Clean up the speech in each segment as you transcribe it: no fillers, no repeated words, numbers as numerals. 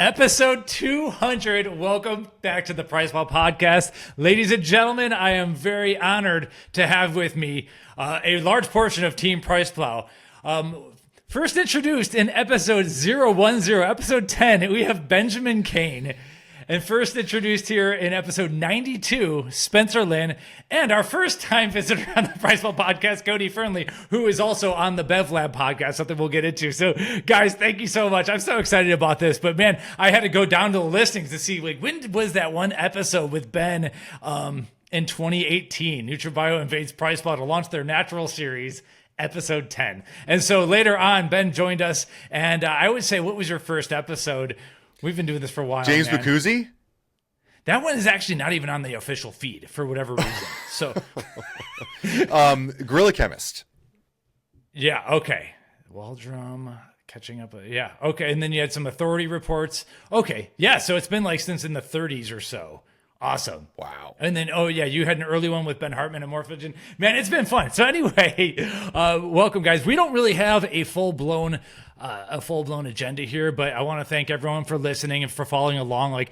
Episode 200. Welcome back to the PricePlow Podcast. Ladies and gentlemen, I am very honored to have with me a large portion of Team PricePlow. First introduced in episode 010, episode 10, we have Benjamin Kane. And first introduced here in episode 92, Spencer Lynn, and our first time visitor on the PricePlow Podcast, Cody Fernley, who is also on the BevLab podcast, something we'll get into. So guys, thank you so much. I'm so excited about this, but man, I had to go down to the listings to see, like, when was that one episode with Ben in 2018? NutriBio invades PricePlow to launch their natural series, episode 10. And so later on, Ben joined us, and I would say, what was your first episode? We've been doing this for a while. James Bacuzzi? That one is actually not even on the official feed for whatever reason. So, Gorilla Chemist. Yeah. Okay. Waldrum catching up. Yeah. Okay. And then you had some authority reports. Okay. Yeah. So it's been like since in the 30s or so. Awesome. Wow. And then, oh yeah, you had an early one with Ben Hartman and Morphogen. Man, it's been fun. So anyway, welcome guys. We don't really have a full-blown agenda here, but I want to thank everyone for listening and for following along. Like,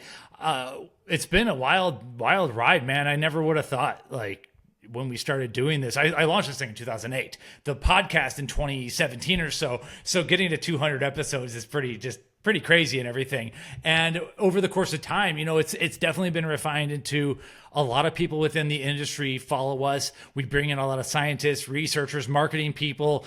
it's been a wild ride, man. I never would have thought, like, when we started doing this, I launched this thing in 2008, the podcast in 2017 or so. So getting to 200 episodes is pretty crazy and everything. And over the course of time, you know, it's definitely been refined into a lot of people within the industry follow us. We bring in a lot of scientists, researchers, marketing people,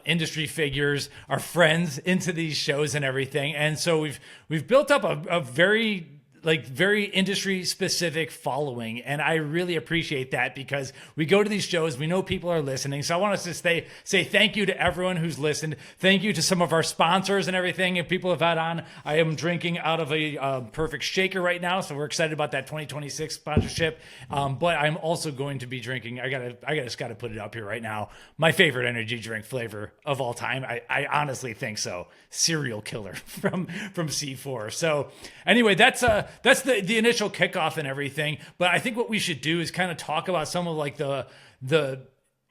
industry figures, our friends into these shows and everything. And so we've built up a very industry specific following. And I really appreciate that because we go to these shows, we know people are listening. So I want us to say thank you to everyone who's listened. Thank you to some of our sponsors and everything. If people have had on, I am drinking out of a perfect shaker right now. So we're excited about that 2026 sponsorship. But I'm also going to be drinking, I just gotta put it up here right now, my favorite energy drink flavor of all time. I honestly think so. Serial Killer from C4. So anyway, that's the initial kickoff and everything. But I think what we should do is kind of talk about some of like the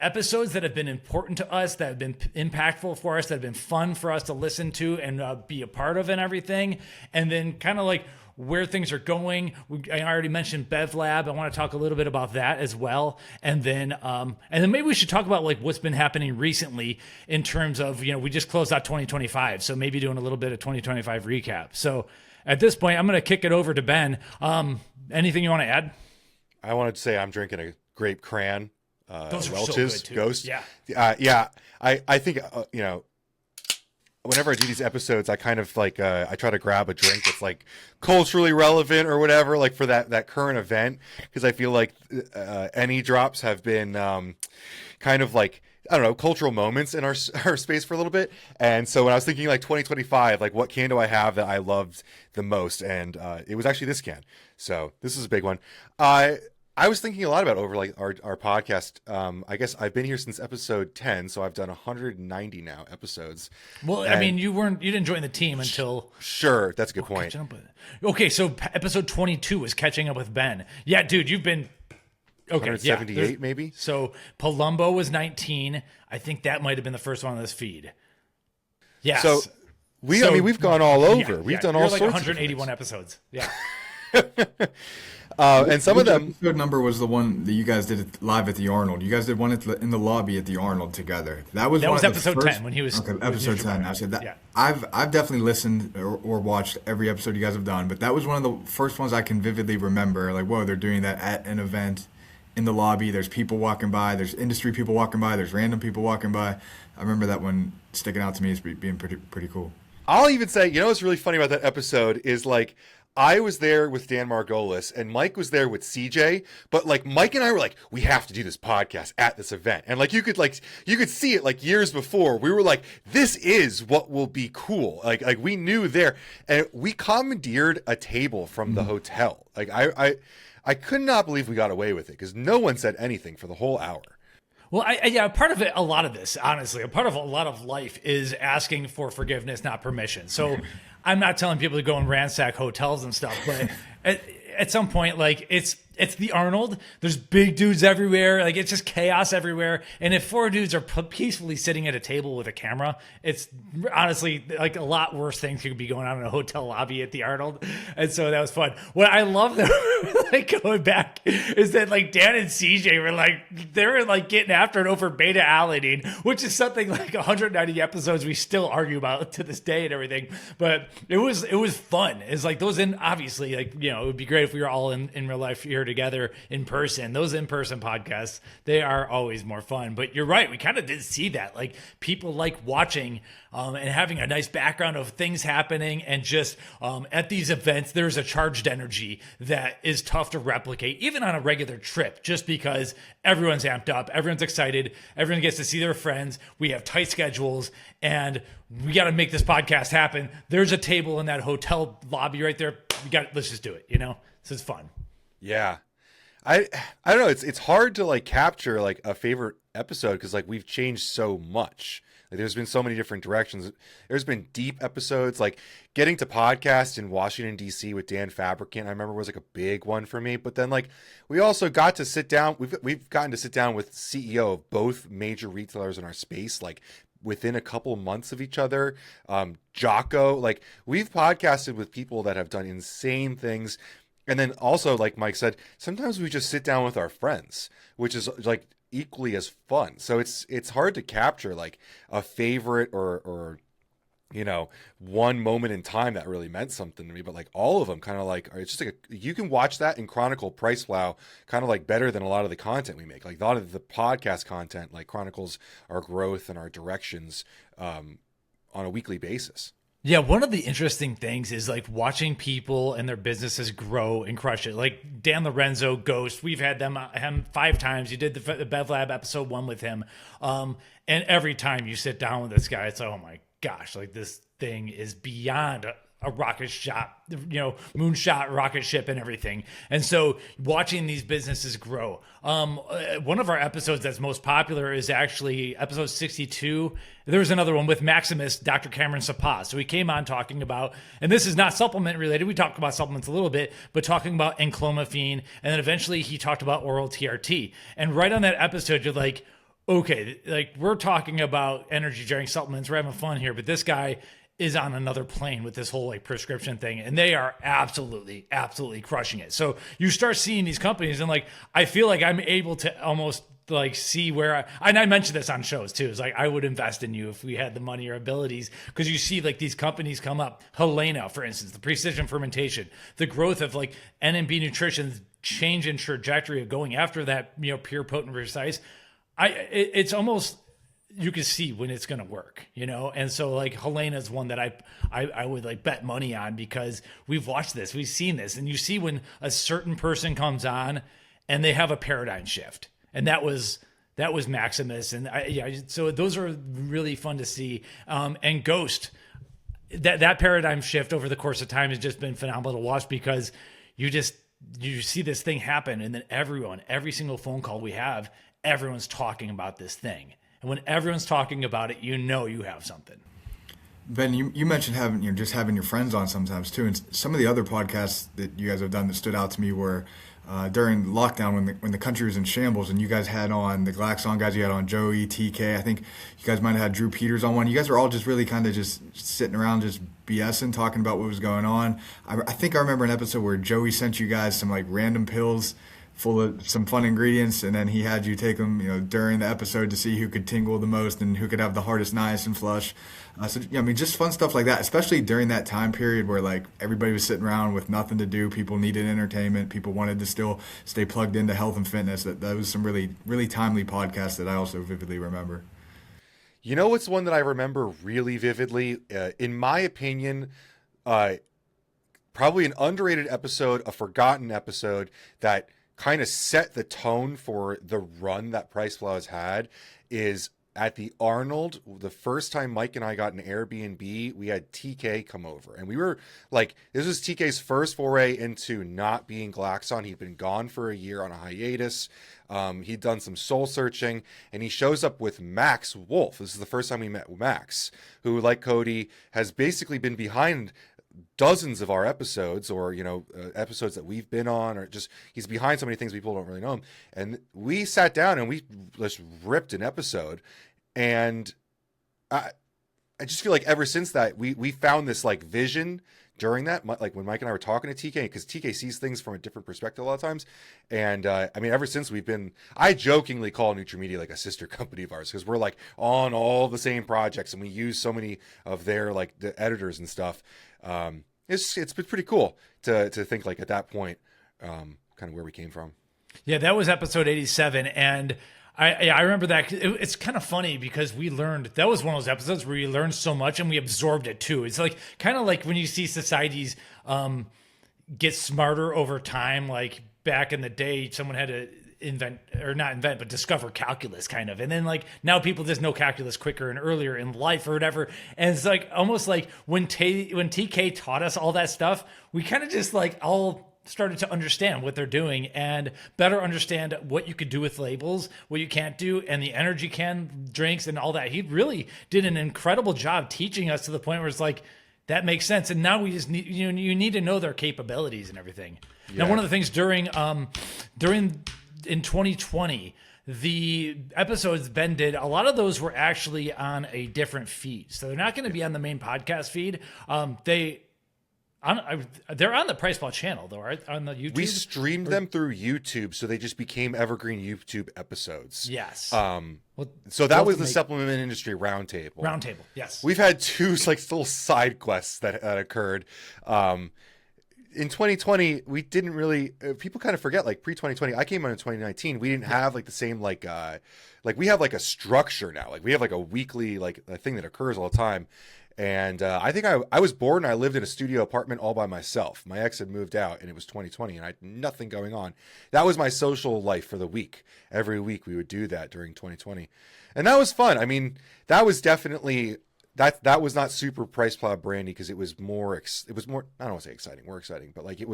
episodes that have been important to us, that have been impactful for us, that have been fun for us to listen to and be a part of and everything. And then kind of like where things are going. I already mentioned BevLab. I want to talk a little bit about that as well. And then maybe we should talk about like what's been happening recently in terms of, you know, we just closed out 2025. So maybe doing a little bit of 2025 recap. So at this point, I'm going to kick it over to Ben. Anything you want to add? I wanted to say I'm drinking a grape cran. Those are Welch's so good too. Ghost. Yeah. I think, you know, whenever I do these episodes, I kind of like, I try to grab a drink that's like culturally relevant or whatever, like for that current event. Because I feel like any drops have been kind of like, I don't know, cultural moments in our space for a little bit. And so when I was thinking like 2025, like what can do I have that I loved the most? And it was actually this can. So this is a big one. I was thinking a lot about over like our podcast. I guess I've been here since episode 10, so I've done 190 now episodes. Well, I mean, you didn't join the team until. Sure, that's a good point. Okay, so episode 22 is catching up with Ben. Yeah, dude, you've been. Okay, 178 maybe. So Palumbo was 19. I think that might have been the first one on this feed. Yes. So I mean, we've gone all over. We've done all like sorts. 181 episodes. Yeah. And some of them. Episode number was the one that you guys did it live at the Arnold. You guys did one in the lobby at the Arnold together. That was episode 10 when he was. Okay, episode 10. I said that. Yeah. I've definitely listened or watched every episode you guys have done, but that was one of the first ones I can vividly remember. Like, whoa, they're doing that at an event in the lobby. There's people walking by. There's industry people walking by. There's random people walking by. I remember that one sticking out to me as being pretty cool. I'll even say, you know what's really funny about that episode is like, I was there with Dan Margolis and Mike was there with CJ, but like Mike and I were like, we have to do this podcast at this event. And like you could see it like years before. We were like, this is what will be cool. Like we knew there, and we commandeered a table from the hotel. Like I could not believe we got away with it because no one said anything for the whole hour. Well, yeah, part of it, a lot of this, honestly, a part of a lot of life is asking for forgiveness, not permission. So I'm not telling people to go and ransack hotels and stuff, but at some point, like it's it's the Arnold. There's big dudes everywhere. Like, it's just chaos everywhere. And if 4 dudes are peacefully sitting at a table with a camera, it's honestly like a lot worse things could be going on in a hotel lobby at the Arnold. And so that was fun. What I love though, like going back, is that like Dan and CJ were like, they were like getting after it over beta alanine, which is something like 190 episodes we still argue about to this day and everything. But it was fun. It's like those obviously, like, you know, it would be great if we were all in real life here together in person. Those in-person podcasts, they are always more fun. But you're right, we kind of did see that. Like, people like watching and having a nice background of things happening, and just at these events, there's a charged energy that is tough to replicate, even on a regular trip, just because everyone's amped up, everyone's excited, everyone gets to see their friends. We have tight schedules, and we got to make this podcast happen. There's a table in that hotel lobby right there. Let's just do it, you know? So it's fun. Yeah. I don't know. It's hard to like capture like a favorite episode, because like we've changed so much. Like, there's been so many different directions. There's been deep episodes, like getting to podcast in Washington, D.C. with Dan Fabricant, I remember, was like a big one for me. But then like we also got to sit down. We've gotten to sit down with CEO of both major retailers in our space, like within a couple months of each other. Jocko, like we've podcasted with people that have done insane things. And then also, like Mike said, sometimes we just sit down with our friends, which is like equally as fun. So it's hard to capture like a favorite or you know, one moment in time that really meant something to me, but like all of them kind of like, it's just like you can watch that and chronicle PricePlow kind of like better than a lot of the content we make. Like a lot of the podcast content like chronicles our growth and our directions on a weekly basis. Yeah, one of the interesting things is like watching people and their businesses grow and crush it. Like Dan Lorenzo, Ghost, we've had him 5 times. You did the BevLab episode 1 with him. And every time you sit down with this guy, it's like, oh my gosh, like this thing is beyond a rocket shot, you know, moonshot rocket ship and everything. And so watching these businesses grow. One of our episodes that's most popular is actually episode 62. There was another one with Maximus, Dr. Cameron Sapas. So he came on talking about, and this is not supplement related, we talked about supplements a little bit, but talking about enclomiphene. And then eventually he talked about oral TRT. And right on that episode, you're like, okay, like we're talking about energy drink supplements, we're having fun here, but this guy is on another plane with this whole like prescription thing, and they are absolutely crushing it. So you start seeing these companies, and like I feel like I'm able to almost like see where and I mentioned this on shows too. It's like I would invest in you if we had the money or abilities, because you see like these companies come up. Helaina, for instance, the precision fermentation, the growth of like NNB Nutrition's change in trajectory of going after that, you know, pure, potent, precise. It's almost, you can see when it's going to work, you know? And so like Helaina is one that I would like bet money on, because we've watched this, we've seen this, and you see when a certain person comes on and they have a paradigm shift. And that was Maximus. And so those are really fun to see. And Ghost, that paradigm shift over the course of time has just been phenomenal to watch, because you see this thing happen, and then every single phone call we have, everyone's talking about this thing. And when everyone's talking about it, you know you have something. Ben, you mentioned having having your friends on sometimes too, and some of the other podcasts that you guys have done that stood out to me were during lockdown when the country was in shambles, and you guys had on the Glaxon guys, you had on Joey, TK. I think you guys might have had Drew Peters on one. You guys were all just really kind of just sitting around just BSing, talking about what was going on. I think I remember an episode where Joey sent you guys some like random pills full of some fun ingredients, and then he had you take them, you know, during the episode to see who could tingle the most and who could have the hardest niacin flush. So I mean, just fun stuff like that, especially during that time period where like everybody was sitting around with nothing to do. People needed entertainment. People wanted to still stay plugged into health and fitness. That was some really, really timely podcasts that I also vividly remember. You know what's one that I remember really vividly? In my opinion, probably an underrated episode, a forgotten episode that kind of set the tone for the run that PricePlow has had, is at the Arnold. The first time Mike and I got an Airbnb, we had TK come over, and we were like, this was TK's first foray into not being Glaxon. He'd been gone for a year on a hiatus. He'd done some soul searching, and he shows up with Max Wolf. This is the first time we met Max, who, like Cody, has basically been behind dozens of our episodes, or episodes that we've been on, or just he's behind so many things people don't really know him. And we sat down and we just ripped an episode, and I just feel like ever since that we found this like vision during that, like when Mike and I were talking to TK, because TK sees things from a different perspective a lot of times. And I mean, ever since I jokingly call NutriMedia like a sister company of ours, because we're like on all the same projects and we use so many of their like the editors and stuff. It's been pretty cool to think like at that point, kind of where we came from. Yeah, that was episode 87. And I remember that. It's kind of funny because that was one of those episodes where we learned so much and we absorbed it too. It's like kind of like when you see societies get smarter over time. Like back in the day, someone had to discover calculus kind of. And then like now people just know calculus quicker and earlier in life or whatever. And it's like almost like when TK taught us all that stuff, we kind of just like all started to understand what they're doing and better understand what you could do with labels, what you can't do, and the energy can drinks and all that. He really did an incredible job teaching us to the point where it's like, that makes sense. And now we just need, you need to know their capabilities and everything. Yeah. Now, one of the things in 2020, the episodes Ben did, a lot of those were actually on a different feed. So they're not going to be on the main podcast feed. They're on the PricePlow channel, though, right? On the YouTube. We streamed them through YouTube, so they just became evergreen YouTube episodes. Yes. So that was the supplement industry roundtable. Roundtable, yes. We've had two like little side quests that occurred. In 2020, we didn't really. People kind of forget, like pre-2020. I came on in 2019. We didn't have like the same like we have like a structure now. Like we have like a weekly like a thing that occurs all the time. And I think I was bored and I lived in a studio apartment all by myself. My ex had moved out and it was 2020 and I had nothing going on. That was my social life for the week. Every week we would do that during 2020. And that was fun. I mean, that was definitely, that was not super PricePlow brandy because it was more, I don't want to say exciting, more exciting, but like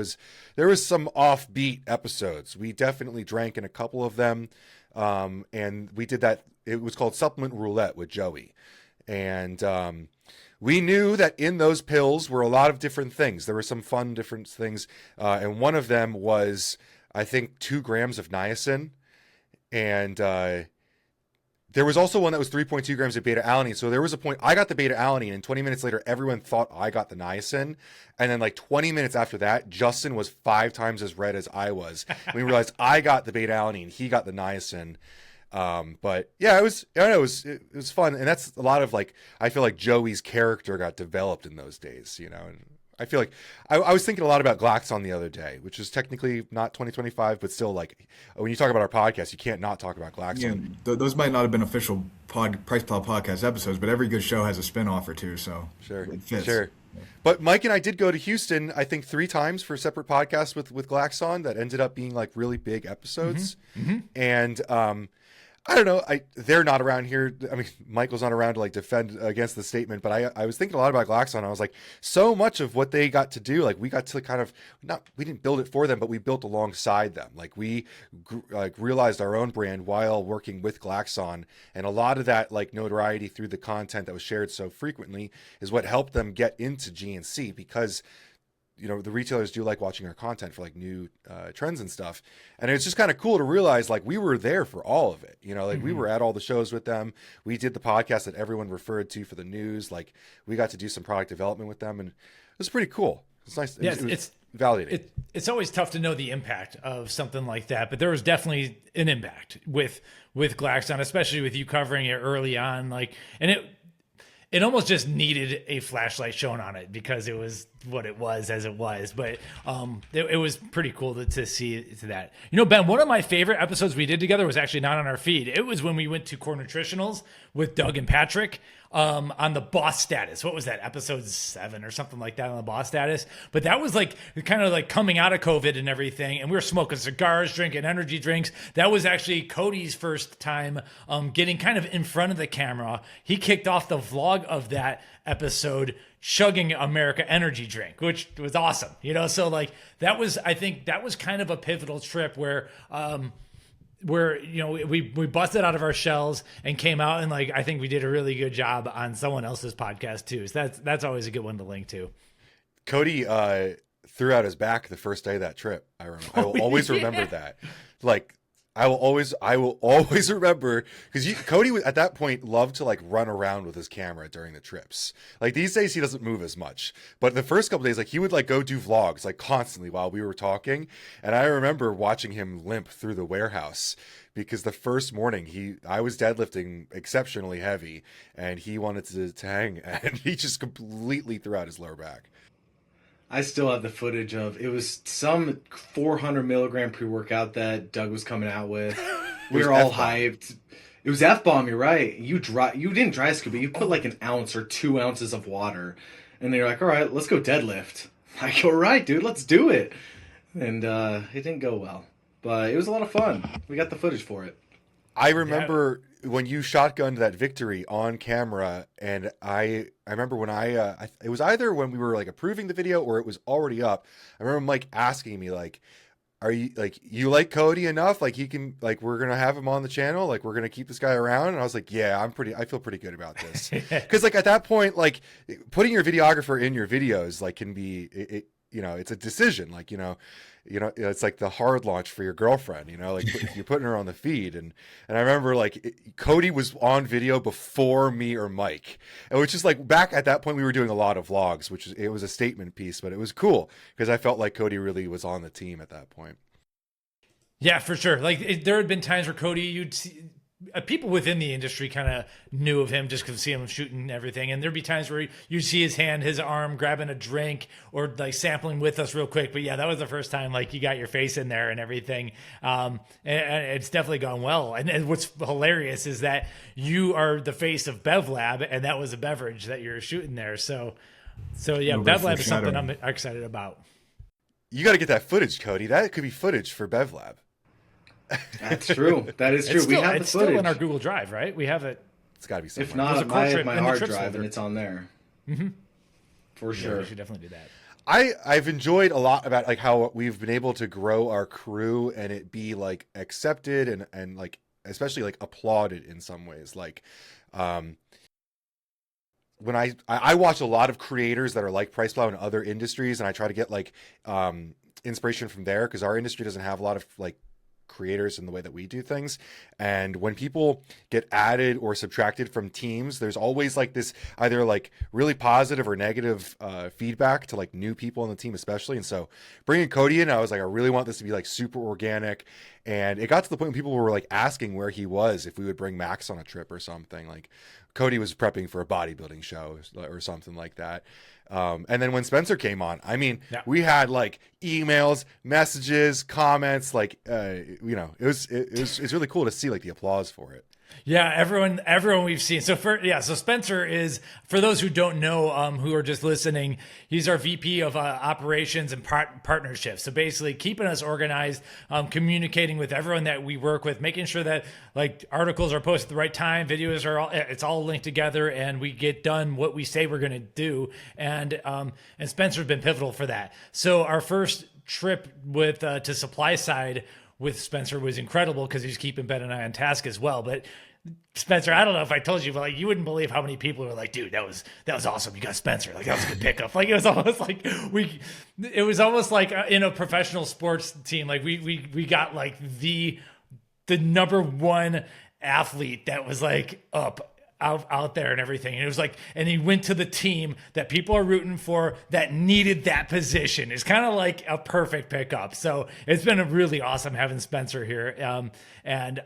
there was some offbeat episodes. We definitely drank in a couple of them. And we did that. It was called Supplement Roulette with Joey. And, we knew that in those pills were a lot of different things. There were some fun different things. And one of them was, I think, 2 grams of niacin. And there was also one that was 3.2 grams of beta-alanine. So there was a point, I got the beta-alanine, and 20 minutes later, everyone thought I got the niacin. And then like 20 minutes after that, Justin was 5 times as red as I was. We realized I got the beta-alanine, he got the niacin. But yeah, it was fun. And that's a lot of like, I feel like Joey's character got developed in those days, and I feel like I was thinking a lot about Glaxon the other day, which is technically not 2025, but still like when you talk about our podcast, you can't not talk about Glaxon. Yeah, those might not have been official PricePlow podcast episodes, but every good show has a spinoff or two. So sure. It fits. Sure. But Mike and I did go to Houston, I think 3 times for separate podcasts with Glaxon that ended up being like really big episodes. Mm-hmm. And, I don't know. They're not around here. I mean, Michael's not around to like defend against the statement, but I was thinking a lot about Glaxon. I was like, so much of what they got to do, like we got to kind of we didn't build it for them, but we built alongside them. Like we realized our own brand while working with Glaxon, and a lot of that like notoriety through the content that was shared so frequently is what helped them get into GNC because the retailers do like watching our content for like new trends and stuff. And it's just kind of cool to realize like we were there for all of it. Mm-hmm. We were at all the shows with them. We did the podcast that everyone referred to for the news. Like we got to do some product development with them and it was pretty cool. It's nice. Yeah, it's validating. It's always tough to know the impact of something like that, but there was definitely an impact with Glaxon, especially with you covering it early on. Like, and it almost just needed a flashlight shown on it because it was what it was as it was. But it was pretty cool to see that. Ben, one of my favorite episodes we did together was actually not on our feed. It was when we went to Core Nutritionals with Doug and Patrick on the boss status. What was that? Episode 7 or something like that on the boss status. But that was like kind of like coming out of COVID and everything. And we were smoking cigars, drinking energy drinks. That was actually Cody's first time getting kind of in front of the camera. He kicked off the vlog of that episode chugging America energy drink, which was awesome. So like I think that was kind of a pivotal trip where we busted out of our shells and came out and like I think we did a really good job on someone else's podcast too. So that's always a good one to link to. Cody threw out his back the first day of that trip. I remember. I will always remember that. Like, I will always remember, because Cody at that point loved to like run around with his camera during the trips. Like these days he doesn't move as much, but the first couple days, like he would like go do vlogs like constantly while we were talking. And I remember watching him limp through the warehouse because the first morning I was deadlifting exceptionally heavy and he wanted to hang, and he just completely threw out his lower back. I still have the footage of, it was some 400 milligram pre-workout that Doug was coming out with. We were all hyped. It was F-bomb, you're right. You didn't dry scoop it. You put like an ounce or 2 ounces of water. And then you're like, all right, let's go deadlift. I'm like, all right, dude, let's do it. And it didn't go well. But it was a lot of fun. We got the footage for it. I remember when you shotgunned that victory on camera, and I remember when it was either when we were like approving the video or it was already up. I remember Mike asking me like, "Are you like Cody enough? Like he can, like we're gonna have him on the channel, like we're gonna keep this guy around?" And I was like, "Yeah, I feel pretty good about this." Because like at that point, like putting your videographer in your videos like can be it's a decision. Like it's like the hard launch for your girlfriend, like you're putting her on the feed. And I remember like Cody was on video before me or Mike, and which is like back at that point we were doing a lot of vlogs, it was a statement piece, but it was cool because I felt like Cody really was on the team at that point. Yeah, for sure. Like there had been times where Cody, you'd see people within the industry kind of knew of him just because see him shooting everything. And there'd be times where you'd see his hand, his arm grabbing a drink or like sampling with us real quick. But yeah, that was the first time like you got your face in there and everything. And it's definitely gone well. And what's hilarious is that you are the face of BevLab, and that was a beverage that you're shooting there. So yeah, BevLab is something I'm excited about. You got to get that footage, Cody. That could be footage for BevLab. That's true. That is true. It's still, we have the it's footage. Still in our Google Drive, right? We have it. It's got to be somewhere. If not, my hard drive, folder. And it's on there. Mm-hmm. For sure. We should definitely do that. I've enjoyed a lot about like how we've been able to grow our crew and it be like accepted and like especially like applauded in some ways. Like when I watch a lot of creators that are like PricePlow in other industries, and I try to get like inspiration from there because our industry doesn't have a lot of like creators in the way that we do things. And when people get added or subtracted from teams, there's always like this either like really positive or negative feedback to like new people on the team especially. And so bringing Cody in, I was like, I really want this to be like super organic. And it got to the point when people were like asking where he was, if we would bring Max on a trip or something. Like Cody was prepping for a bodybuilding show or something like that. And then when Spencer came on, I mean, we had like emails, messages, comments, like, it's really cool to see like the applause for it. Yeah, everyone we've seen. So Spencer is, for those who don't know, who are just listening, he's our VP of operations and partnerships. So basically keeping us organized, communicating with everyone that we work with, making sure that like articles are posted at the right time, videos it's all linked together, and we get done what we say we're going to do. And Spencer's been pivotal for that. So our first trip with to supply side with Spencer was incredible because he's keeping Ben and I on task as well. But Spencer, I don't know if I told you, but like you wouldn't believe how many people were like, dude, that was awesome. You got Spencer. Like that was a good pickup. Like it was almost like in a professional sports team, like we got like the number one athlete that was like out there and everything. And it was like, and he went to the team that people are rooting for that needed that position. It's kind of like a perfect pickup. So it's been really awesome having Spencer here. And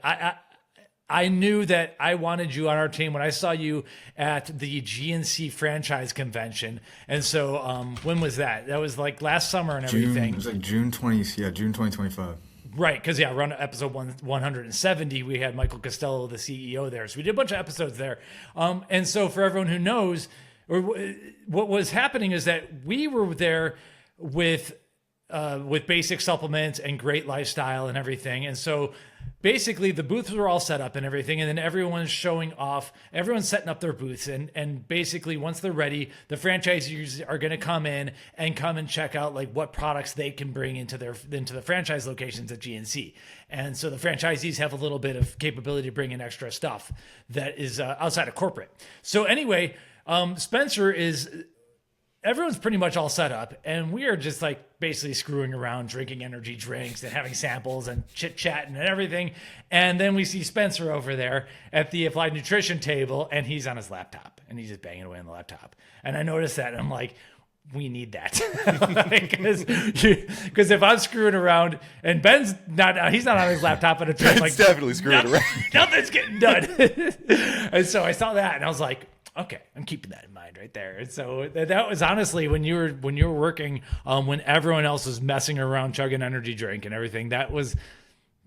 I knew that I wanted you on our team when I saw you at the GNC franchise convention. And so when was that? That was like last summer and everything. It was like June 2025. Right, because around episode 170, we had Michael Costello, the CEO, there. So we did a bunch of episodes there. And so for everyone who knows, what was happening is that we were there with basic supplements and great lifestyle and everything. And so basically the booths were all set up and everything. And then everyone's showing off, everyone's setting up their booths. And basically once they're ready, the franchisees are going to come in and check out like what products they can bring into the franchise locations at GNC. And so the franchisees have a little bit of capability to bring in extra stuff that is outside of corporate. So anyway, Spencer is everyone's pretty much all set up, and we are just like basically screwing around, drinking energy drinks and having samples and chit chatting and everything. And then we see Spencer over there at the applied nutrition table, and he's on his laptop and he's just banging away on the laptop. And I noticed that, and I'm like, we need that. Because if I'm screwing around and Ben's he's not on his laptop at a trip, like definitely screwing around. Nothing's getting done. And so I saw that and I was like, okay, I'm keeping that in mind right there. And so that was honestly when you were working, when everyone else was messing around, chugging energy drink and everything, that was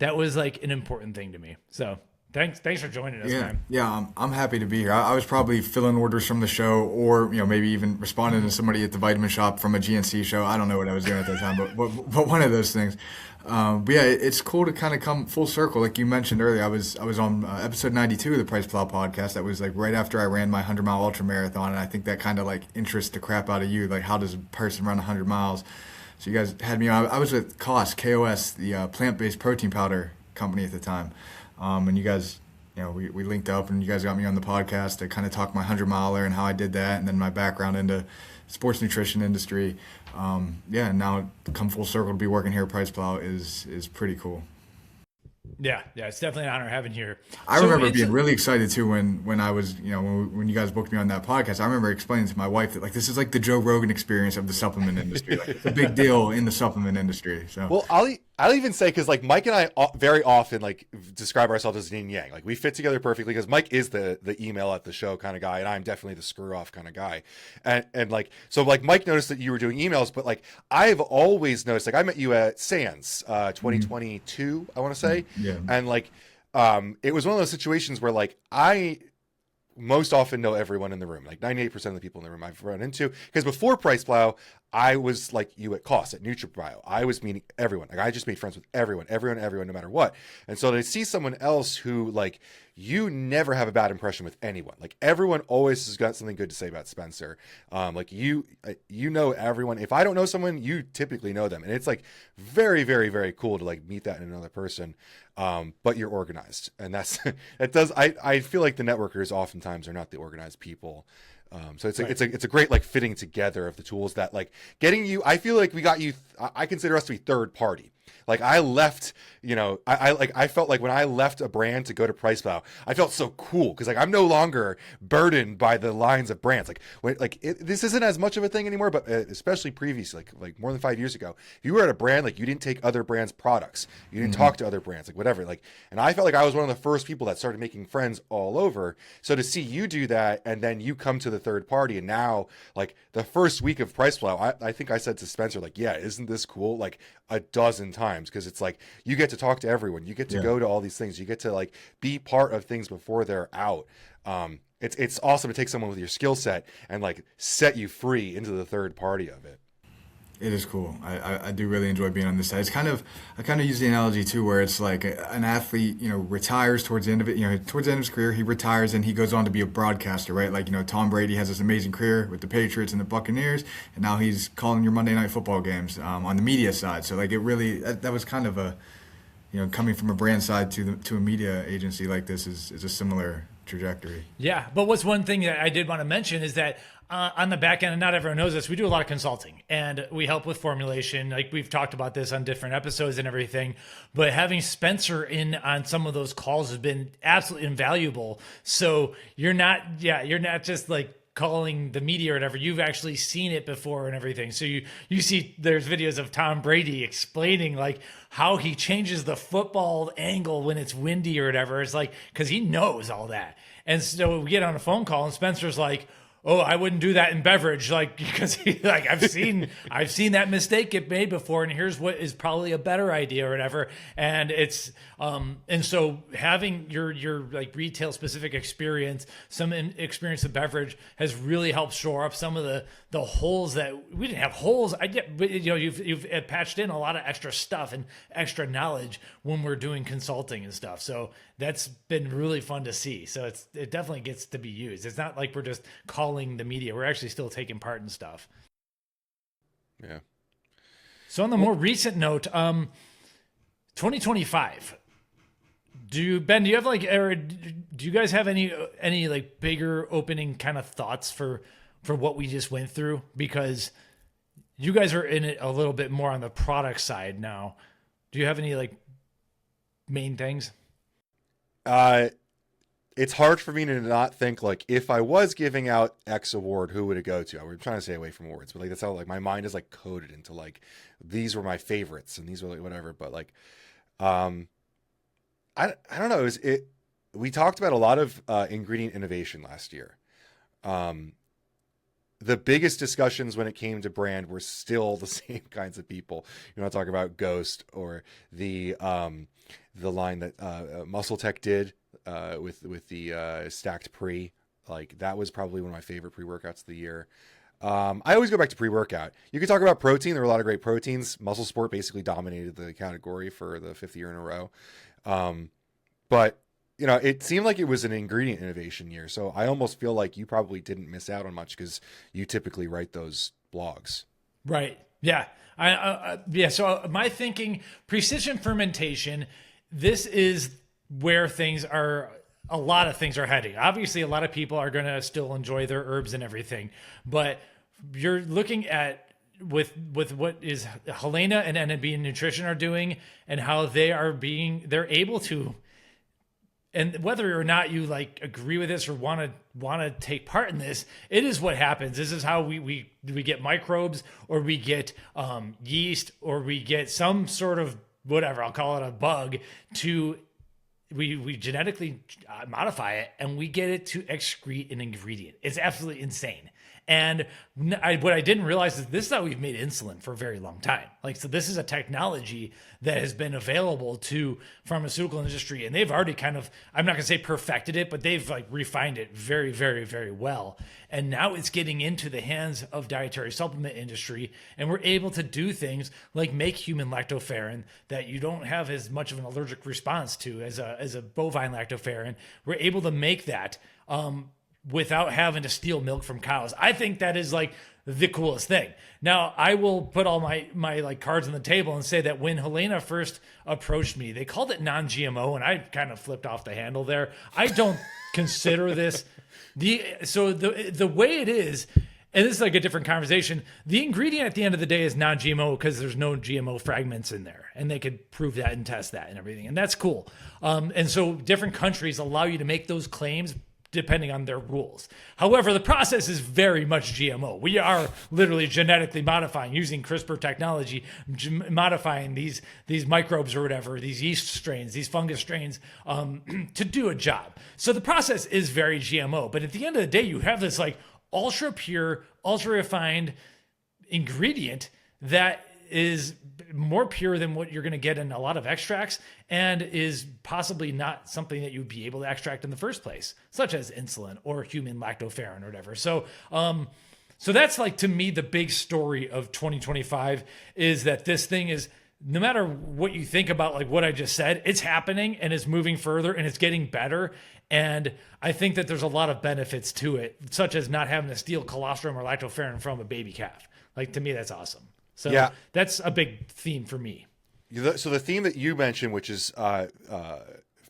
like an important thing to me. So thanks for joining us, man. Yeah, I'm happy to be here. I was probably filling orders from the show, or maybe even responding to somebody at the vitamin shop from a GNC show. I don't know what I was doing at that time, but one of those things. But yeah, it's cool to kind of come full circle. Like you mentioned earlier, I was on episode 92 of the PricePlow podcast. That was like right after I ran my 100-mile ultra marathon, and I think that kind of like interests the crap out of you. Like, how does a person run 100 miles? So you guys had me on. I was with KOS, the plant-based protein powder company at the time. And you guys, we linked up, and you guys got me on the podcast to kind of talk my 100-miler and how I did that, and then my background into sports nutrition industry. And now come full circle to be working here at PricePlow is pretty cool. Yeah, it's definitely an honor having you here. I remember being really excited too when I was, when you guys booked me on that podcast. I remember explaining to my wife that like this is like the Joe Rogan experience of the supplement industry. Like, it's a big deal in the supplement industry. So well, I'll even say, because like Mike and I very often like describe ourselves as yin yang. Like we fit together perfectly because Mike is the email at the show kind of guy, and I'm definitely the screw off kind of guy. And like so like Mike noticed that you were doing emails, but like I've always noticed, like I met you at Sands 2022, I want to say. Yeah. And like it was one of those situations where like I most often know everyone in the room, like 98% of the people in the room I've run into, because before PricePlow, I was like you at Cost at NutriBio. I was meeting everyone. Like I just made friends with everyone, no matter what. And so to see someone else who like you never have a bad impression with anyone. Like everyone always has got something good to say about Spencer. Like you know everyone. If I don't know someone, you typically know them, and it's like very, very, very cool to like meet that in another person. But you're organized, and that does. I feel like the networkers oftentimes are not the organized people. So it's a great like fitting together of the tools that like getting you. I feel like we got you. I consider us to be third party. Like I left, I felt like when I left a brand to go to PricePlow, I felt so cool because like I'm no longer burdened by the lines of brands. Like this isn't as much of a thing anymore, but especially previously, like more than 5 years ago, if you were at a brand, like you didn't take other brands' products, you didn't talk to other brands, like whatever. Like, and I felt like I was one of the first people that started making friends all over. So to see you do that, and then you come to the third party, and now like the first week of PricePlow, I think I said to Spencer, like, yeah, isn't this cool? Like a dozen times, because it's like you get to talk to everyone, you get to go to all these things, you get to like be part of things before they're out. It's awesome to take someone with your skill set and like set you free into the third party of it. It is cool. I do really enjoy being on this side. I kind of use the analogy too, where it's like an athlete, retires towards the end of it. Towards the end of his career, he retires and he goes on to be a broadcaster, right? Like Tom Brady has this amazing career with the Patriots and the Buccaneers, and now he's calling your Monday Night Football games on the media side. So like it really that was kind of a, coming from a brand side to a media agency like this is a similar trajectory. Yeah, but what's one thing that I did want to mention is that on the back end, and not everyone knows this, we do a lot of consulting and we help with formulation. Like we've talked about this on different episodes and everything, but having Spencer in on some of those calls has been absolutely invaluable. So you're not just like calling the media or whatever. You've actually seen it before and everything. So you see there's videos of Tom Brady explaining like how he changes the football angle when it's windy or whatever. It's like, cause he knows all that. And so we get on a phone call and Spencer's like, oh, I wouldn't do that in Beverage, like, because I've seen that mistake get made before, and here's what is probably a better idea or whatever. And it's and so having your like retail specific experience, some experience of Beverage has really helped shore up some of the holes that we didn't have holes. You've patched in a lot of extra stuff and extra knowledge when we're doing consulting and stuff. So that's been really fun to see. So it definitely gets to be used. It's not like we're just calling the media. We're actually still taking part in stuff. Yeah. So on the more recent note, 2025. Do you have like, or do you guys have any like bigger opening kind of thoughts for for what we just went through, because you guys are in it a little bit more on the product side now. Do you have any like main things? It's hard for me to not think like, if I was giving out X award, who would it go to? We're trying to stay away from awards, but like that's how like my mind is like coded into like, these were my favorites and these were like whatever. But like, I don't know. We talked about a lot of ingredient innovation last year. The biggest discussions when it came to brand were still the same kinds of people. You know, I talk about Ghost or the line that Muscle Tech did with the stacked pre. Like that was probably one of my favorite pre-workouts of the year. I always go back to pre-workout. You could talk about protein. There were a lot of great proteins. Muscle Sport basically dominated the category for the 5th year in a row. But you know, it seemed like it was an ingredient innovation year. So I almost feel like you probably didn't miss out on much because you typically write those blogs. Right. Yeah. Yeah. So my thinking, precision fermentation, this is where a lot of things are heading. Obviously, a lot of people are going to still enjoy their herbs and everything, but you're looking at with what is Helaina and NNB Nutrition are doing and how they're able to, and whether or not you like agree with this or want to take part in this, it is what happens. This is how we get microbes, or we get yeast, or we get some sort of whatever, I'll call it a bug, we genetically modify it and we get it to excrete an ingredient. It's absolutely insane. And what I didn't realize is this is how we've made insulin for a very long time. Like, so this is a technology that has been available to pharmaceutical industry, and they've already kind of, I'm not gonna say perfected it, but they've like refined it very, very, very well. And now it's getting into the hands of dietary supplement industry, and we're able to do things like make human lactoferrin that you don't have as much of an allergic response to as a bovine lactoferrin. We're able to make that without having to steal milk from cows. I think that is like the coolest thing. Now, I will put all my like cards on the table and say that when Helaina first approached me, they called it non-GMO, and I kind of flipped off the handle there. I don't consider this the way it is, and this is like a different conversation. The ingredient at the end of the day is non-GMO because there's no GMO fragments in there, and they could prove that and test that and everything, and that's cool. And so different countries allow you to make those claims depending on their rules. However, the process is very much GMO. We are literally genetically modifying, using CRISPR technology, modifying these microbes or whatever, these yeast strains, these fungus strains, to do a job. So the process is very GMO. But at the end of the day, you have this like ultra pure, ultra refined ingredient that is more pure than what you're going to get in a lot of extracts, and is possibly not something that you'd be able to extract in the first place, such as insulin or human lactoferrin or whatever. So that's like, to me, the big story of 2025 is that this thing is, no matter what you think about like what I just said, it's happening and it's moving further and it's getting better. And I think that there's a lot of benefits to it, such as not having to steal colostrum or lactoferrin from a baby calf. Like, to me, that's awesome. So yeah, that's a big theme for me. So the theme that you mentioned, which is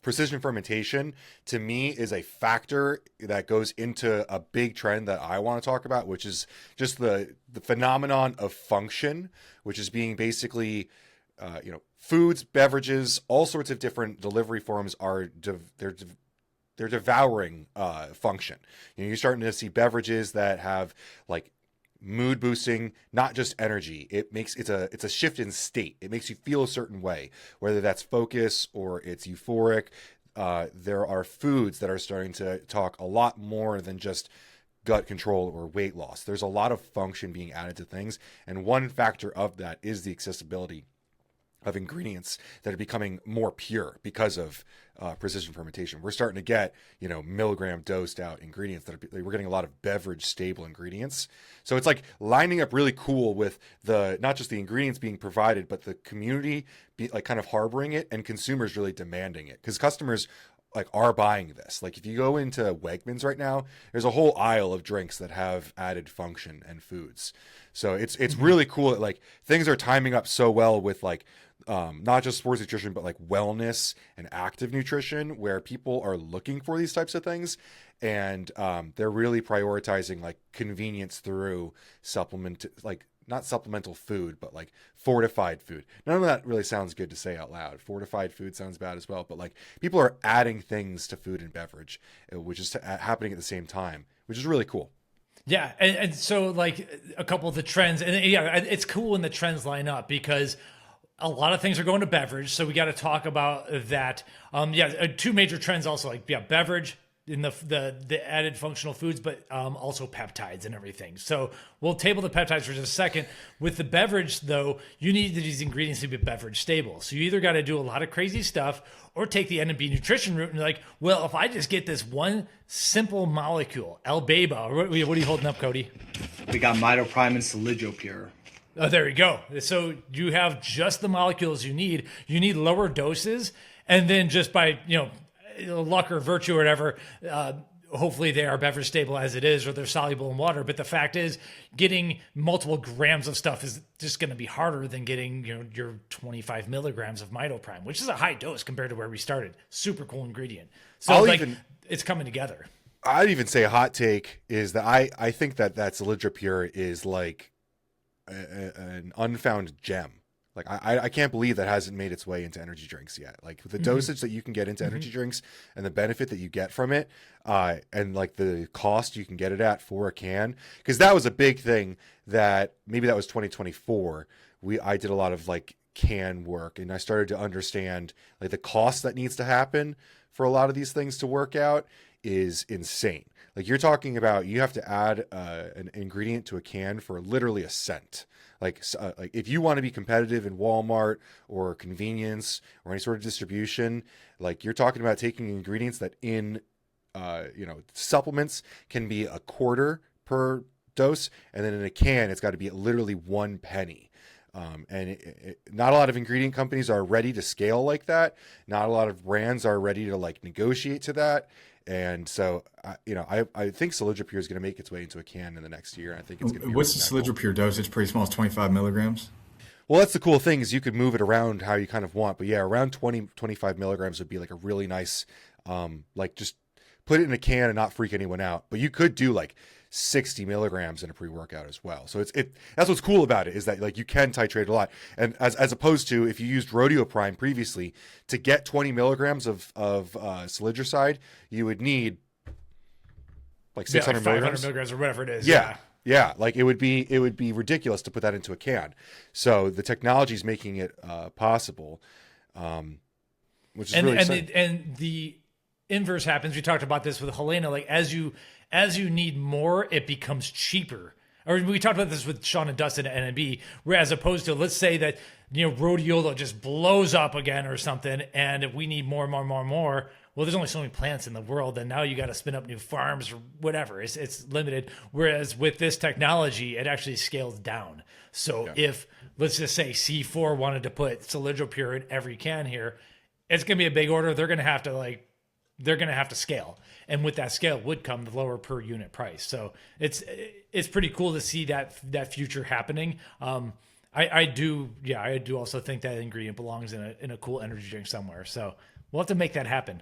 precision fermentation, to me is a factor that goes into a big trend that I want to talk about, which is just the phenomenon of function, which is being basically, foods, beverages, all sorts of different delivery forms are they're devouring function. You're starting to see beverages that have like mood boosting, not just energy. It's a shift in state. It makes you feel a certain way, whether that's focus or it's euphoric. There are foods that are starting to talk a lot more than just gut control or weight loss. There's a lot of function being added to things, and one factor of that is the accessibility of ingredients that are becoming more pure because of precision fermentation. We're starting to get, milligram dosed out ingredients we're getting a lot of beverage stable ingredients. So it's like lining up really cool with not just the ingredients being provided, but the community kind of harboring it and consumers really demanding it, because customers are buying this. Like, if you go into Wegmans right now, there's a whole aisle of drinks that have added function and foods. So it's really cool that things are timing up so well with not just sports nutrition, but like wellness and active nutrition, where people are looking for these types of things. And they're really prioritizing like convenience through supplement, like not supplemental food, but like fortified food. None of that really sounds good to say out loud. Fortified food sounds bad as well, but like people are adding things to food and beverage, which is happening at the same time, which is really cool. Yeah, and so like a couple of the trends, and yeah, it's cool when the trends line up because a lot of things are going to beverage. So we got to talk about that. Two major trends also, like beverage in the added functional foods, but also peptides and everything. So we'll table the peptides for just a second. With the beverage, though, you need these ingredients to be beverage stable. So you either got to do a lot of crazy stuff or take the NNB Nutrition route and you're like, well, if I just get this one simple molecule, L-Beta, or what are you holding up, Cody? We got Mitoprime and Solidopure. Oh, there you go. So you have just the molecules you need. You need lower doses, and then just by luck or virtue or whatever, hopefully they are beverage stable as it is, or they're soluble in water. But the fact is, getting multiple grams of stuff is just going to be harder than getting your 25 milligrams of Mitoprime, which is a high dose compared to where we started. Super cool ingredient. So it's coming together. I'd even say a hot take is that I think that Solidopure is like an unfound gem. Like I can't believe that hasn't made its way into energy drinks yet. Like the dosage that you can get into energy drinks and the benefit that you get from it, and like the cost you can get it at for a can, because that was a big thing that maybe that was 2024. I did a lot of like can work, and I started to understand like the cost that needs to happen for a lot of these things to work out is insane. Like you're talking about, you have to add an ingredient to a can for literally a cent. Like if you want to be competitive in Walmart or convenience or any sort of distribution, like you're talking about taking ingredients that in supplements can be a quarter per dose, and then in a can it's got to be literally 1 penny. Not a lot of ingredient companies are ready to scale like that. Not a lot of brands are ready to like negotiate to that. And so, I think Solidopure is going to make its way into a can in the next year. I think it's going to be. What's the Solidopure dose? It's pretty small. It's 25 milligrams. Well, that's the cool thing, is you could move it around how you kind of want. But yeah, around 25 milligrams would be like a really nice, like just put it in a can and not freak anyone out. But you could do like 60 milligrams in a pre-workout as well. So that's what's cool about it, is that like you can titrate a lot. And as opposed to if you used Rodeo Prime previously, to get 20 milligrams of Solidricide, you would need like 600 like 500 milligrams. milligrams or whatever it is. Yeah. Like it would be ridiculous to put that into a can. So the technology is making it possible, which is really exciting. And the inverse happens. We talked about this with Helaina. Like as you need more, it becomes cheaper. Or we talked about this with Sean and Dustin at NNB, where as opposed to, let's say that rhodiola just blows up again or something, and if we need more. Well, there's only so many plants in the world, and now you got to spin up new farms or whatever. It's limited. Whereas with this technology, it actually scales down. So if, let's just say, C4 wanted to put Solidopure in every can here, it's going to be a big order. They're going to have to scale. And with that scale would come the lower per unit price. So it's pretty cool to see that future happening. I do also think that ingredient belongs in a cool energy drink somewhere. So we'll have to make that happen.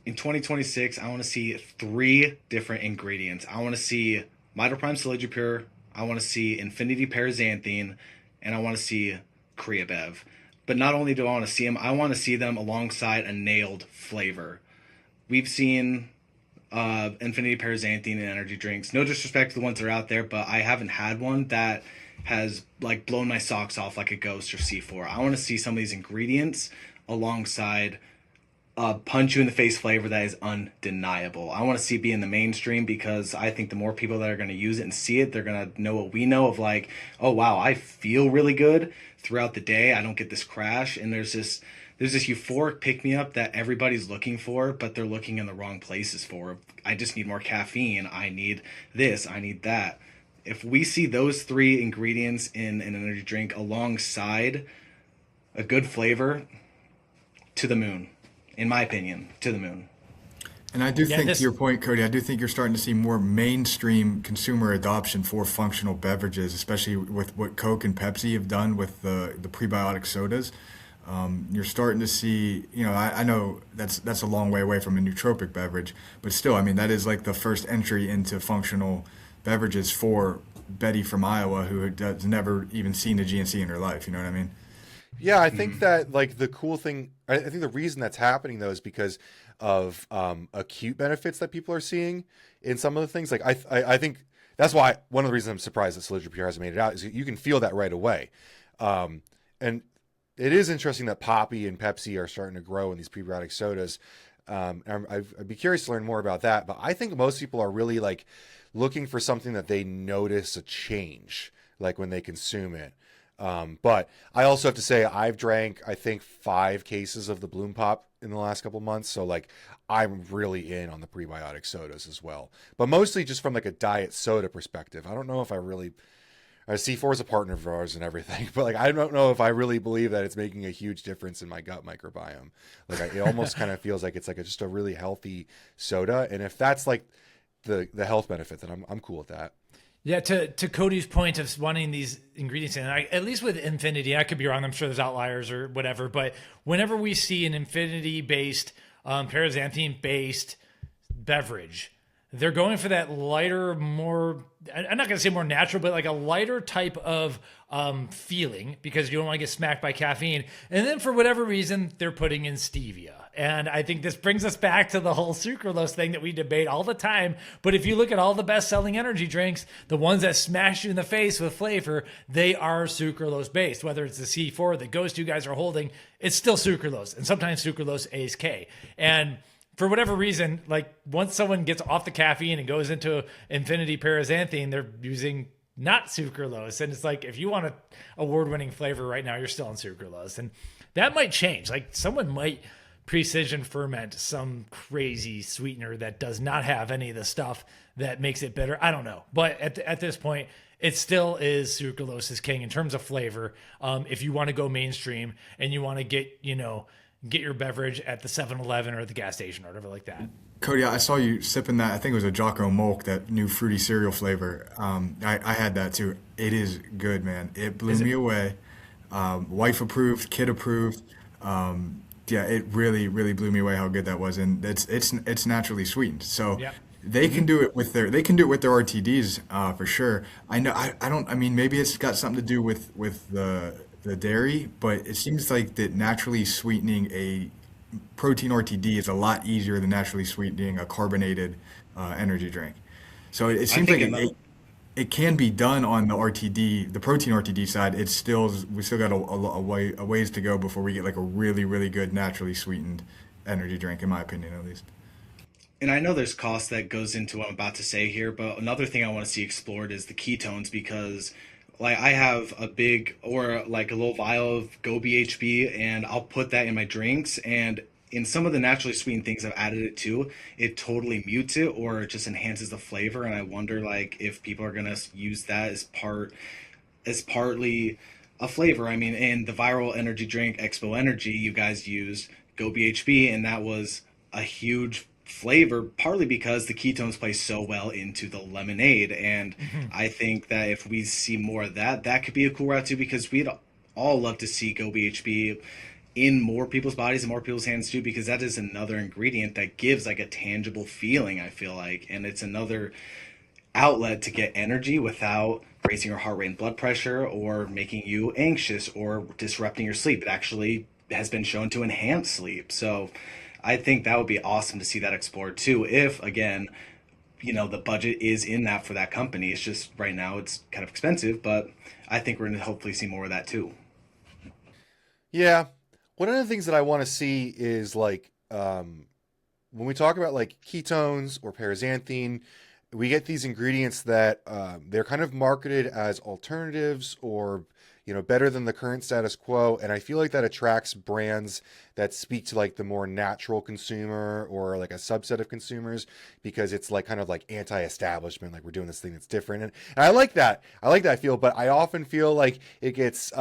In 2026, I want to see 3 different ingredients. I want to see Mitoprime Solidopure, I want to see Infinity Paraxanthine, and I want to see Creabev. But not only do I want to see them, I want to see them alongside a nailed flavor. We've seen Infinity Paraxanthine in energy drinks. No disrespect to the ones that are out there, but I haven't had one that has like blown my socks off like a Ghost or C4. I want to see some of these ingredients alongside punch you in the face flavor that is undeniable. I want to see it be in the mainstream, because I think the more people that are going to use it and see it, they're going to know what we know of, like, oh wow, I feel really good throughout the day. I don't get this crash, and there's this euphoric pick-me-up that everybody's looking for, but they're looking in the wrong places for. I just need more caffeine. I need this. I need that. If we see those 3 ingredients in an energy drink alongside a good flavor, to the moon. In my opinion, to the moon. And I do Yeah, think, to this your point, Cody, I do think you're starting to see more mainstream consumer adoption for functional beverages, especially with what Coke and Pepsi have done with the prebiotic sodas. You're starting to see, I know that's a long way away from a nootropic beverage, but still, I mean, that is like the first entry into functional beverages for Betty from Iowa, who has never even seen a GNC in her life. You know what I mean? Yeah, I think that like the cool thing, I think the reason that's happening though is because of acute benefits that people are seeing in some of the things. Like I think that's why one of the reasons I'm surprised that Solidra Pure hasn't made it out is you can feel that right away. And it is interesting that Poppy and Pepsi are starting to grow in these prebiotic sodas. I'd be curious to learn more about that, but I think most people are really like looking for something that they notice a change, like when they consume it. But I also have to say I've drank, I think 5 cases of the Bloom Pop in the last couple months. So like I'm really in on the prebiotic sodas as well, but mostly just from like a diet soda perspective. I don't know if I really, C4 is a partner of ours and everything, but like, I don't know if I really believe that it's making a huge difference in my gut microbiome. Like it almost kind of feels like it's like just a really healthy soda. And if that's like the health benefit, then I'm cool with that. Yeah, to Cody's point of wanting these ingredients in, at least with Infinity, I could be wrong. I'm sure there's outliers or whatever, but whenever we see an Infinity-based, paraxanthine-based beverage, they're going for that lighter, more, I'm not going to say more natural, but like a lighter type of feeling because you don't want to get smacked by caffeine. And then for whatever reason, they're putting in stevia. And I think this brings us back to the whole sucralose thing that we debate all the time. But if you look at all the best-selling energy drinks, the ones that smash you in the face with flavor, they are sucralose-based. Whether it's the C4 or the Ghost you guys are holding, it's still sucralose. And sometimes sucralose ASK. And for whatever reason, like once someone gets off the caffeine and goes into Infinity Paraxanthine, they're using not sucralose. And it's like, if you want an award-winning flavor right now, you're still on sucralose. And that might change. Like someone might precision ferment some crazy sweetener that does not have any of the stuff that makes it bitter. I don't know. But at this point, it still is sucralose is king in terms of flavor. If you want to go mainstream and you want to get your beverage at the 7-Eleven or the gas station or whatever like that. Cody, I saw you sipping that. I think it was a Jocko Molk, that new fruity cereal flavor. I had that too. It is good, man. It blew me away. Wife approved, kid approved. Yeah, it really, really blew me away how good that was, and it's naturally sweetened. So Yep. they can do it with their RTDs for sure. I know. I don't. I mean, maybe it's got something to do with the dairy, but it seems like that naturally sweetening a protein RTD is a lot easier than naturally sweetening a carbonated energy drink. So it seems like it can be done on the RTD, the protein RTD side. We still got a ways to go before we get like a really, really good naturally sweetened energy drink, in my opinion, at least. And I know there's cost that goes into what I'm about to say here, but another thing I want to see explored is the ketones, because like I have a big or like a little vial of Go BHB and I'll put that in my drinks, and in some of the naturally sweetened things I've added it to, it totally mutes it or it just enhances the flavor. And I wonder like if people are gonna use that as partly a flavor. I mean, in the viral energy drink Expo Energy, you guys used Go BHB, and that was a huge flavor, partly because the ketones play so well into the lemonade. And I think that if we see more of that, that could be a cool route too, because we'd all love to see Go BHB in more people's bodies and more people's hands too, because that is another ingredient that gives like a tangible feeling, I feel like, and it's another outlet to get energy without raising your heart rate and blood pressure or making you anxious or disrupting your sleep. It actually has been shown to enhance sleep. So I think that would be awesome to see that explored too, if again, the budget is in that for that company. It's just right now it's kind of expensive, but I think we're going to hopefully see more of that too. Yeah. One of the things that I want to see is like, when we talk about like ketones or paraxanthine, we get these ingredients that they're kind of marketed as alternatives or, better than the current status quo. And I feel like that attracts brands that speak to like the more natural consumer or like a subset of consumers, because it's like kind of like anti-establishment, like we're doing this thing that's different. And I like that. I feel, but I often feel like it gets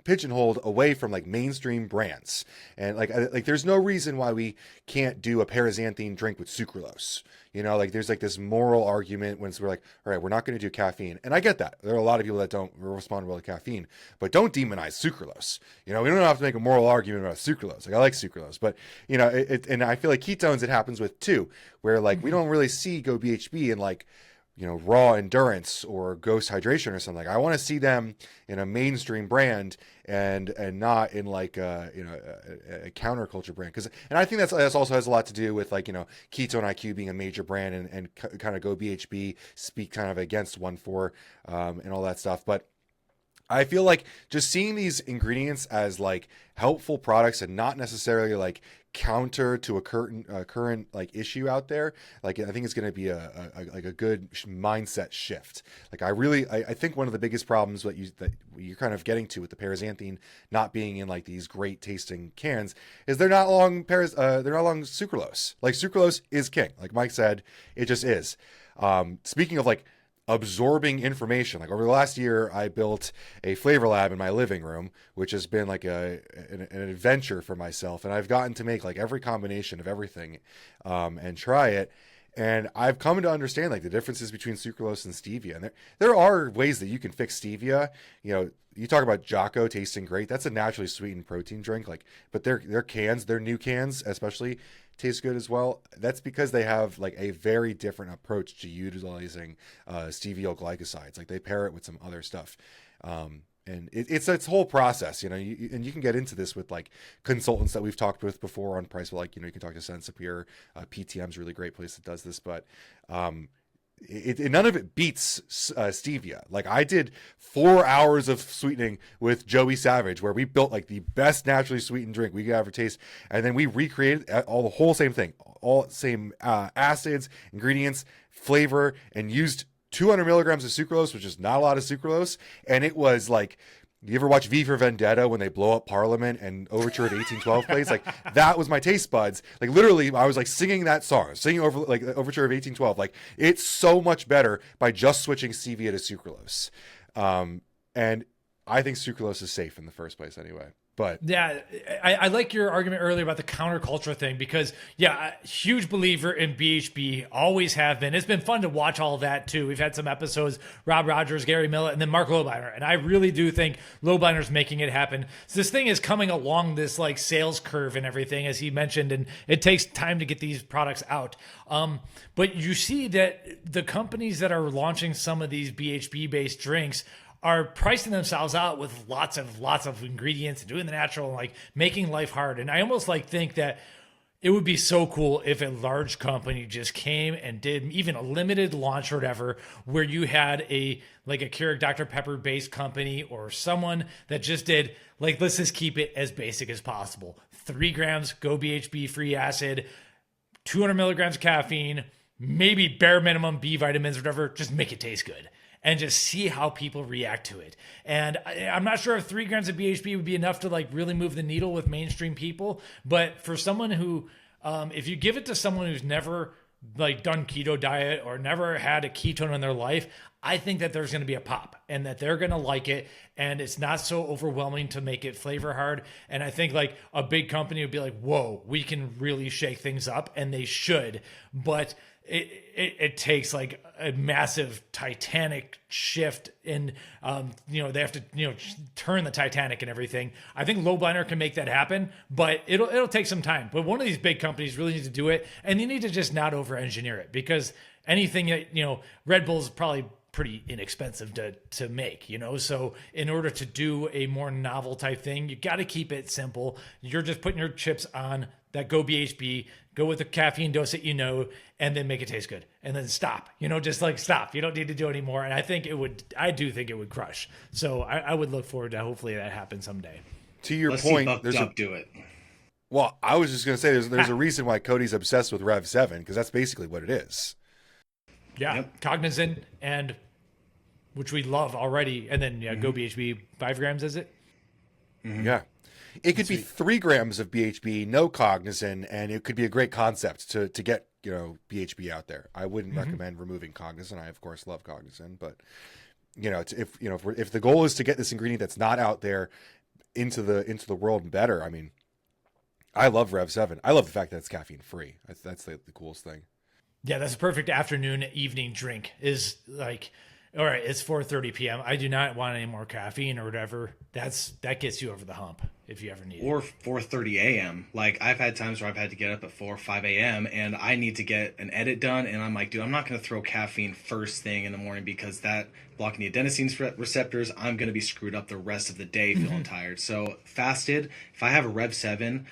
pigeonholed away from like mainstream brands. And like there's no reason why we can't do a paraxanthine drink with sucralose. Like there's like this moral argument when we're like, all right, we're not going to do caffeine. And I get that. There are a lot of people that don't respond well to caffeine, but don't demonize sucralose. We don't have to make a moral argument about sucralose. Like I like sucralose, but and I feel like ketones, it happens with too, where like we don't really see Go BHB in like, raw endurance or Ghost hydration or something. Like I want to see them in a mainstream brand and not in like a counterculture brand. And I think that's also has a lot to do with like, Ketone IQ being a major brand and kind of Go BHB speak kind of against 1,4 and all that stuff. But I feel like just seeing these ingredients as like helpful products and not necessarily like counter to a current like issue out there, like I think it's going to be a good mindset shift. Like I think one of the biggest problems that you're kind of getting to with the paraxanthine not being in like these great tasting cans is they're not long sucralose. Like sucralose is king. Like Mike said, it just is. Speaking of like absorbing information, like over the last year I built a flavor lab in my living room, which has been like an adventure for myself, and I've gotten to make like every combination of everything and try it, and I've come to understand like the differences between sucralose and stevia. And there are ways that you can fix stevia. You talk about Jocko tasting great, that's a naturally sweetened protein drink, like, but their cans, their new cans especially, taste good as well. That's because they have like a very different approach to utilizing steviol glycosides. Like they pair it with some other stuff. And it's a whole process, and you can get into this with like consultants that we've talked with before on Price. Like, you can talk to Sensapure. PTM's a really great place that does this, but none of it beats stevia. Like I did 4 hours of sweetening with Joey Savage, where we built like the best naturally sweetened drink we could ever taste, and then we recreated all the whole same thing, all same acids, ingredients, flavor, and used 200 milligrams of sucralose, which is not a lot of sucralose. And it was like, you ever watch V for Vendetta when they blow up Parliament and Overture at 1812 plays? Like that was my taste buds. Like literally I was like singing that song, singing over like Overture of 1812. Like it's so much better by just switching stevia to sucralose. And I think sucralose is safe in the first place anyway. But yeah, I like your argument earlier about the counterculture thing, because yeah, a huge believer in BHB, always have been. It's been fun to watch all of that too. We've had some episodes, Rob Rogers, Gary Millett, and then Mark Lobiner. And I really do think Lobiner's making it happen. So this thing is coming along this like sales curve and everything, as he mentioned, and it takes time to get these products out. But you see that the companies that are launching some of these BHB based drinks are pricing themselves out with lots of ingredients and doing the natural and like making life hard. And I almost like think that it would be so cool if a large company just came and did even a limited launch or whatever, where you had a Keurig Dr. Pepper based company or someone that just did like, let's just keep it as basic as possible. 3 grams Go BHB free acid, 200 milligrams caffeine, maybe bare minimum B vitamins, whatever, just make it taste good. And just see how people react to it. And I'm not sure if 3 grams of BHB would be enough to like really move the needle with mainstream people. But for someone who, if you give it to someone who's never like done keto diet or never had a ketone in their life, I think that there's going to be a pop and that they're going to like it. And it's not so overwhelming to make it flavor hard. And I think like a big company would be like, whoa, we can really shake things up, and they should. But it takes like a massive Titanic shift in, they have to, turn the Titanic and everything. I think Lobiner can make that happen, but it'll take some time. But one of these big companies really needs to do it, and you need to just not over engineer it, because anything that, Red Bull's probably pretty inexpensive to make, so in order to do a more novel type thing, you got to keep it simple. You're just putting your chips on that Go BHB, go with the caffeine dose that and then make it taste good, and then stop, just like stop. You don't need to do it anymore. And I do think it would crush. So I would look forward to hopefully that happens someday. To your Let's point, do it. Well, I was just going to say there's a reason why Cody's obsessed with Rev 7, because that's basically what it is. Yeah, yep. Cognizant and which we love already. And then Go BHB 5 grams, is it? Mm-hmm. Yeah. It could be 3 grams of BHB, no cognizin, and it could be a great concept to get, BHB out there. I wouldn't recommend removing cognizin. I, of course, love cognizin, but if the goal is to get this ingredient that's not out there into the world better, I mean, I love Rev 7. I love the fact that it's caffeine free. That's the coolest thing. Yeah, that's a perfect afternoon, evening drink. Is like, all right, it's 4:30 p.m. I do not want any more caffeine or whatever. That gets you over the hump if you ever need it. Or 4:30 a.m. Like, I've had times where I've had to get up at 4 or 5 a.m. and I need to get an edit done, and I'm like, dude, I'm not going to throw caffeine first thing in the morning because that blocking the adenosine receptors, I'm going to be screwed up the rest of the day feeling tired. So fasted, if I have a Rev 7,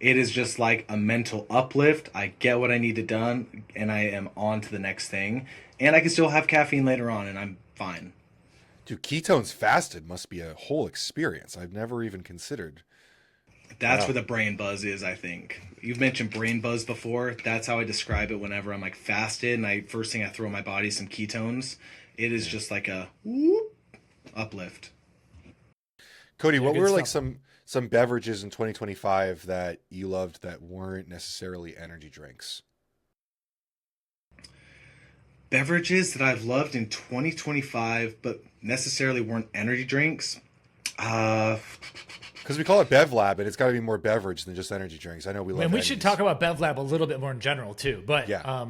it is just like a mental uplift. I get what I needed done, and I am on to the next thing. And I can still have caffeine later on, and I'm fine. Dude, ketones fasted must be a whole experience. I've never even considered. That's where the brain buzz is, I think. You've mentioned brain buzz before. That's how I describe it whenever I'm like fasted, and first thing I throw in my body some ketones. It is just like a whoop, uplift. Cody, what were like some beverages in 2025 that you loved that weren't necessarily energy drinks? Beverages that I've loved in 2025 but necessarily weren't energy drinks? Because we call it BevLab, and it's got to be more beverage than just energy drinks. I know we love And we should talk about BevLab a little bit more in general, too. But yeah.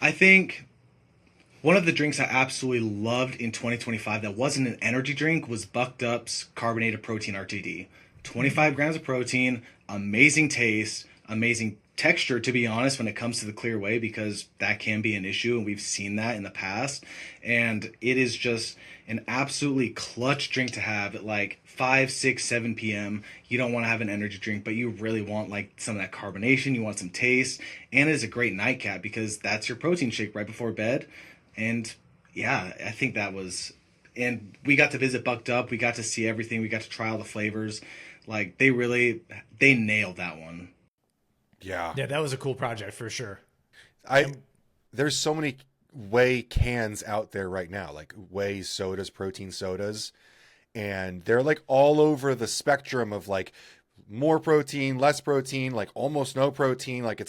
I think one of the drinks I absolutely loved in 2025 that wasn't an energy drink was Bucked Up's Carbonated Protein RTD. 25 grams of protein, amazing taste, amazing texture, to be honest, when it comes to the clear whey, because that can be an issue, and we've seen that in the past. And it is just an absolutely clutch drink to have at like 5, 6, 7 p.m. You don't want to have an energy drink, but you really want like some of that carbonation. You want some taste, and it is a great nightcap because that's your protein shake right before bed. And yeah, I think that was, and we got to visit Bucked Up. We got to see everything. We got to try all the flavors. Like they nailed that one. Yeah, that was a cool project for sure. There's so many whey cans out there right now, like whey sodas, protein sodas, and they're like all over the spectrum of like more protein, less protein, like almost no protein. Like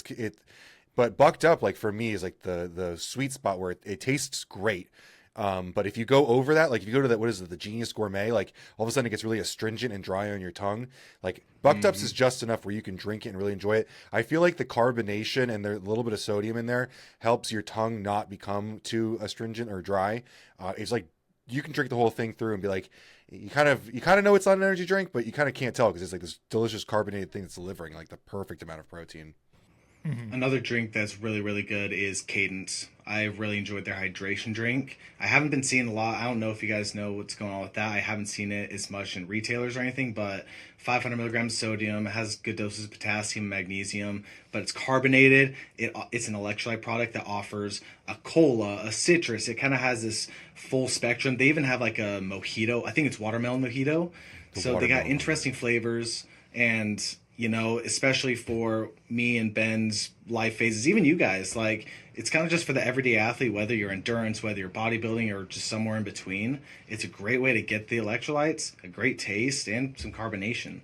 but Bucked Up, like for me, is like the sweet spot where it tastes great. But if you go over that, like if you go to that, what is it, the Genius Gourmet, like all of a sudden it gets really astringent and dry on your tongue. Like Bucked Ups is just enough where you can drink it and really enjoy it. I feel like the carbonation and the little bit of sodium in there helps your tongue not become too astringent or dry. It's like you can drink the whole thing through and be like, you kind of know it's not an energy drink, but you kind of can't tell because it's like this delicious carbonated thing that's delivering like the perfect amount of protein. Mm-hmm. Another drink that's really, really good is Cadence. I really enjoyed their hydration drink. I haven't been seeing a lot. I don't know if you guys know what's going on with that. I haven't seen it as much in retailers or anything, but 500 milligrams of sodium, has good doses of potassium and magnesium, but it's carbonated. It's an electrolyte product that offers a cola, a citrus. It kind of has this full spectrum. They even have like a mojito. I think it's watermelon mojito. So they got interesting flavors, and especially for me and Ben's life phases, even you guys, like it's kind of just for the everyday athlete, whether you're endurance, whether you're bodybuilding, or just somewhere in between. It's a great way to get the electrolytes, a great taste, and some carbonation.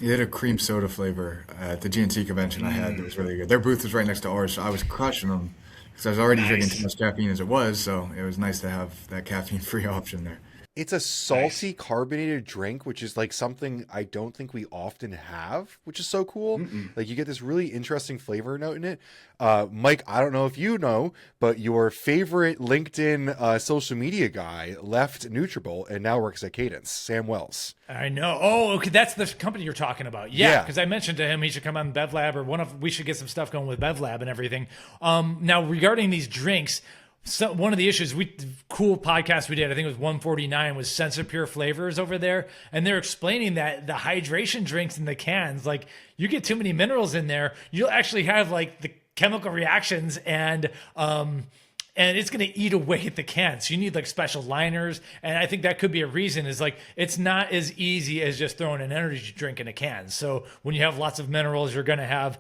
They had a cream soda flavor at the GNC convention I had that was really good. Their booth was right next to ours, so I was crushing them because I was already drinking too much caffeine as it was, so it was nice to have that caffeine-free option there. It's a salty carbonated drink, which is like something I don't think we often have, which is so cool. Like you get this really interesting flavor note in it. Mike, I don't know if you know, but your favorite LinkedIn social media guy left Nutribullet and now works at Cadence, Sam Wells. I know. Oh, okay. That's the company you're talking about. Yeah. Because I mentioned to him he should come on BevLab, or we should get some stuff going with BevLab and everything. Now regarding these drinks, so one of the issues, cool podcast we did, I think it was 149, was Sensapure Flavors over there. And they're explaining that the hydration drinks in the cans, like you get too many minerals in there, you'll actually have like the chemical reactions and and it's going to eat away at the cans. So you need like special liners. And I think that could be a reason is like, it's not as easy as just throwing an energy drink in a can. So when you have lots of minerals, you're going to have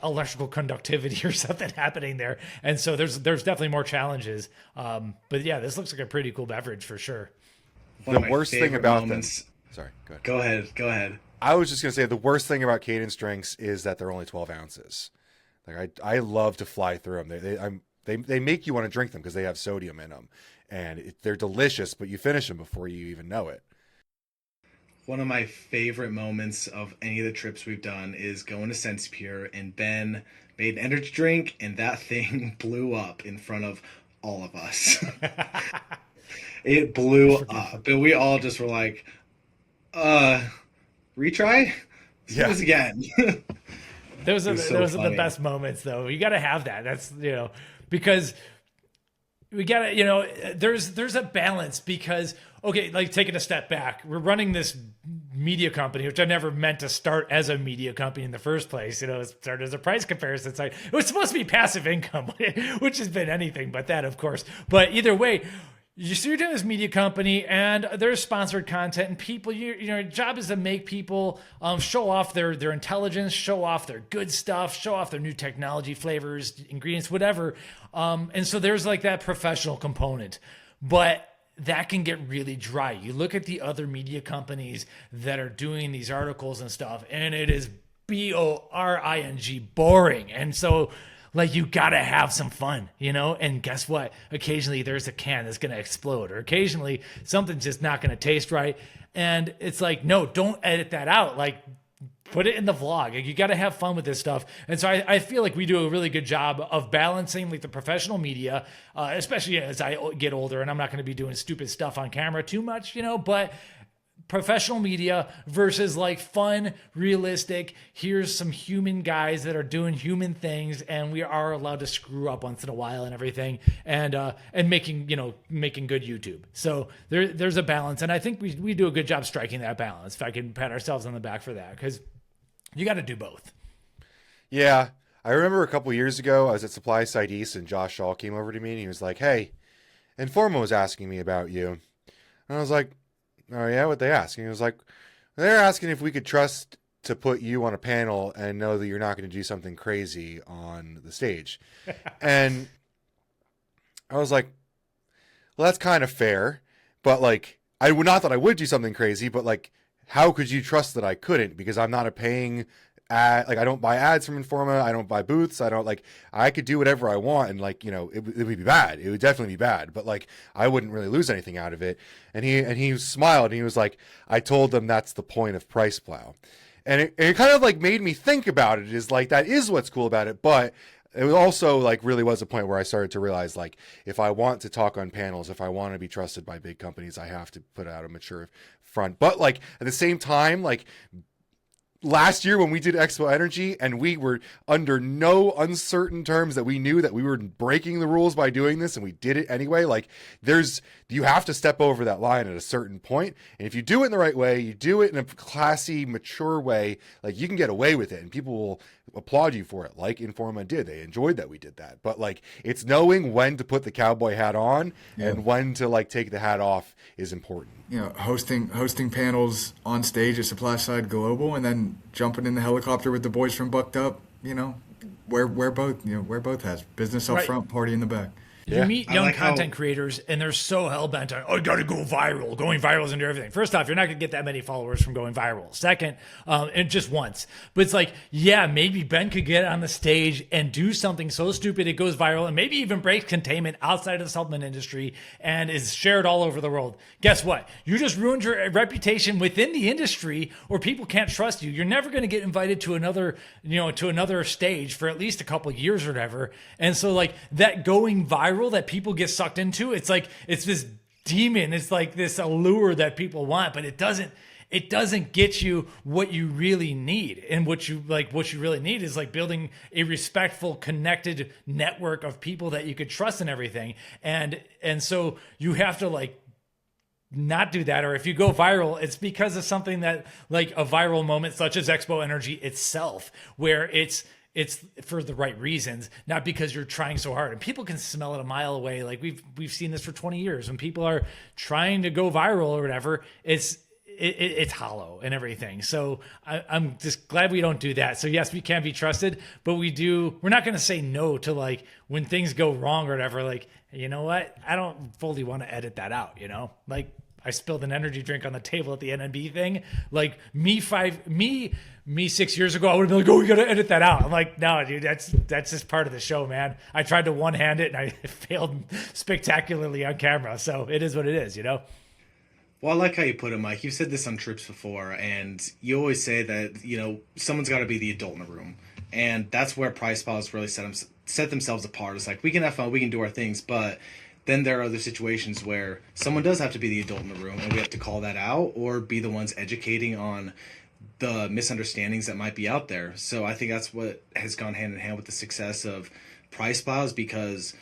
electrical conductivity or something happening there. And so there's definitely more challenges. But yeah, this looks like a pretty cool beverage for sure. One of The my worst thing favorite about moments- this, sorry, go ahead. Go ahead. I was just going to say the worst thing about Cadence drinks is that they're only 12 ounces. Like I love to fly through them. They make you want to drink them because they have sodium in them, and they're delicious. But you finish them before you even know it. One of my favorite moments of any of the trips we've done is going to Sensipure, and Ben made an energy drink, and that thing blew up in front of all of us. It blew up, and we all just were like, retry? Let's do this again. Those are so the best moments, though. You got to have that. That's, because we got to, there's a balance because, okay, like taking a step back, we're running this media company, which I never meant to start as a media company in the first place. It started as a price comparison site. It was supposed to be passive income, which has been anything but that, of course. But either way, you're doing this media company and there's sponsored content and people, your job is to make people show off their intelligence, show off their good stuff, show off their new technology, flavors, ingredients, whatever. And so there's like that professional component, but that can get really dry. You look at the other media companies that are doing these articles and stuff, and it is boring, boring. And so like you gotta have some fun, and guess what? Occasionally there's a can that's gonna explode, or occasionally something's just not gonna taste right. And it's like, no, don't edit that out. Like put it in the vlog. Like, you gotta have fun with this stuff. And so I feel like we do a really good job of balancing like the professional media, especially as I get older and I'm not gonna be doing stupid stuff on camera too much, but professional media versus like fun, realistic, here's some human guys that are doing human things, and we are allowed to screw up once in a while and everything, and making good YouTube. So there's a balance, and I think we do a good job striking that balance. If I can pat ourselves on the back for that, because you got to do both. Yeah, I remember a couple years ago I was at Supply Side East and Josh Shaw came over to me and he was like, "Hey, Informa was asking me about you," and I was like, "Oh yeah, what they asking?" He was like, "They're asking if we could trust to put you on a panel and know that you're not going to do something crazy on the stage." And I was like, "Well, that's kind of fair, but like, I would not that I would do something crazy, but like, how could you trust that I couldn't? Because I'm not a paying ad, like I don't buy ads from Informa, I don't buy booths, I could do whatever I want, and like, it would be bad. It would definitely be bad, but like, I wouldn't really lose anything out of it." And he smiled and he was like, "I told them that's the point of PricePlow." And it kind of like made me think about it, is like, that is what's cool about it, but it was also like really was a point where I started to realize, like, if I want to talk on panels, if I want to be trusted by big companies, I have to put out a mature front. But like at the same time, like last year when we did Expo Energy and we were under no uncertain terms that we knew that we were breaking the rules by doing this, and we did it anyway, like you have to step over that line at a certain point. And if you do it in the right way, you do it in a classy, mature way, like you can get away with it and people will applaud you for it, like Informa did. They enjoyed that we did that. But like, it's knowing when to put the cowboy hat on and when to like take the hat off is important. Hosting panels on stage at Supply Side Global, and then jumping in the helicopter with the boys from Bucked Up, where both has business up front, party in the back. You meet young content creators and they're so hell-bent on, I gotta go viral. Going viral is into everything. First off, you're not gonna get that many followers from going viral. Second, and just once. But it's like, yeah, maybe Ben could get on the stage and do something so stupid it goes viral, and maybe even breaks containment outside of the supplement industry and is shared all over the world. Guess what? You just ruined your reputation within the industry, or people can't trust you. You're never gonna get invited to another stage for at least a couple of years or whatever. And so like that going viral that people get sucked into, it's like it's this demon, it's like this allure that people want, but it doesn't get you what you really need. And what you really need is like building a respectful, connected network of people that you could trust in everything. And so you have to like not do that. Or if you go viral, it's because of something that like a viral moment such as Expo Energy itself, where it's it's for the right reasons, not because you're trying so hard. And people can smell it a mile away. Like we've seen this for 20 years. When people are trying to go viral or whatever, it's hollow and everything. So I'm just glad we don't do that. So yes, we can be trusted, but we're not going to say no to like when things go wrong or whatever. Like, you know what? I don't fully want to edit that out, like I spilled an energy drink on the table at the NNB thing. Like me 6 years ago, I would have been like, oh, we got to edit that out. I'm like, no, dude, that's just part of the show, man. I tried to one-hand it and I failed spectacularly on camera. So it is what it is, Well, I like how you put it, Mike. You've said this on trips before, and you always say that, someone's got to be the adult in the room. And that's where PricePlow has really set themselves apart. It's like, we can have fun, we can do our things, but then there are other situations where someone does have to be the adult in the room, and we have to call that out or be the ones educating on the misunderstandings that might be out there. So I think that's what has gone hand in hand with the success of PricePlows, because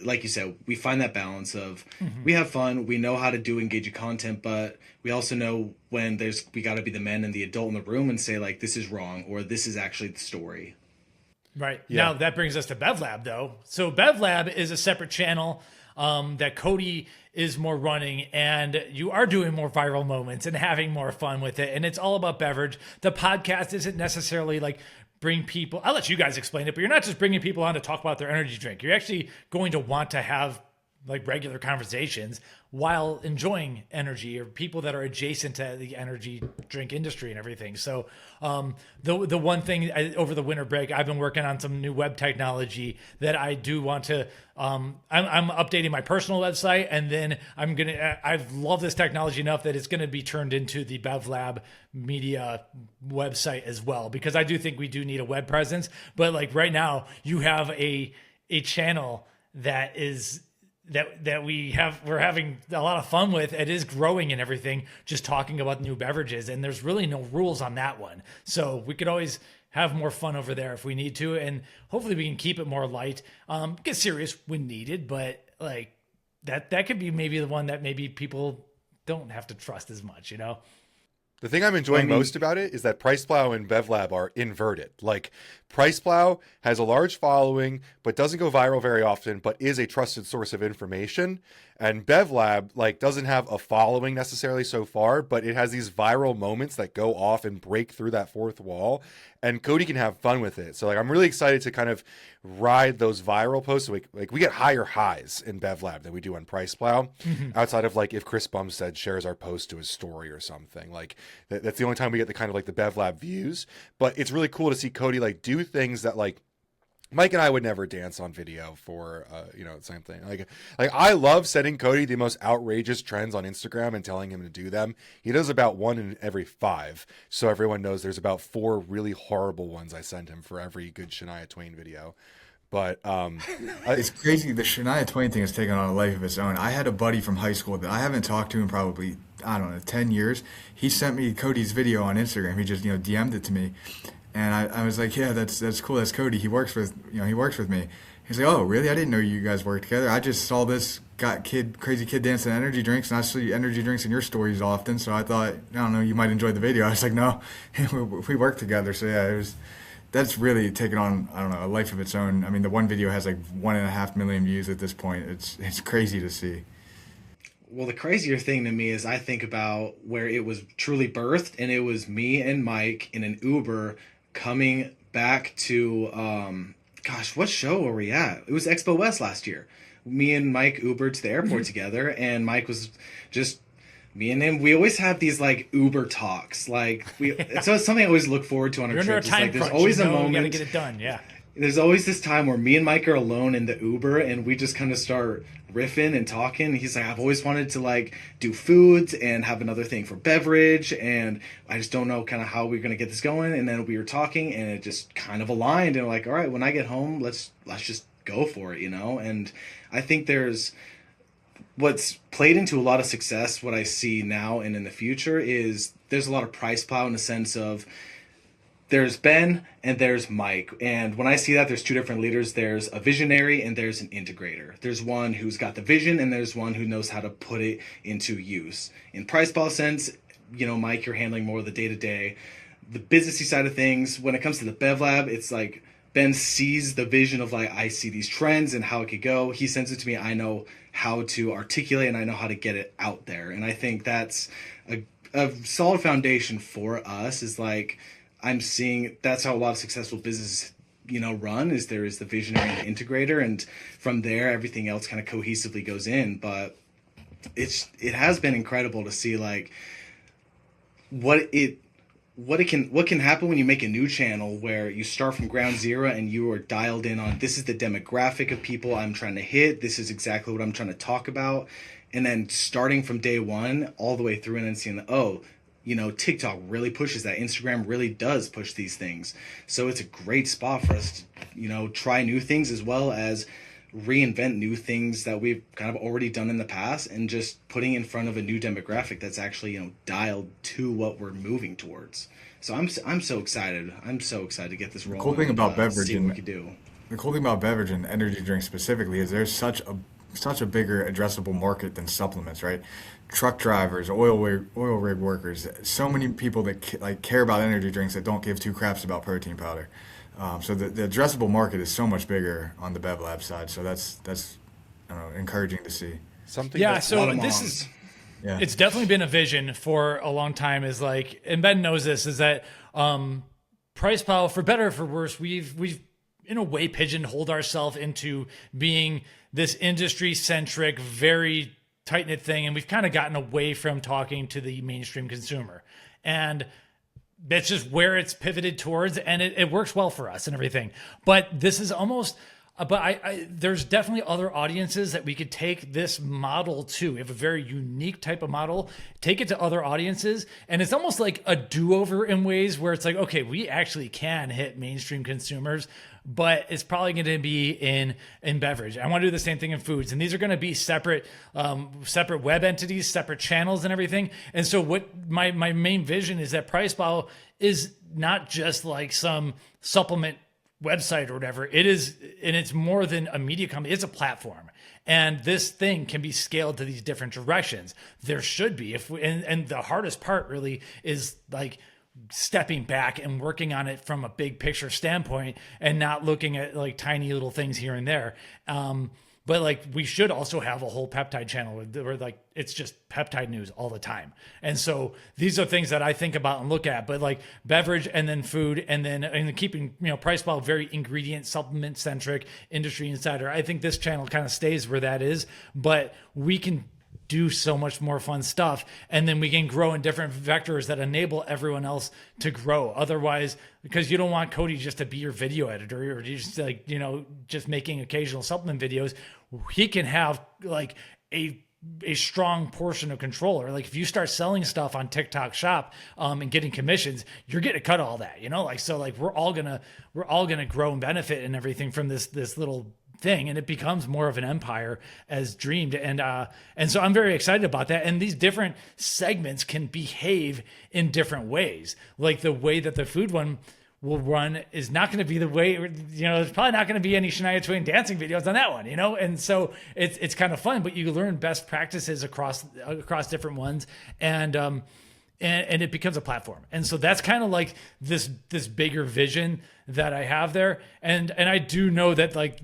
like you said, we find that balance of we have fun, we know how to do engaging content, but we also know when we got to be the men and the adult in the room and say like, this is wrong, or this is actually the story. Right. Yeah. Now that brings us to BevLab though. So BevLab is a separate channel that Cody is more running, and you are doing more viral moments and having more fun with it. And it's all about beverage. The podcast isn't necessarily like bring people, I'll let you guys explain it, but you're not just bringing people on to talk about their energy drink. You're actually going to want to have like regular conversations while enjoying energy, or people that are adjacent to the energy drink industry and everything. So the one thing over the winter break, I've been working on some new web technology that I do want to, I'm updating my personal website, and then I've loved this technology enough that it's going to be turned into the BevLab media website as well, because I do think we do need a web presence. But like right now you have a channel that is, that we're having a lot of fun with. It is growing and everything, just talking about new beverages, and there's really no rules on that one. So we could always have more fun over there if we need to, and hopefully we can keep it more light, get serious when needed, but like that could be maybe the one that maybe people don't have to trust as much, The thing I'm enjoying most about it is that PricePlow and BevLab are inverted. Like, PricePlow has a large following, but doesn't go viral very often, but is a trusted source of information. And BevLab, like, doesn't have a following necessarily so far, but it has these viral moments that go off and break through that fourth wall. And Cody can have fun with it. So, like, I'm really excited to kind of ride those viral posts. So we get higher highs in BevLab than we do on PricePlow. Outside of, like, if Chris Bumstead shares our post to his story or something. Like, that's the only time we get the kind of, like, the BevLab views. But it's really cool to see Cody, like, do things that, like, Mike and I would never dance on video for, the same thing. Like I love sending Cody the most outrageous trends on Instagram and telling him to do them. He does about 1 in every 5. So everyone knows there's about 4 really horrible ones I send him for every good Shania Twain video. But it's crazy. The Shania Twain thing has taken on a life of its own. I had a buddy from high school that I haven't talked to in probably, 10 years. He sent me Cody's video on Instagram. He just, DM'd it to me. And I was like, yeah, that's cool. That's Cody. He works with me. He's like, oh, really? I didn't know you guys worked together. I just saw this crazy kid dancing energy drinks, and I see energy drinks in your stories often. So I thought, I don't know, you might enjoy the video. I was like, no, we work together. So yeah, that's really taken on, a life of its own. I mean, the one video has like 1.5 million views at this point. It's crazy to see. Well, the crazier thing to me is I think about where it was truly birthed, and it was me and Mike in an Uber coming back to, what show were we at? It was Expo West last year. Me and Mike Ubered to the airport together, and Mike was just, me and him, we always have these like Uber talks. Like so it's something I always look forward to on a trip. Like, there's always a moment. You gotta get it done, yeah. There's always this time where me and Mike are alone in the Uber, and we just kind of start riffing and talking. He's like, I've always wanted to like do foods and have another thing for beverage, and I just don't know kind of how we're going to get this going. And then we were talking, and it just kind of aligned, and we're like, all right, when I get home, let's just go for it, And I think there's what's played into a lot of success, what I see now and in the future, is there's a lot of PricePlow in the sense of there's Ben and there's Mike. And when I see that, there's 2 different leaders. There's a visionary and there's an integrator. There's one who's got the vision, and there's one who knows how to put it into use. In PricePlow sense, Mike, you're handling more of the day-to-day, the businessy side of things. When it comes to the BevLab, it's like Ben sees the vision of like, I see these trends and how it could go. He sends it to me. I know how to articulate and I know how to get it out there. And I think that's a solid foundation for us, is like, I'm seeing that's how a lot of successful businesses, run, is there is the visionary and the integrator. And from there, everything else kind of cohesively goes in. But it has been incredible to see like what can happen when you make a new channel where you start from ground zero and you are dialed in on, this is the demographic of people I'm trying to hit, this is exactly what I'm trying to talk about, and then starting from day one all the way through and then seeing TikTok really pushes that, Instagram really does push these things, so it's a great spot for us to try new things as well as reinvent new things that we've kind of already done in the past, and just putting in front of a new demographic that's actually dialed to what we're moving towards. So I'm so excited. I'm so excited to get this rolling. The cool thing about beverage see what we could do. The cool thing about beverage and energy drinks specifically is there's such a bigger addressable market than supplements, right? Truck drivers, oil rig workers, so many people that care about energy drinks that don't give two craps about protein powder. So the addressable market is so much bigger on the BevLab side. So that's encouraging to see. It's definitely been a vision for a long time, is like, and Ben knows this, is that PricePlow, for better or for worse, we've in a way pigeonholed ourselves into being this industry centric, very tight knit thing, and we've kind of gotten away from talking to the mainstream consumer, and that's just where it's pivoted towards, and it works well for us and everything. But this is almost, there's definitely other audiences that we could take this model to. We have a very unique type of model, take it to other audiences, and it's almost like a do-over in ways where it's like, okay, we actually can hit mainstream consumers, but it's probably going to be in beverage. I want to do the same thing in foods, and these are going to be separate web entities, separate channels, and everything. And so, what my main vision is that PricePlow is not just like some supplement website or whatever. It is, and it's more than a media company. It's a platform, and this thing can be scaled to these different directions. There should be, and the hardest part really is like stepping back and working on it from a big picture standpoint and not looking at like tiny little things here and there. But like, we should also have a whole peptide channel where like, it's just peptide news all the time. And so these are things that I think about and look at, but like beverage and then food, and then keeping, PricePlow very ingredient supplement centric, industry insider. I think this channel kind of stays where that is, but we can do so much more fun stuff, and then we can grow in different vectors that enable everyone else to grow. Otherwise, because you don't want Cody just to be your video editor or just like, just making occasional supplement videos. He can have like a strong portion of control. Or like, if you start selling stuff on TikTok Shop and getting commissions, you're getting to cut all that, so like we're all gonna grow and benefit and everything from this little thing, and it becomes more of an empire as dreamed. And so I'm very excited about that. And these different segments can behave in different ways. Like the way that the food one will run is not going to be the way, there's probably not going to be any Shania Twain dancing videos on that one, And so it's kind of fun, but you learn best practices across different ones. And it becomes a platform. And so that's kind of like this bigger vision that I have there. And I do know that like,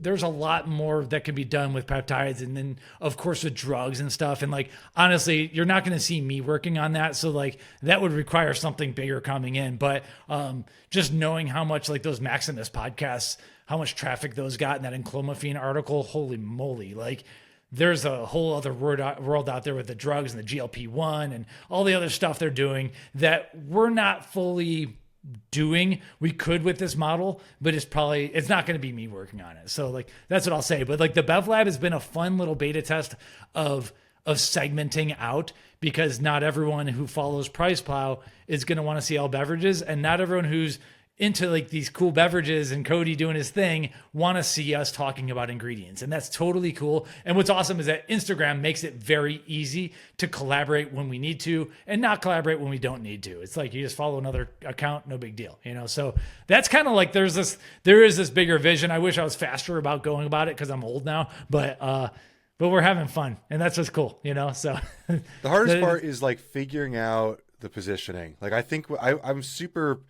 there's a lot more that can be done with peptides, and then of course with drugs and stuff. And like, honestly, you're not going to see me working on that. So like, that would require something bigger coming in. But just knowing how much like those Maximus podcasts, how much traffic those got in that enclomiphene article, holy moly. Like, there's a whole other world out there with the drugs and the GLP-1 and all the other stuff they're doing that we're not fully doing. We could with this model, but it's not going to be me working on it. So like, that's what I'll say. But like, the BevLab has been a fun little beta test of segmenting out, because not everyone who follows PricePlow is going to want to see all beverages, and not everyone who's into like these cool beverages and Cody doing his thing want to see us talking about ingredients. And that's totally cool. And what's awesome is that Instagram makes it very easy to collaborate when we need to and not collaborate when we don't need to. It's like, you just follow another account, no big deal, So that's kind of like, there is this bigger vision. I wish I was faster about going about it, because I'm old now, but we're having fun, and that's what's cool, So the hardest part is like figuring out the positioning. Like, I think I'm super,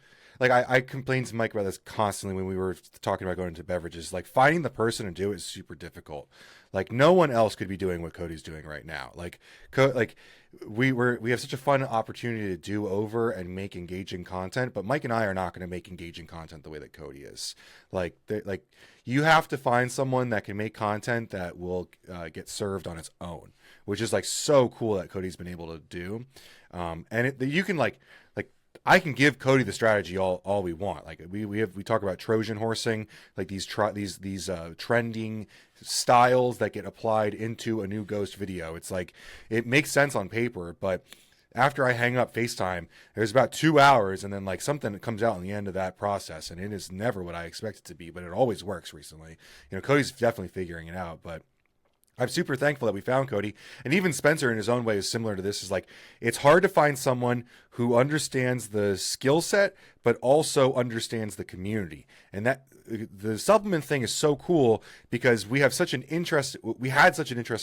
like I complained to Mike about this constantly when we were talking about going into beverages. Like finding the person to do it is super difficult. Like no one else could be doing what Cody's doing right now. Like we have such a fun opportunity to do over and make engaging content, but Mike and I are not going to make engaging content the way that Cody is. Like you have to find someone that can make content that will get served on its own, which is like so cool that Cody's been able to do. And you can like I can give Cody the strategy all we want. Like we talk about Trojan horsing, like these trending styles that get applied into a new Ghost video. It's like it makes sense on paper, but after I hang up FaceTime, there's about 2 hours, and then like something that comes out on the end of that process, and it is never what I expect it to be, but it always works recently. You know, Cody's definitely figuring it out, but I'm super thankful that we found Cody. And even Spencer in his own way is similar to this. Is like, it's hard to find someone who understands the skill set, but also understands the community. And that the supplement thing is so cool because we had such an interesting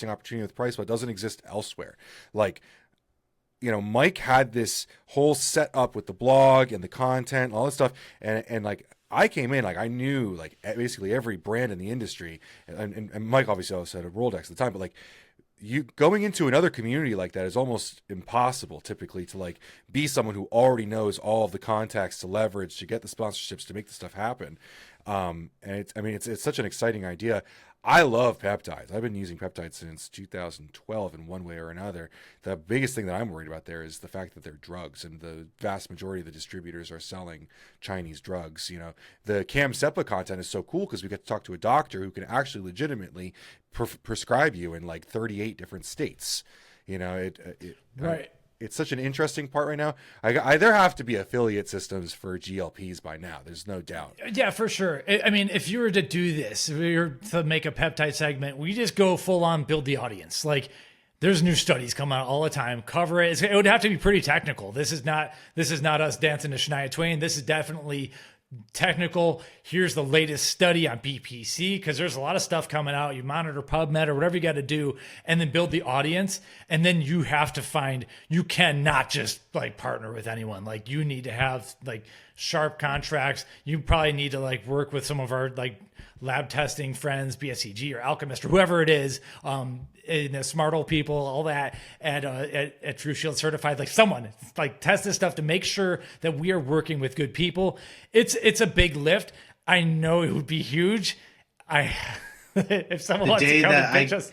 opportunity with PricePlow. It doesn't exist elsewhere. Like, you know, Mike had this whole setup with the blog and the content, all this stuff. And like, I came in, like I knew like basically every brand in the industry, and Mike obviously also had a Rolodex at the time, but like you going into another community like that is almost impossible typically to like be someone who already knows all of the contacts to leverage, to get the sponsorships, to make the stuff happen. And it's such an exciting idea. I love peptides. I've been using peptides since 2012 in one way or another. The biggest thing that I'm worried about there is the fact that they're drugs, and the vast majority of the distributors are selling Chinese drugs. You know, the Cam Seppa content is so cool because we get to talk to a doctor who can actually legitimately prescribe you in like 38 different states. You know, right. It's such an interesting part right now. There have to be affiliate systems for GLPs by now. There's no doubt. Yeah, for sure. I mean, if you were to do this, if you were to make a peptide segment, we just go full on build the audience. Like, there's new studies come out all the time. Cover it. It would have to be pretty technical. This is not us dancing to Shania Twain. This is definitely technical. Here's the latest study on BPC, because there's a lot of stuff coming out. You monitor PubMed or whatever you got to do, and then build the audience. And then you have to you cannot just like partner with anyone. Like, you need to have like sharp contracts. You probably need to like work with some of our like lab testing friends, BSCG or Alchemist or whoever it is, in the smart old people, all that at True Shield Certified, like someone like test this stuff to make sure that we are working with good people. It's a big lift. I know it would be huge. If someone wants to come and pitch us.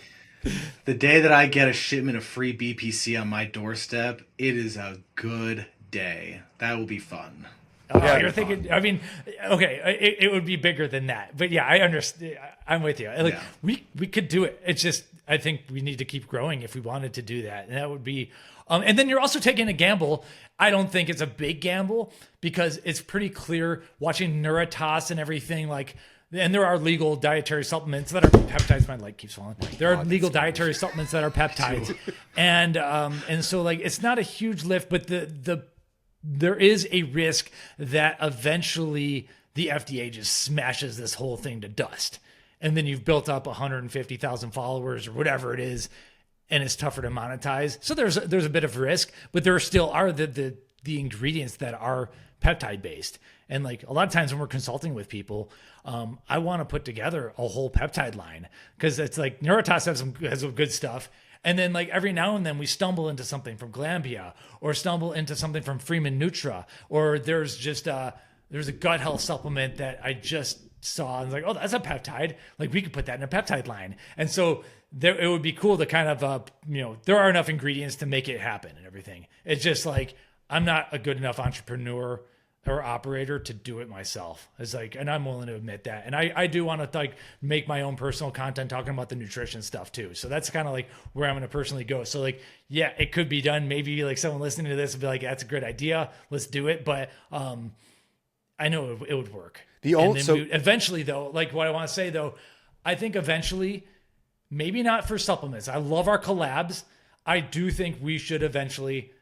The day that I get a shipment of free BPC on my doorstep, it is a good day. That will be fun. Yeah, you're thinking, I mean, okay, it would be bigger than that. But yeah, I understand. I'm with you. Like, yeah. We could do it. It's just, I think we need to keep growing if we wanted to do that. And that would be, and then you're also taking a gamble. I don't think it's a big gamble because it's pretty clear watching Nuritas and everything, like, and there are legal dietary supplements that are peptides. My light keeps falling. There are legal dietary supplements that are peptides. And so like, it's not a huge lift, but there is a risk that eventually the FDA just smashes this whole thing to dust. And then you've built up 150,000 followers or whatever it is, and it's tougher to monetize. So there's a bit of risk, but there still are the ingredients that are peptide based. And like a lot of times when we're consulting with people, I want to put together a whole peptide line because it's like Nuritas has some good stuff. And then like every now and then we stumble into something from Glambia or stumble into something from Freeman Nutra, or there's a gut health supplement that I just saw and was like, oh, that's a peptide. Like, we could put that in a peptide line. And so it would be cool to kind of, there are enough ingredients to make it happen and everything. It's just like, I'm not a good enough entrepreneur or operator to do it myself. It's like, and I'm willing to admit that. And I do want to like make my own personal content talking about the nutrition stuff too. So that's kind of like where I'm going to personally go. So like, yeah, it could be done. Maybe like someone listening to this would be like, that's a good idea. Let's do it. But I know it would work. Eventually though, like what I want to say though, I think eventually, maybe not for supplements. I love our collabs. I do think we should eventually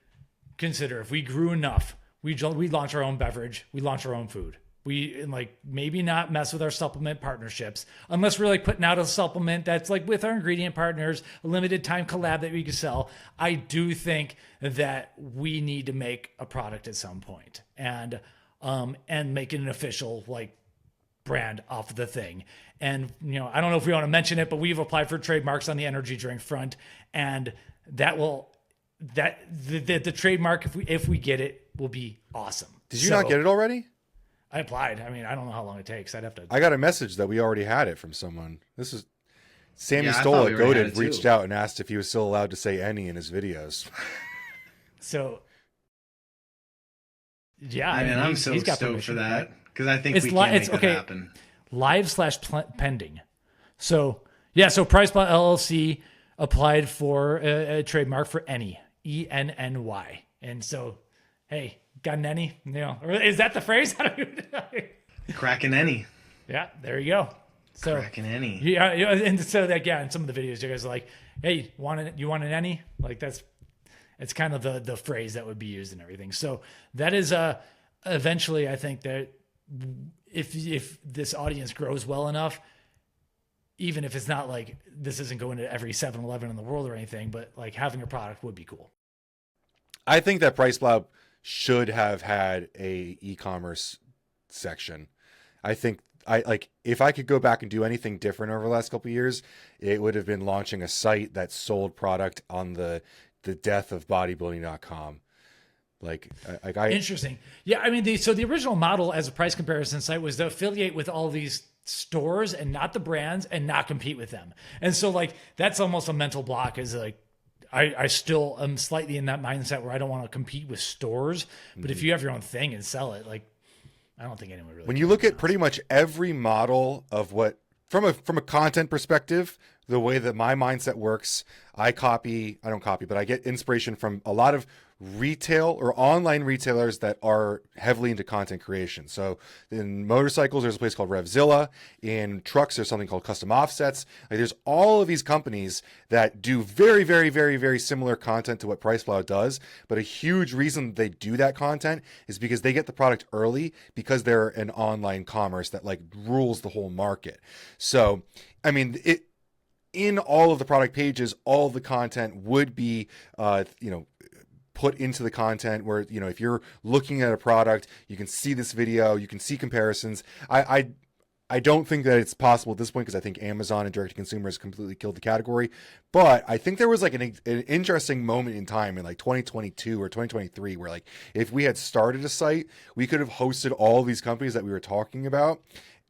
consider, if we grew enough, we launch our own beverage. We launch our own food. We like maybe not mess with our supplement partnerships unless we're like putting out a supplement that's like with our ingredient partners, a limited time collab that we can sell. I do think that we need to make a product at some point. And and make it an official like brand off of the thing. And, you know, I don't know if we want to mention it, but we've applied for trademarks on the energy drink front, and the trademark, if we get it, will be awesome. Did you not get it already? I applied. I mean, I don't know how long it takes. I'd have to. I got a message that we already had it from someone. This is Sammy Yeah, I Stoll thought at we already had Goated it reached too. out and asked if he was still allowed to say any in his videos. So, yeah, I mean, I'm so he's got stoked permission, for that right? because I think It's we li- can it's make okay. that happen. Live/pending. So yeah, so PricePlow LLC applied for a trademark for Enny, ENNY, and so hey, got an Enny? You know, or is that the phrase? I don't even know. Cracking any. Yeah, there you go. So Cracking any. yeah, and so that in some of the videos, you guys are like, hey, you want an Enny? Like it's kind of the phrase that would be used and everything. So that is eventually, I think that if this audience grows well enough, even if it's not like this isn't going to every 7-Eleven in the world or anything, but like having a product would be cool. I think that PricePlow should have had a e-commerce section. I think if I could go back and do anything different over the last couple of years, it would have been launching a site that sold product on the death of bodybuilding.com. Interesting. Yeah, I mean, the original model as a price comparison site was to affiliate with all these stores and not the brands and not compete with them. And so like that's almost a mental block, is like I still am slightly in that mindset where I don't want to compete with stores, but if you have your own thing and sell it, like I don't think anyone really. When you look at pretty much every model of what from a content perspective, the way that my mindset works, I don't copy, but I get inspiration from a lot of retail or online retailers that are heavily into content creation. So in motorcycles, there's a place called Revzilla. In trucks, there's something called Custom Offsets. Like there's all of these companies that do very, very, very, very similar content to what PricePlow does. But a huge reason they do that content is because they get the product early because they're an online commerce that like rules the whole market. So, I mean, in all of the product pages, all of the content would be, put into the content where, if you're looking at a product, you can see this video, you can see comparisons. I don't think that it's possible at this point because I think Amazon and direct to consumer has completely killed the category. But I think there was like an interesting moment in time in like 2022 or 2023 where like if we had started a site, we could have hosted all these companies that we were talking about.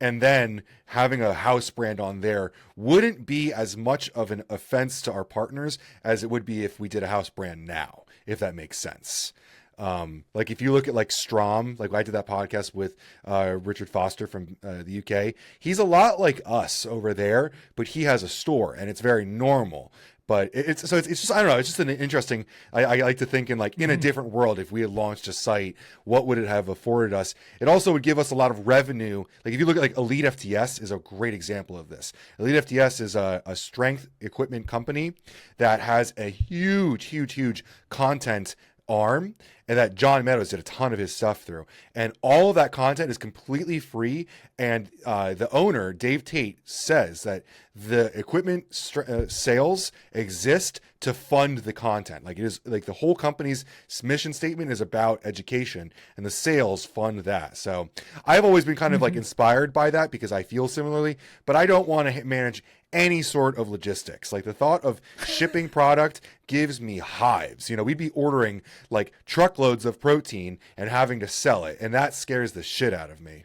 And then having a house brand on there wouldn't be as much of an offense to our partners as it would be if we did a house brand now, if that makes sense. Like if you look at like Strom, like I did that podcast with Richard Foster from the UK. He's a lot like us over there, but he has a store and it's very normal. But it's just, I don't know. It's just an interesting, I like to think in like in a different world, if we had launched a site, what would it have afforded us? It also would give us a lot of revenue. Like if you look at like Elite FTS is a great example of this. Elite FTS is a strength equipment company that has a huge content arm, and that John Meadows did a ton of his stuff through, and all of that content is completely free. And the owner, Dave Tate, says that the equipment sales exist to fund the content. Like it is like the whole company's mission statement is about education, and the sales fund that. So I've always been kind of like inspired by that because I feel similarly, but I don't want to manage any sort of logistics. Like the thought of shipping product gives me hives. We'd be ordering like truckloads of protein and having to sell it, and that scares the shit out of me.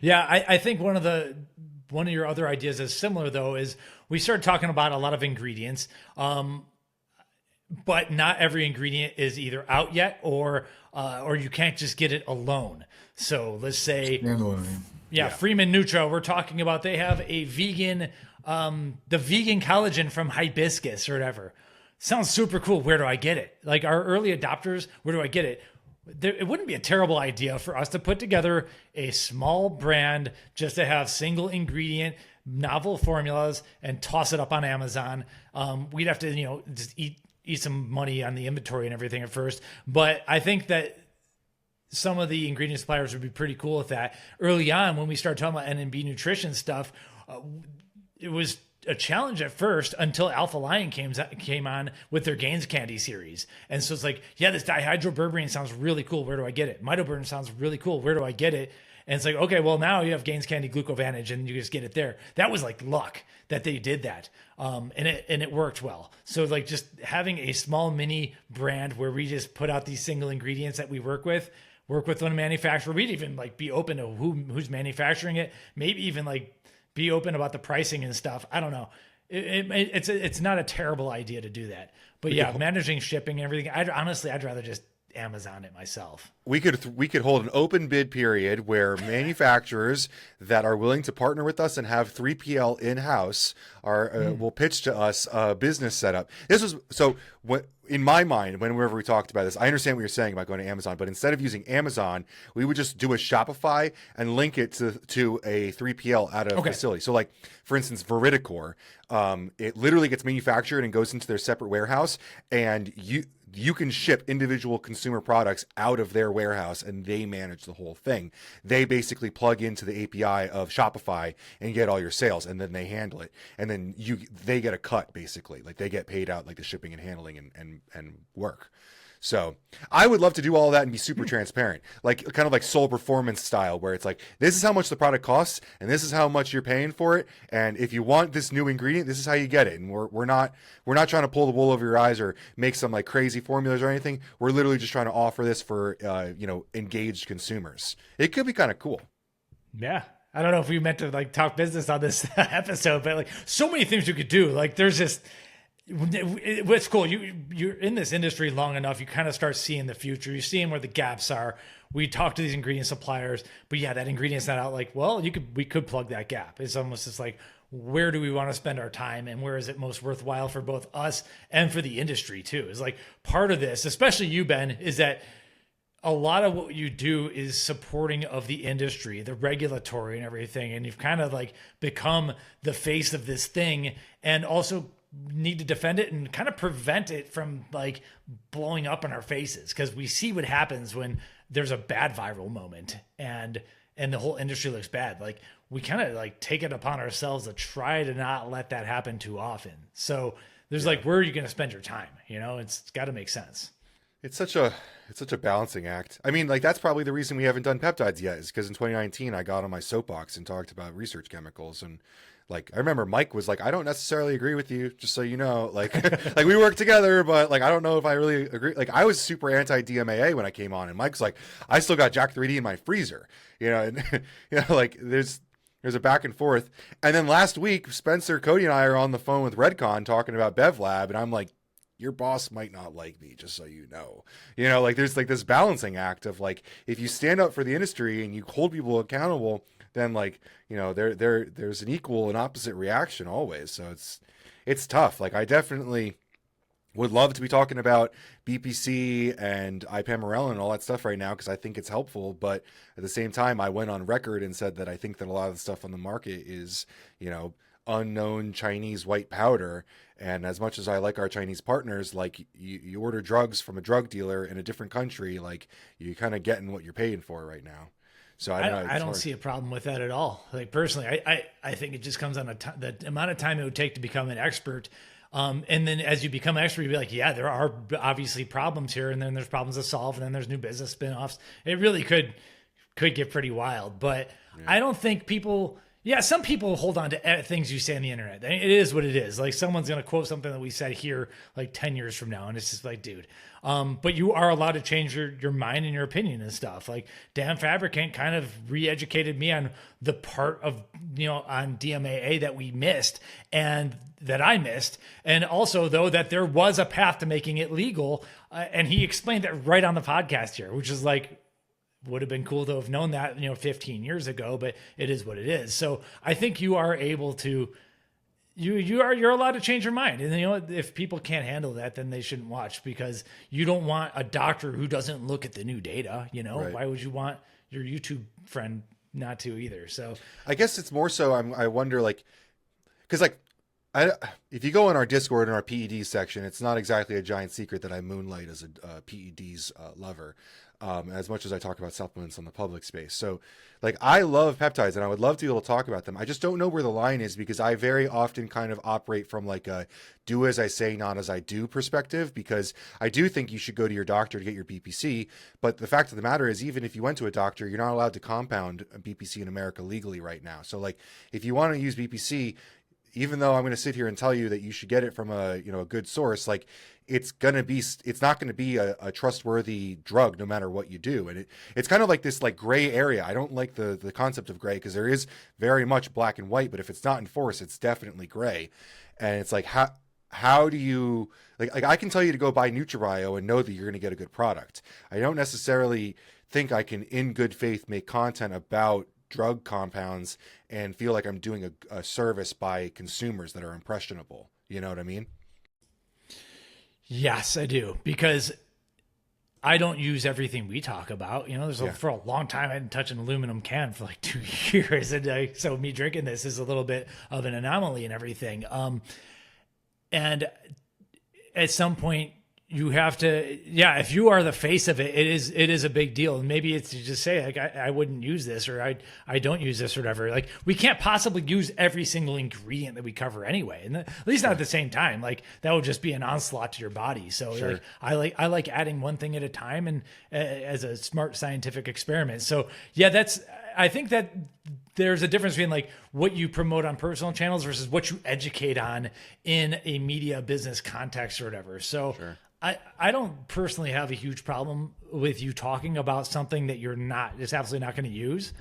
Yeah, I think one of your other ideas is similar though, is we started talking about a lot of ingredients, but not every ingredient is either out yet or you can't just get it alone. So let's say Freeman Nutra, we're talking about, they have a vegan, the vegan collagen from hibiscus or whatever. Sounds super cool. Where do I get it? Like our early adopters, where do I get it? It wouldn't be a terrible idea for us to put together a small brand just to have single ingredient, novel formulas and toss it up on Amazon. We'd have to, just eat some money on the inventory and everything at first. But I think that some of the ingredient suppliers would be pretty cool with that. Early on, when we started talking about NNB Nutrition stuff, it was a challenge at first until Alpha Lion came on with their Gaines Candy series. And so it's like, yeah, this dihydroberberine sounds really cool. Where do I get it? Mitoburn sounds really cool. Where do I get it? And it's like, okay, well, now you have Gaines Candy Glucovantage and you just get it there. That was like luck that they did that. And it worked well. So like just having a small mini brand where we just put out these single ingredients that we work with one manufacturer. We'd even like be open to who's manufacturing it. Maybe even like be open about the pricing and stuff. I don't know. It's not a terrible idea to do that. But yeah, managing shipping and everything. I'd rather just Amazon it myself. We could hold an open bid period where manufacturers that are willing to partner with us and have 3PL in-house will pitch to us a business setup. This was in my mind, whenever we talked about this, I understand what you're saying about going to Amazon, but instead of using Amazon, we would just do a Shopify and link it to a 3PL out of a facility. So like, for instance, Veridicore, it literally gets manufactured and goes into their separate warehouse, and you can ship individual consumer products out of their warehouse and they manage the whole thing. They basically plug into the API of Shopify and get all your sales, and then they handle it. And then they get a cut, basically. Like they get paid out like the shipping and handling and work. So I would love to do all that and be super transparent, like kind of like Soul Performance style, where it's like, this is how much the product costs and this is how much you're paying for it. And if you want this new ingredient, this is how you get it. And we're not trying to pull the wool over your eyes or make some like crazy formulas or anything. We're literally just trying to offer this for, engaged consumers. It could be kind of cool. Yeah. I don't know if we meant to like talk business on this episode, but like so many things you could do. Like there's just, what's cool, you're in this industry long enough, you kind of start seeing the future. You're seeing where the gaps are. We talk to these ingredient suppliers, but yeah, that ingredient's not out. Like, well, we could plug that gap. It's almost just like, where do we want to spend our time and where is it most worthwhile for both us and for the industry too? Is like part of this, especially you, Ben, is that a lot of what you do is supporting of the industry, the regulatory and everything. And you've kind of like become the face of this thing, and also need to defend it and kind of prevent it from like blowing up in our faces, because we see what happens when there's a bad viral moment and the whole industry looks bad. Like we kind of like take it upon ourselves to try to not let that happen too often. So there's like, where are you going to spend your time? It's got to make sense. It's such a balancing act. I mean, like that's probably the reason we haven't done peptides yet, is because in 2019 I got on my soapbox and talked about research chemicals. And like, I remember Mike was like, I don't necessarily agree with you, just so you know, like, like we work together, but like, I don't know if I really agree. Like I was super anti DMAA when I came on, and Mike's like, I still got Jack 3D in my freezer, and like there's a back and forth. And then last week, Spencer, Cody and I are on the phone with Redcon talking about BevLab. And I'm like, your boss might not like me, just so you know. Like there's like this balancing act of like, if you stand up for the industry and you hold people accountable, then like, there's an equal and opposite reaction always. So it's tough. Like I definitely would love to be talking about BPC and ipamorelin and all that stuff right now, because I think it's helpful. But at the same time, I went on record and said that I think that a lot of the stuff on the market is, unknown Chinese white powder. And as much as I like our Chinese partners, like you order drugs from a drug dealer in a different country, like you're kind of getting what you're paying for right now. So I don't see a problem with that at all. Like personally, I think it just comes on the amount of time it would take to become an expert. And then as you become an expert, you'll be like, yeah, there are obviously problems here, and then there's problems to solve, and then there's new business spinoffs. It really could get pretty wild. But yeah. I don't think people. Yeah, some people hold on to things you say on the internet. It is what it is. Like someone's going to quote something that we said here like 10 years from now. And it's just like, dude, but you are allowed to change your mind and your opinion and stuff. Like Dan Fabricant kind of re-educated me on the part of, on DMAA that we missed and that I missed. And also though, that there was a path to making it legal. And he explained it right on the podcast here, which is like, would have been cool to have known that, 15 years ago, but it is what it is. So I think you are able to, you're allowed to change your mind. And if people can't handle that, then they shouldn't watch, because you don't want a doctor who doesn't look at the new data, Right. Why would you want your YouTube friend not to either? So I guess it's more so, I wonder like, cause like, if you go in our Discord in our PEDs section, it's not exactly a giant secret that I moonlight as a PEDs lover. as much as I talk about supplements on the public space. So like, I love peptides and I would love to be able to talk about them. I just don't know where the line is, because I very often kind of operate from like a do as I say, not as I do perspective, because I do think you should go to your doctor to get your BPC. But the fact of the matter is, even if you went to a doctor, you're not allowed to compound a BPC in America legally right now. So like, if you want to use BPC, even though I'm going to sit here and tell you that you should get it from a good source, like, it's not going to be a trustworthy drug no matter what you do. And it's kind of like this like gray area. I don't like the concept of gray, because there is very much black and white, but if it's not enforced, it's definitely gray. And it's like, how do you like I can tell you to go buy NutriBio and know that you're going to get a good product. I don't necessarily think I can in good faith make content about drug compounds and feel like I'm doing a service by consumers that are impressionable. You know what I mean? Yes, I do, because I don't use everything we talk about. For a long time, I didn't touch an aluminum can for like 2 years. And so me drinking this is a little bit of an anomaly and everything. And at some point you have to, if you are the face of it, it is a big deal. And maybe it's to just say like, I wouldn't use this, or I don't use this or whatever. Like, we can't possibly use every single ingredient that we cover anyway. And at least not at the same time, like that would just be an onslaught to your body. So Sure. like, I like adding one thing at a time, and as a smart scientific experiment. So I think that there's a difference between like what you promote on personal channels versus what you educate on in a media business context or whatever. So Sure. I don't personally have a huge problem with you talking about something that you're just absolutely not going to use.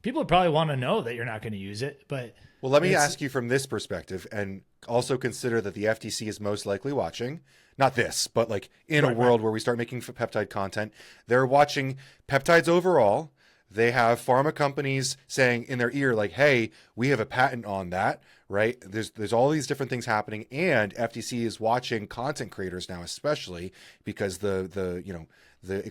People probably want to know that you're not going to use it, but well, let me ask you from this perspective, and also consider that the FTC is most likely watching, not this, but like in a world where we start making peptide content, they're watching peptides overall. They have pharma companies saying in their ear, like, hey, we have a patent on that, right? There's all these different things happening, and FTC is watching content creators now, especially because the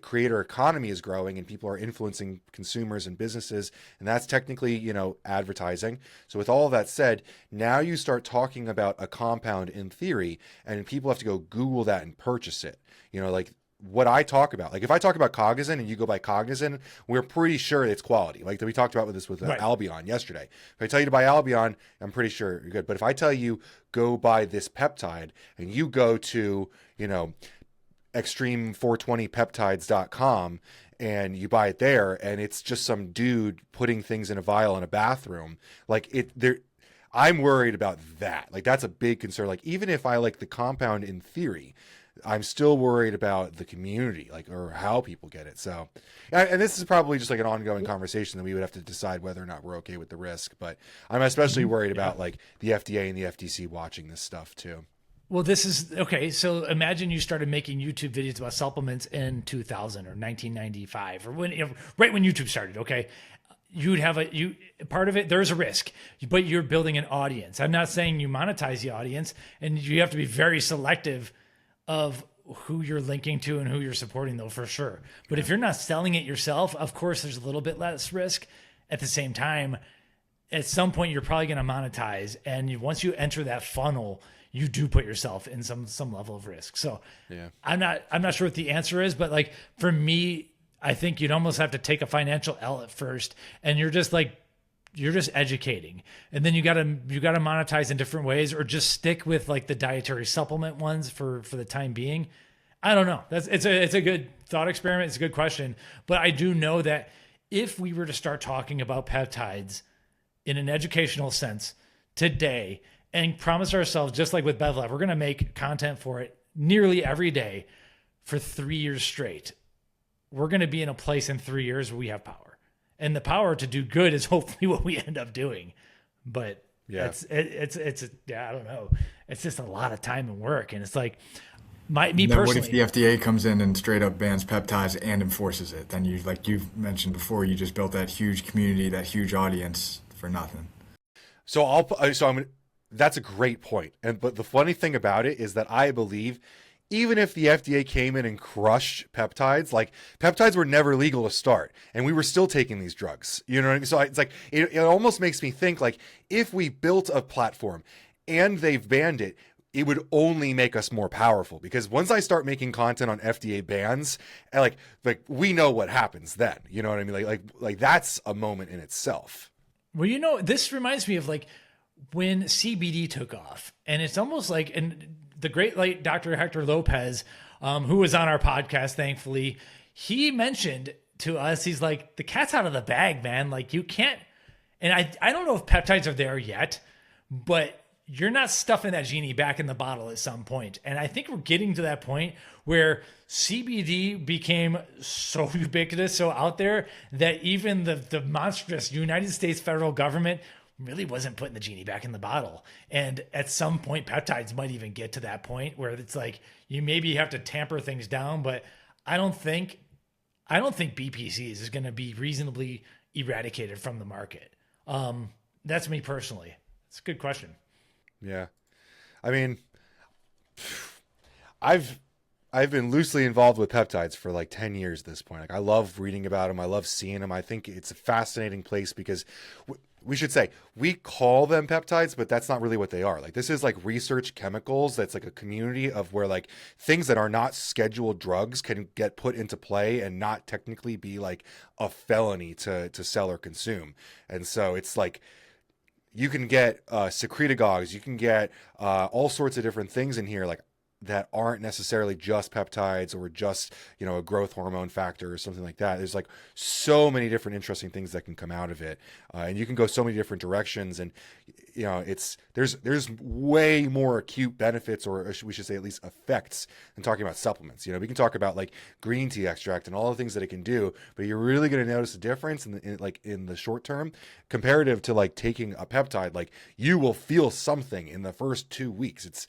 creator economy is growing and people are influencing consumers and businesses, and that's technically, advertising. So with all of that said, now you start talking about a compound in theory, and people have to go Google that and purchase it. Like, what I talk about, like if I talk about Cognizant and you go by Cognizant, we're pretty sure it's quality. Like we talked about with Right. Albion yesterday. If I tell you to buy Albion, I'm pretty sure you're good. But if I tell you go buy this peptide and you go to, extreme420peptides.com and you buy it there, and it's just some dude putting things in a vial in a bathroom, I'm worried about that. Like, that's a big concern. Like, even if I like the compound in theory, I'm still worried about the community, or how people get it. So, and this is probably just like an ongoing conversation that we would have to decide whether or not we're okay with the risk. But I'm especially worried about like the FDA and the FTC watching this stuff too. Well, this is okay. So imagine you started making YouTube videos about supplements in 2000 or 1995, or right when YouTube started. Okay. You'd have part of it, there's a risk, but you're building an audience. I'm not saying you monetize the audience, and you have to be very selective of who you're linking to and who you're supporting, though, for sure. But if you're not selling it yourself, of course, there's a little bit less risk. At the same time, at some point, you're probably going to monetize. And once you enter that funnel, you do put yourself in some level of risk. So yeah. I'm not sure what the answer is, but like for me, I think you'd almost have to take a financial L at first, and you're just educating, and then you gotta monetize in different ways, or just stick with like the dietary supplement ones for the time being. I don't know. It's a good thought experiment. It's a good question, but I do know that if we were to start talking about peptides in an educational sense today, and promise ourselves, just like with BevLab, we're going to make content for it nearly every day for 3 years straight, we're going to be in a place in 3 years where we have power. And the power to do good is hopefully what we end up doing. But yeah, it's I don't know. It's just a lot of time and work. And it's like, me then personally. What if the FDA comes in and straight up bans peptides and enforces it? Then like you've mentioned before, you just built that huge community, that huge audience for nothing. That's a great point. But the funny thing about it is that I believe even if the FDA came in and crushed peptides, like peptides were never legal to start, and we were still taking these drugs. You know what I mean? So it's like, it almost makes me think like if we built a platform and they've banned it, it would only make us more powerful, because once I start making content on FDA bans, and like we know what happens then, you know what I mean? Like that's a moment in itself. Well, this reminds me of like when CBD took off, and it's almost like, and the great late Dr. Hector Lopez, who was on our podcast, thankfully, he mentioned to us, he's like, the cat's out of the bag, man. Like you can't, and I don't know if peptides are there yet, but you're not stuffing that genie back in the bottle at some point. And I think we're getting to that point where CBD became so ubiquitous, so out there, that even the monstrous United States federal government really wasn't putting the genie back in the bottle. And at some point, peptides might even get to that point where it's like, you maybe have to tamper things down, but I don't think BPCs is going to be reasonably eradicated from the market. That's me personally. It's a good question. Yeah. I mean, I've been loosely involved with peptides for like 10 years at this point. Like I love reading about them. I love seeing them. I think it's a fascinating place because we should say we call them peptides, but that's not really what they are. Like this is like research chemicals. That's like a community of where like things that are not scheduled drugs can get put into play and not technically be like a felony to sell or consume. And so it's like, you can get secretagogues, you can get all sorts of different things in here, like that aren't necessarily just peptides or just, a growth hormone factor or something like that. There's like so many different interesting things that can come out of it. And you can go so many different directions. And, there's way more acute benefits, or we should say at least effects, than talking about supplements. We can talk about like green tea extract and all the things that it can do, but you're really going to notice a difference in the short term comparative to like taking a peptide. Like you will feel something in the first 2 weeks. It's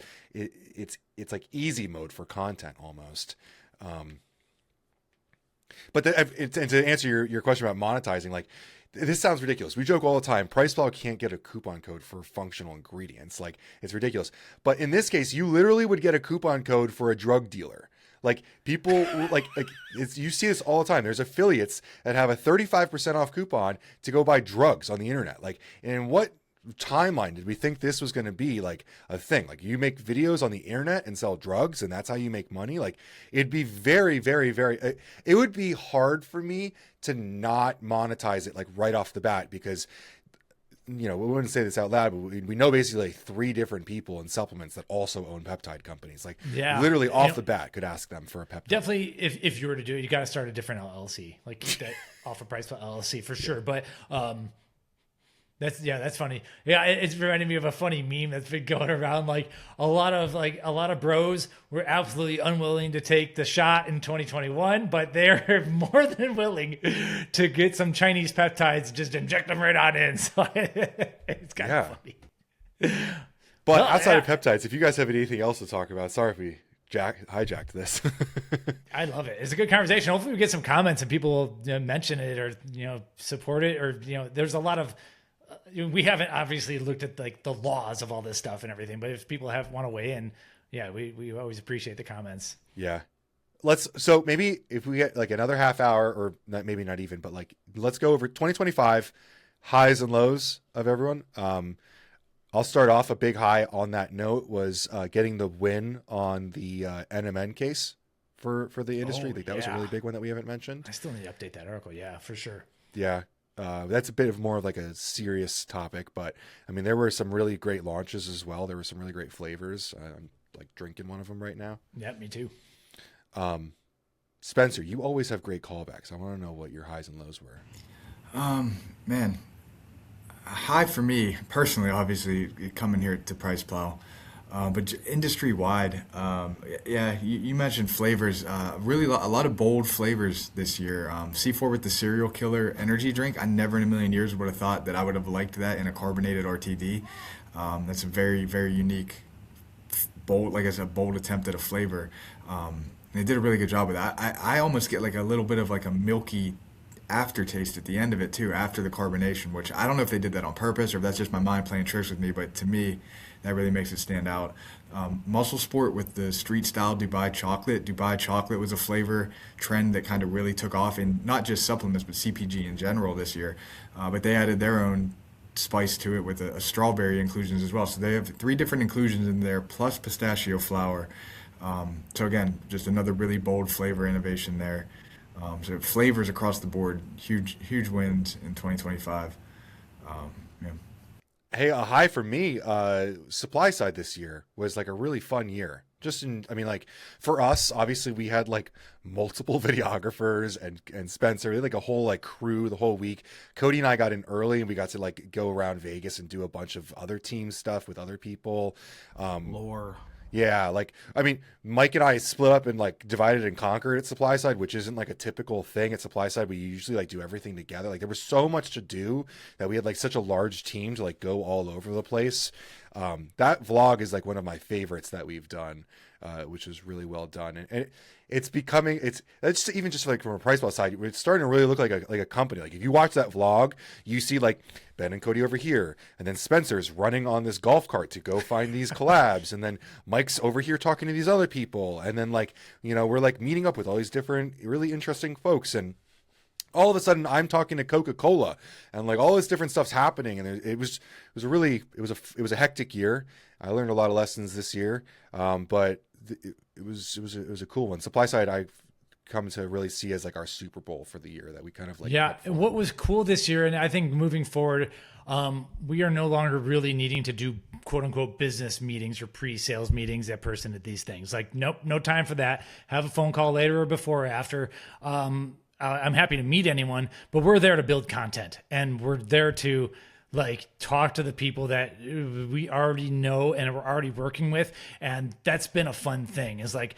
like easy mode for content almost. But to answer your question about monetizing, like this sounds ridiculous. We joke all the time. PricePlow can't get a coupon code for functional ingredients. Like it's ridiculous. But in this case, you literally would get a coupon code for a drug dealer. Like people you see this all the time. There's affiliates that have a 35% off coupon to go buy drugs on the internet. Like, and what timeline did we think this was going to be like a thing? Like you make videos on the internet and sell drugs and that's how you make money? Like it'd be very, very, very, it would be hard for me to not monetize it like right off the bat, because we wouldn't say this out loud, but we know basically like 3 different people in supplements that also own peptide companies. Like literally off the bat could ask them for a peptide. Definitely, if you were to do it, you got to start a different LLC, like keep that off of PricePlow LLC for sure. But that's funny. Yeah, it's reminding me of a funny meme that's been going around. Like a lot of bros were absolutely unwilling to take the shot in 2021, but they're more than willing to get some Chinese peptides, just inject them right on in. So it's kind of funny. But outside of peptides, if you guys have anything else to talk about, sorry if we hijacked this. I love it. It's a good conversation. Hopefully we get some comments and people mention it or support it, or there's a lot of. We haven't obviously looked at like the laws of all this stuff and everything, but if people want to weigh in, we always appreciate the comments. Yeah. So maybe if we get like another half hour, or maybe not even, but like, let's go over 2025 highs and lows of everyone. I'll start off. A big high on that note was getting the win on the NMN case for the industry. I think that was a really big one that we haven't mentioned. I still need to update that article. Yeah, for sure. Yeah. That's a bit of more of like a serious topic, but I mean, there were some really great launches as well. There were some really great flavors. I'm like drinking one of them right now. Yeah, me too. Spencer, you always have great callbacks. I want to know what your highs and lows were. Man, a high for me personally, obviously coming here to PricePlow. But industry-wide, you mentioned flavors. Really, a lot of bold flavors this year. C4 with the Serial Killer energy drink. I never in a million years would have thought that I would have liked that in a carbonated RTD. That's a very, very unique, bold, like I said, bold attempt at a flavor. They did a really good job with that. I almost get like a little bit of like a milky aftertaste at the end of it too, after the carbonation, which I don't know if they did that on purpose or if that's just my mind playing tricks with me, but to me, that really makes it stand out. Muscle Sport with the street style Dubai chocolate. Dubai chocolate was a flavor trend that kind of really took off in not just supplements, but CPG in general this year. But they added their own spice to it with a strawberry inclusions as well. So they have 3 different inclusions in there, plus pistachio flour. So again, just another really bold flavor innovation there. So flavors across the board, huge wins in 2025. Yeah. Hey, a high for me, supply side this year was like a really fun year. I mean, like for us, obviously we had like multiple videographers and Spencer, we had like a whole like crew the whole week. Cody and I got in early and we got to like go around Vegas and do a bunch of other team stuff with other people. Lore. Yeah, like I mean, Mike and I split up and like divided and conquered at supply side, which isn't like a typical thing at supply side. We usually like do everything together. Like there was so much to do that we had like such a large team to like go all over the place. That vlog is like one of my favorites that we've done, which was really well done. And it's even just like from a PricePlow side, it's starting to really look like a company. Like if you watch that vlog, you see like Ben and Cody over here, and then Spencer's running on this golf cart to go find these collabs, and then Mike's over here talking to these other people, and then like, you know, we're like meeting up with all these different really interesting folks, and all of a sudden I'm talking to Coca-Cola, and like all this different stuff's happening, and it was a hectic year. I learned a lot of lessons this year, but it was a cool one. Supply side I've come to really see as like our Super Bowl for the year that we kind of like. Yeah, what was cool this year, and I think moving forward, we are no longer really needing to do quote unquote business meetings or pre-sales meetings in person at these things. Like, nope, no time for that. Have a phone call later or before or after. I'm happy to meet anyone, but we're there to build content, and we're there to like talk to the people that we already know and we're already working with. And that's been a fun thing, is like,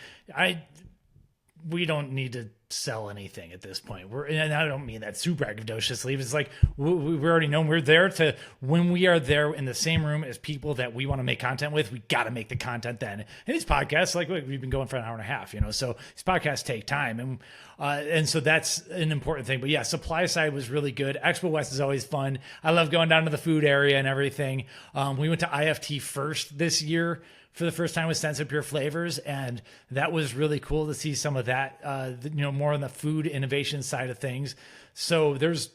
we don't need to sell anything at this point. And I don't mean that super braggadociously. It's like we already know we're there to, when we are there in the same room as people that we want to make content with, we got to make the content then. And these podcasts, like we've been going for an hour and a half, you know, so these podcasts take time. And so that's an important thing. But yeah, supply side was really good. Expo West is always fun. I love going down to the food area and everything. We went to IFT first this year for the first time with Sense of Pure Flavors, and that was really cool to see some of that, you know, more on the food innovation side of things. So there's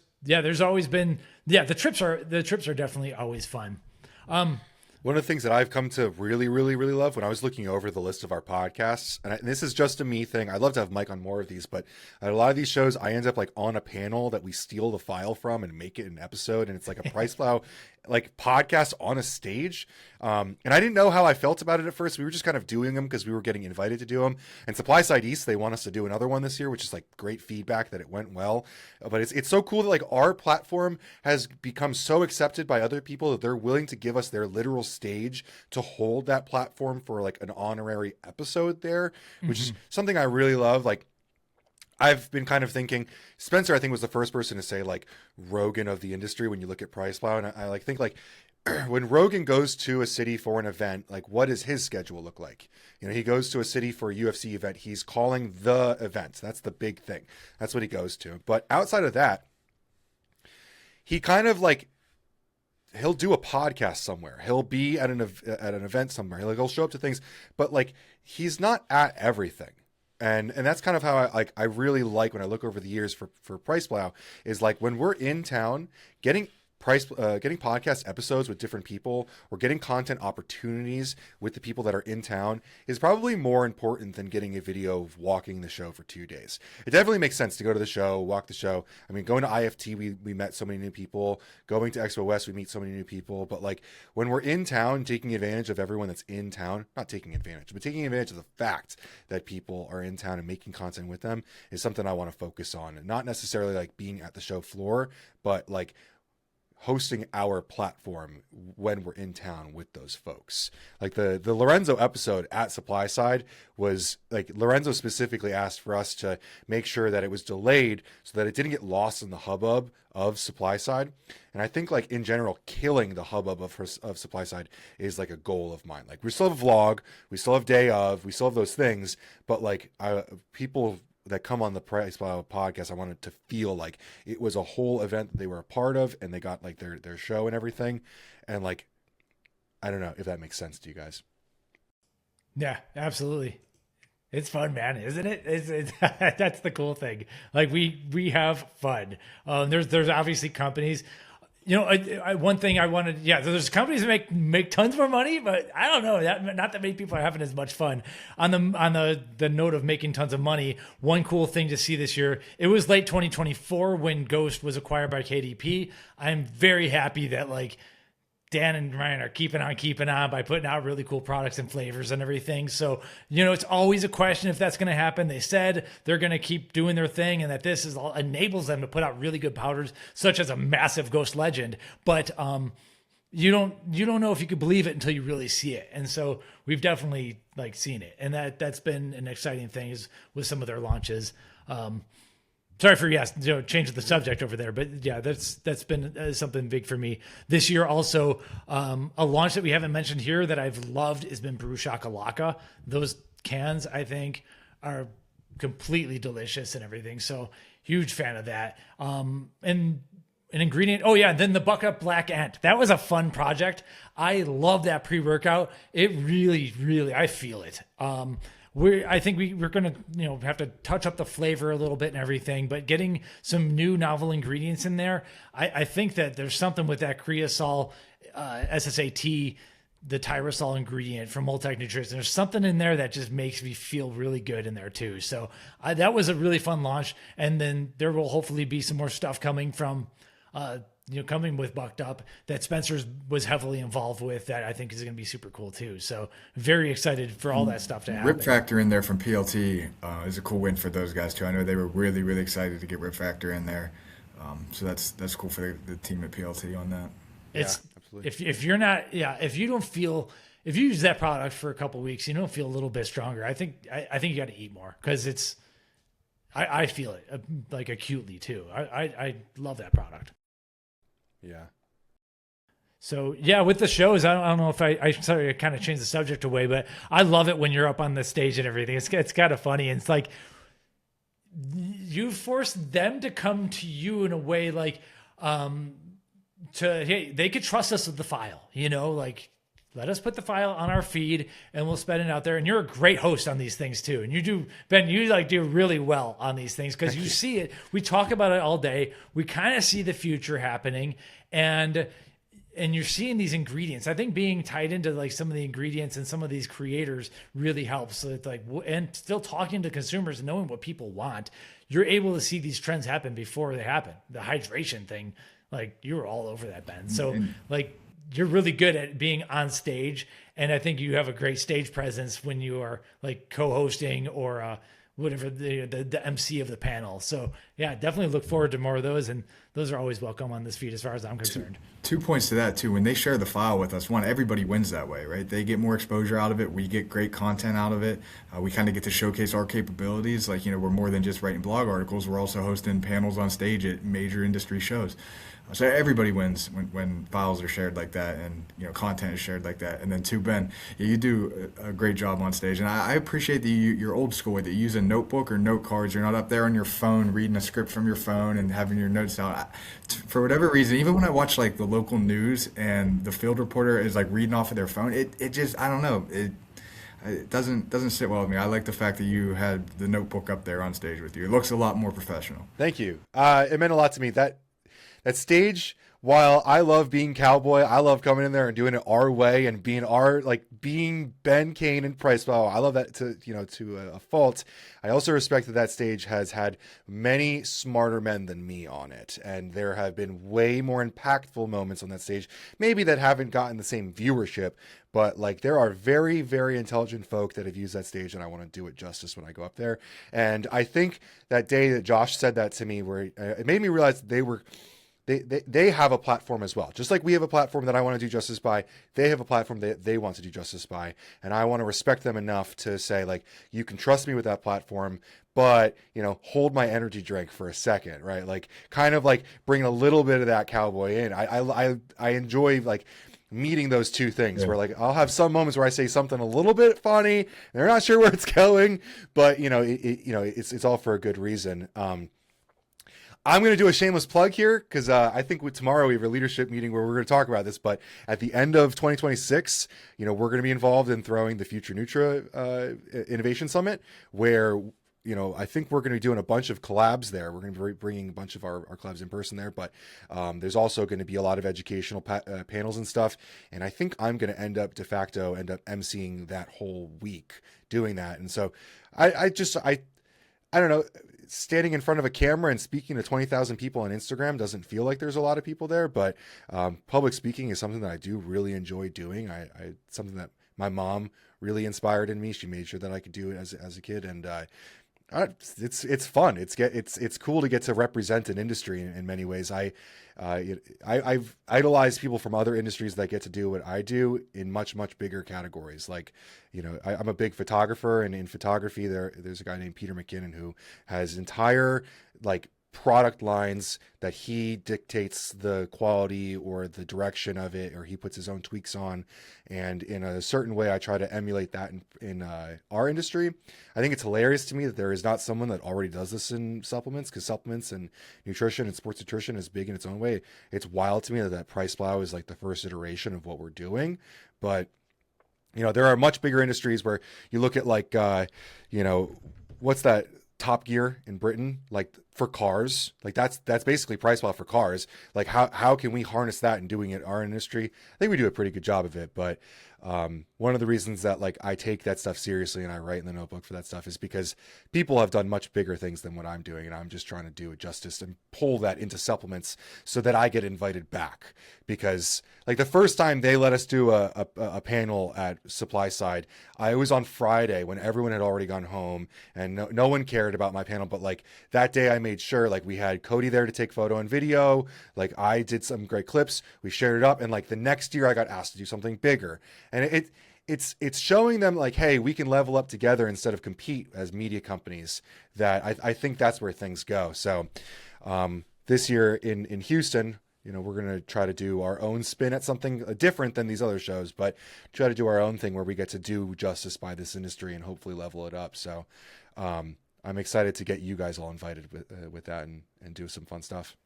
always been, the trips are definitely always fun. One of the things that I've come to really, really, really love when I was looking over the list of our podcasts, and this is just a me thing. I'd love to have Mike on more of these, but at a lot of these shows, I end up like on a panel that we steal the file from and make it an episode, and it's like a PricePlow like podcast on a stage. And I didn't know how I felt about it at first. We were just kind of doing them because we were getting invited to do them. And Supply Side East, they want us to do another one this year, which is like great feedback that it went well. But it's so cool that like our platform has become so accepted by other people that they're willing to give us their literal stage to hold that platform for like an honorary episode there, which is something I really love. Like, I've been kind of thinking, Spencer, I think, was the first person to say like Rogan of the industry when you look at PricePlow. And I like think like when Rogan goes to a city for an event, like what does his schedule look like? You know, he goes to a city for a UFC event. He's calling the event. That's the big thing. That's what he goes to. But outside of that, he kind of like, he'll do a podcast somewhere. He'll be at an event somewhere. He'll show up to things, but like he's not at everything. And that's kind of how I really like when I look over the years for PricePlow is like when we're in town, getting podcast episodes with different people or getting content opportunities with the people that are in town is probably more important than getting a video of walking the show for 2 days. It definitely makes sense to go to the show, walk the show. I mean, going to IFT, we met so many new people. Going to Expo West, we meet so many new people. But like when we're in town, taking advantage of everyone that's in town, not taking advantage, but taking advantage of the fact that people are in town and making content with them is something I want to focus on. And not necessarily like being at the show floor, but like hosting our platform when we're in town with those folks. Like the Lorenzo episode at Supply Side was like, Lorenzo specifically asked for us to make sure that it was delayed so that it didn't get lost in the hubbub of Supply Side. And I think like in general, killing the hubbub of Supply Side is like a goal of mine. Like we still have vlog, we still have day of, we still have those things, but like people that come on the PricePlow podcast, I wanted to feel like it was a whole event that they were a part of and they got like their show and everything. And like, I don't know if that makes sense to you guys. Yeah, absolutely. It's fun, man, isn't it? It's that's the cool thing. Like we have fun. There's obviously companies. One thing I wanted, there's companies that make tons more money, but I don't know that not that many people are having as much fun. On the note of making tons of money, one cool thing to see this year, it was late 2024 when Ghost was acquired by KDP. I'm very happy that like Dan and Ryan are keeping on by putting out really cool products and flavors and everything. So, it's always a question if that's going to happen. They said they're going to keep doing their thing and that this enables them to put out really good powders, such as a massive Ghost Legend. But you don't know if you could believe it until you really see it. And so we've definitely like seen it. And that's been an exciting thing with some of their launches. Sorry for changing the subject over there, but yeah, that's been something big for me this year. Also, a launch that we haven't mentioned here that I've loved has been Brew Shakalaka. Those cans I think are completely delicious and everything. So huge fan of that. And an ingredient. Oh yeah, then the Buck Up Black Ant. That was a fun project. I love that pre-workout. It really, really, I feel it. I think we're going to, have to touch up the flavor a little bit and everything, but getting some new novel ingredients in there. I think that there's something with that Creosol, SSAT, the Tyrosol ingredient from Multec Nutrition. There's something in there that just makes me feel really good in there too. So that was a really fun launch. And then there will hopefully be some more stuff coming from, coming with Bucked Up that Spencer's was heavily involved with that I think is going to be super cool too. So very excited for all that stuff to happen. Rip Factor in there from PLT is a cool win for those guys too. I know they were really, really excited to get Rip Factor in there. So that's cool for the team at PLT on that. It's if you're not, if you don't feel, if you use that product for a couple of weeks, you don't feel a little bit stronger. I think you got to eat more because I feel it like acutely too. I love that product. Yeah. So yeah, with the shows, I don't know if I sorry, I kind of changed the subject away, but I love it when you're up on the stage and everything. It's kind of funny. And it's like, you force them to come to you in a way like, hey, they could trust us with the file, like let us put the file on our feed and we'll spend it out there. And you're a great host on these things too. And you do, Ben, you do really well on these things because you see it. We talk about it all day. We kind of see the future happening and you're seeing these ingredients. I think being tied into like some of the ingredients and some of these creators really helps. So it's like, and still talking to consumers and knowing what people want, you're able to see these trends happen before they happen. The hydration thing, like you were all over that, Ben. So like, you're really good at being on stage. And I think you have a great stage presence when you are like co-hosting or whatever the MC of the panel. So yeah, definitely look forward to more of those. And those are always welcome on this feed as far as I'm concerned. Two points to that too. When they share the file with us, one, everybody wins that way, right? They get more exposure out of it. We get great content out of it. We kind of get to showcase our capabilities. Like, we're more than just writing blog articles. We're also hosting panels on stage at major industry shows. So everybody wins when files are shared like that and content is shared like that. And then two, Ben, you do a great job on stage, and I appreciate that you're old school with it. You use a notebook or note cards. You're not up there on your phone reading a script from your phone and having your notes out. For whatever reason, even when I watch like the local news and the field reporter is like reading off of their phone, it just, I don't know, it doesn't sit well with me. I like the fact that you had the notebook up there on stage with you. It looks a lot more professional. Thank you. It meant a lot to me. That stage, while I love being cowboy, I love coming in there and doing it our way and being Ben, Kane, and PricePlow. I love that to a fault. I also respect that stage has had many smarter men than me on it. And there have been way more impactful moments on that stage, maybe that haven't gotten the same viewership, but like there are very, very intelligent folk that have used that stage, and I want to do it justice when I go up there. And I think that day that Josh said that to me, where it made me realize they have a platform as well. Just like we have a platform that I want to do justice by, they have a platform that they want to do justice by. And I want to respect them enough to say, like, you can trust me with that platform, but, hold my energy drink for a second, right? Like, kind of like bringing a little bit of that cowboy in. I enjoy, like, meeting those two things where, like, I'll have some moments where I say something a little bit funny and they're not sure where it's going, but, it's all for a good reason. I'm going to do a shameless plug here because I think tomorrow we have a leadership meeting where we're going to talk about this. But at the end of 2026, we're going to be involved in throwing the Future Nutra Innovation Summit, where I think we're going to be doing a bunch of collabs there. We're going to be bringing a bunch of our collabs in person there, but there's also going to be a lot of educational panels and stuff. And I think I'm going to end up emceeing that whole week doing that. And so I don't know, standing in front of a camera and speaking to 20,000 people on Instagram doesn't feel like there's a lot of people there, but public speaking is something that I do really enjoy doing. Something that my mom really inspired in me. She made sure that I could do it as a kid. And it's fun. It's cool to get to represent an industry in many ways. I've idolized people from other industries that get to do what I do in much bigger categories. Like, I'm a big photographer, and in photography there's a guy named Peter McKinnon who has entire product lines that he dictates the quality or the direction of it, or he puts his own tweaks on. And in a certain way, I try to emulate that in our industry. I think it's hilarious to me that there is not someone that already does this in supplements, because supplements and nutrition and sports nutrition is big in its own way. It's wild to me that PricePlow is like the first iteration of what we're doing. But, there are much bigger industries where you look at what's that? Top Gear in Britain, for cars, that's basically PricePlow for cars. How can we harness that and doing it in our industry? I think we do a pretty good job of it. But one of the reasons that I take that stuff seriously and I write in the notebook for that stuff is because people have done much bigger things than what I'm doing, and I'm just trying to do it justice and pull that into supplements so that I get invited back. Because the first time they let us do a panel at Supply Side, I was on Friday when everyone had already gone home and no one cared about my panel. But that day I made sure we had Cody there to take photo and video. I did some great clips. We shared it up, and the next year I got asked to do something bigger. And it's showing them hey, we can level up together instead of compete as media companies. That I think that's where things go. So this year in Houston, we're going to try to do our own spin at something different than these other shows, but try to do our own thing where we get to do justice by this industry and hopefully level it up. So I'm excited to get you guys all invited with that and do some fun stuff.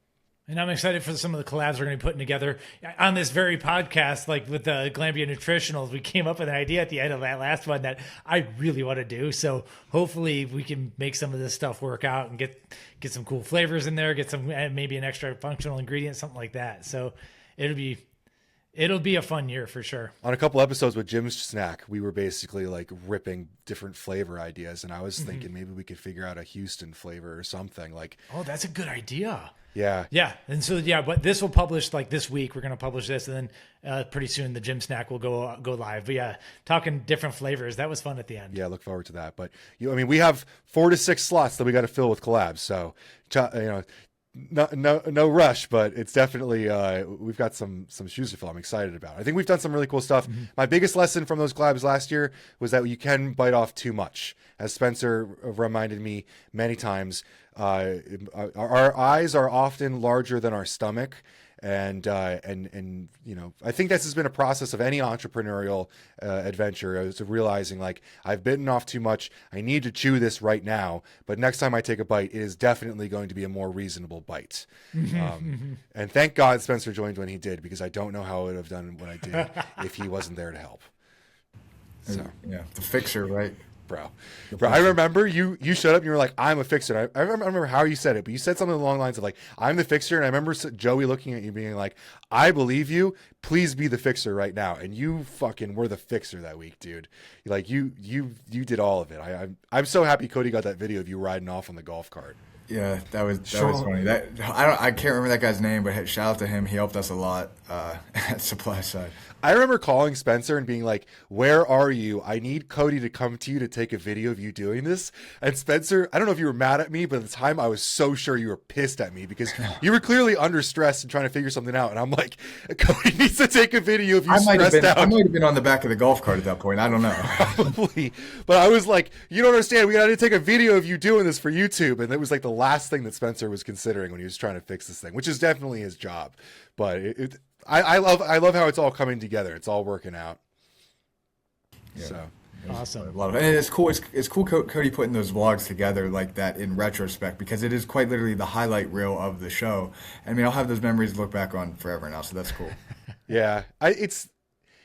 And I'm excited for some of the collabs we're going to be putting together on this very podcast, with the Glambia Nutritionals. We came up with an idea at the end of that last one that I really want to do. So hopefully we can make some of this stuff work out and get some cool flavors in there, get some, maybe an extra functional ingredient, something like that. So it'll be a fun year for sure. On a couple episodes with Jim's Snack, we were basically ripping different flavor ideas. And I was thinking maybe we could figure out a Houston flavor or something Oh, that's a good idea. Yeah. Yeah. And so, but this will publish this week. We're going to publish this, and then pretty soon the Gym Snack will go live. But yeah, talking different flavors. That was fun at the end. Yeah. Look forward to that. But we have 4 to 6 slots that we got to fill with collabs. So, no rush, but it's definitely, we've got some shoes to fill. I'm excited about it. I think we've done some really cool stuff. My biggest lesson from those collabs last year was that you can bite off too much. As Spencer reminded me many times, our eyes are often larger than our stomach. And I think this has been a process of any entrepreneurial adventure, is of realizing I've bitten off too much. I need to chew this right now, but next time I take a bite, it is definitely going to be a more reasonable bite. And thank God Spencer joined when he did, because I don't know how I would have done what I did if he wasn't there to help. So yeah, the fixer, right? Bro, I remember you showed up and you were like, I'm a fixer. I remember how you said it, but you said something along the lines of I'm the fixer. And I remember Joey looking at you being like, I believe you, please be the fixer right now. And you fucking were the fixer that week, dude. You did all of it. I'm so happy Cody got that video of you riding off on the golf cart. Yeah, that was funny. I can't remember that guy's name, but shout out to him. He helped us a lot at Supply Side. I remember calling Spencer and being like, where are you? I need Cody to come to you to take a video of you doing this. And Spencer, I don't know if you were mad at me, but at the time I was so sure you were pissed at me because you were clearly under stress and trying to figure something out. And I'm like, Cody needs to take a video of you stressed out. I might have been on the back of the golf cart at that point. I don't know. Probably. But I was like, you don't understand. We got to take a video of you doing this for YouTube. And it was the last thing that Spencer was considering when he was trying to fix this thing, which is definitely his job. But I love how it's all coming together. It's all working out. Yeah. So awesome. And it's cool. It's cool Cody putting those vlogs together like that in retrospect, because it is quite literally the highlight reel of the show. I mean, I'll have those memories to look back on forever now. So that's cool. Yeah,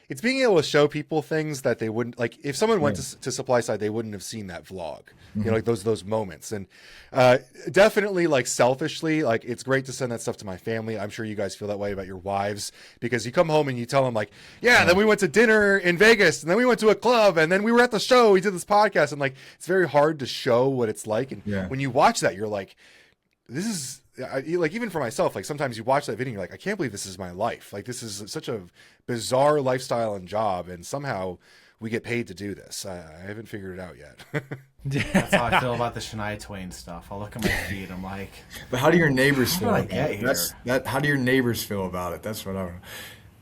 it's being able to show people things that they wouldn't like if someone went to supply side, they wouldn't have seen that vlog, you know, like those moments. And definitely, like, selfishly, like, it's great to send that stuff to my family. I'm sure you guys feel that way about your wives, because you come home and you tell them, like, then we went to dinner in Vegas, and then we went to a club, and then we were at the show, we did this podcast, and like, it's very hard to show what it's like. And when you watch that, you're like, this is like, even for myself, like, sometimes you watch that video and you're like, I can't believe this is my life. Like, this is such a bizarre lifestyle and job, and somehow we get paid to do this. I haven't figured it out yet. That's how I feel about the Shania Twain stuff. I'll look at my feed, I'm like, but how do your neighbors feel did I about get it? here? How do your neighbors feel about it? That's what I don't.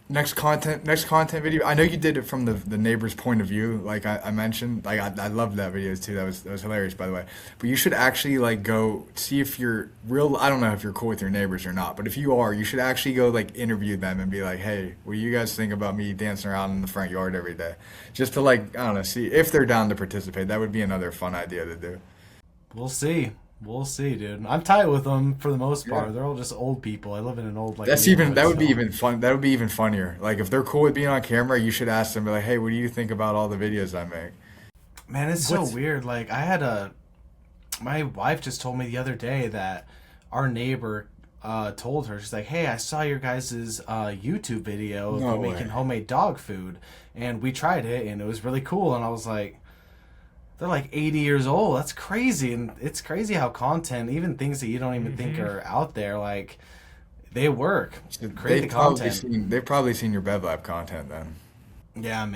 Next content video. I know you did it from the neighbor's point of view, like I mentioned. Like, I loved that video too. That was hilarious, by the way. But you should actually, like, go see if you're real. I don't know if you're cool with your neighbors or not, but if you are, you should actually go, like, interview them and be like, hey, what do you guys think about me dancing around in the front yard every day? Just to, like, I don't know, see if they're down to participate. That would be another fun idea to do. We'll see, dude. I'm tight with them for the most part. They're all just old people. I live in an old, like, that would be even fun. That would be even funnier. Like, if they're cool with being on camera, you should ask them, be like, hey, what do you think about all the videos I make? Man, it's so weird. Like, my wife just told me the other day that our neighbor told her, she's like, hey, I saw your guys' YouTube video of you making homemade dog food, and we tried it, and it was really cool. And I was like, they're like 80 years old. That's crazy. And it's crazy how content, even things that you don't even think are out there, like, they work. Create the content. They've probably seen your BevLab content then. Yeah,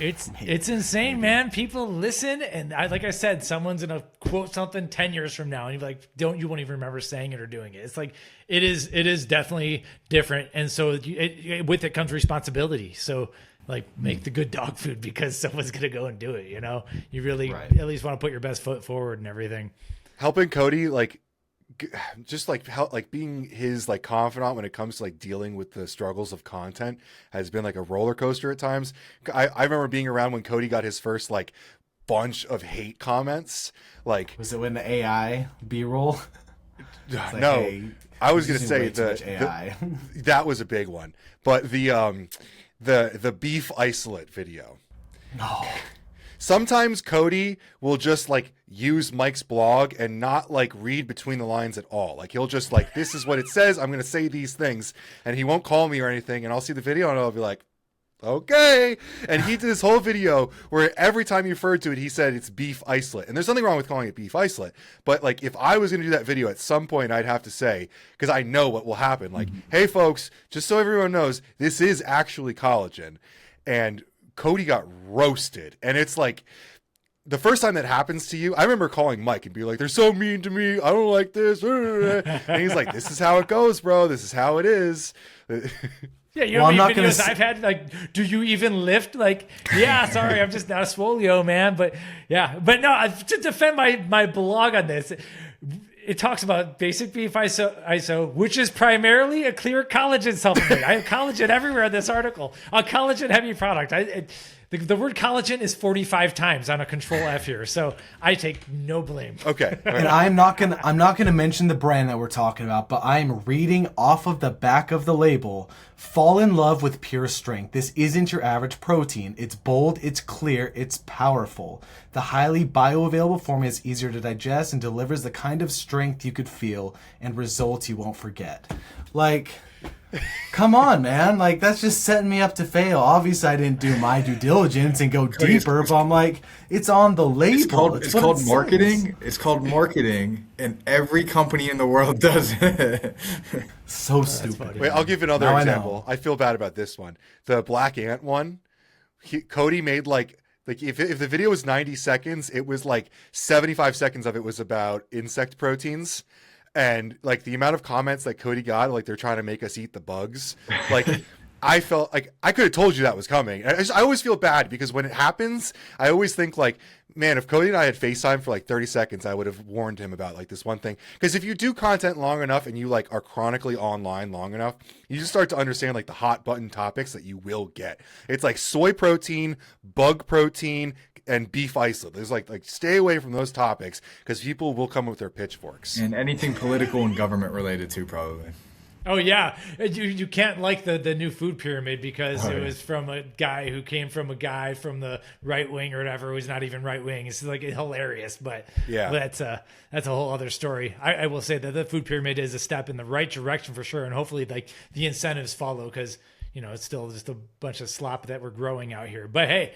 it's insane, man. People listen, and like I said, someone's gonna quote something 10 years from now, and you're like, you won't even remember saying it or doing it. It's like it is definitely different, and so with it comes responsibility. So, like, make the good dog food, because someone's gonna go and do it. You know, you really at least want to put your best foot forward and everything. Helping Cody, like, just like being his, like, confidant when it comes to, like, dealing with the struggles of content has been like a roller coaster at times. I remember being around when Cody got his first, like, bunch of hate comments. Like, was it when the AI B-roll? Like, no, hey, I was gonna say that was a big one, but the beef isolate video. No. Sometimes Cody will just, like, use Mike's blog and not, like, read between the lines at all. Like, he'll just, like, this is what it says, I'm going to say these things, and he won't call me or anything, and I'll see the video and I'll be like, okay. And he did this whole video where every time he referred to it, he said it's beef isolate. And there's nothing wrong with calling it beef isolate. But, like, if I was going to do that video at some point, I'd have to say, because I know what will happen, like, hey, folks, just so everyone knows, this is actually collagen. And Cody got roasted. And it's like, the first time that happens to you, I remember calling Mike and be like, they're so mean to me, I don't like this. And he's like, this is how it goes, bro. This is how it is. Yeah, you know how many videos I've had, like, do you even lift? Like, yeah, sorry, I'm just not a swolio, man. But yeah, but no, to defend my blog on this, it talks about basic beef iso, which is primarily a clear collagen supplement. I have collagen everywhere in this article. A collagen heavy product. The word collagen is 45 times on a control F here, so I take no blame. Okay. And I'm not gonna mention the brand that we're talking about, but I'm reading off of the back of the label. Fall in love with pure strength. This isn't your average protein. It's bold, it's clear, it's powerful. The highly bioavailable form is easier to digest and delivers the kind of strength you could feel and results you won't forget. Like, come on, man. Like, that's just setting me up to fail. Obviously, I didn't do my due diligence and go deeper, but I'm like, it's on the label. It's called marketing. It's called marketing, and every company in the world does it. So stupid. Wait, I'll give you another example. I feel bad about this one. The black ant one. Cody made like if the video was 90 seconds, it was like 75 seconds of it was about insect proteins. And, like, the amount of comments that Cody got, like, they're trying to make us eat the bugs. Like, I felt like I could have told you that was coming. I always feel bad because when it happens, I always think, like, man, if Cody and I had FaceTime for like 30 seconds, I would have warned him about, like, this one thing. Because if you do content long enough and you, like, are chronically online long enough, you just start to understand, like, the hot button topics that you will get. It's like soy protein, bug protein, and beef isolate. There's like stay away from those topics because people will come with their pitchforks. And anything political and government related too, probably. Oh yeah, you can't like the new food pyramid because it was from a guy who came from a guy from the right wing or whatever who's not even right wing. It's like hilarious, but Yeah. that's a whole other story. I will say that the food pyramid is a step in the right direction for sure, and hopefully like the incentives follow because it's still just a bunch of slop that we're growing out here. But hey,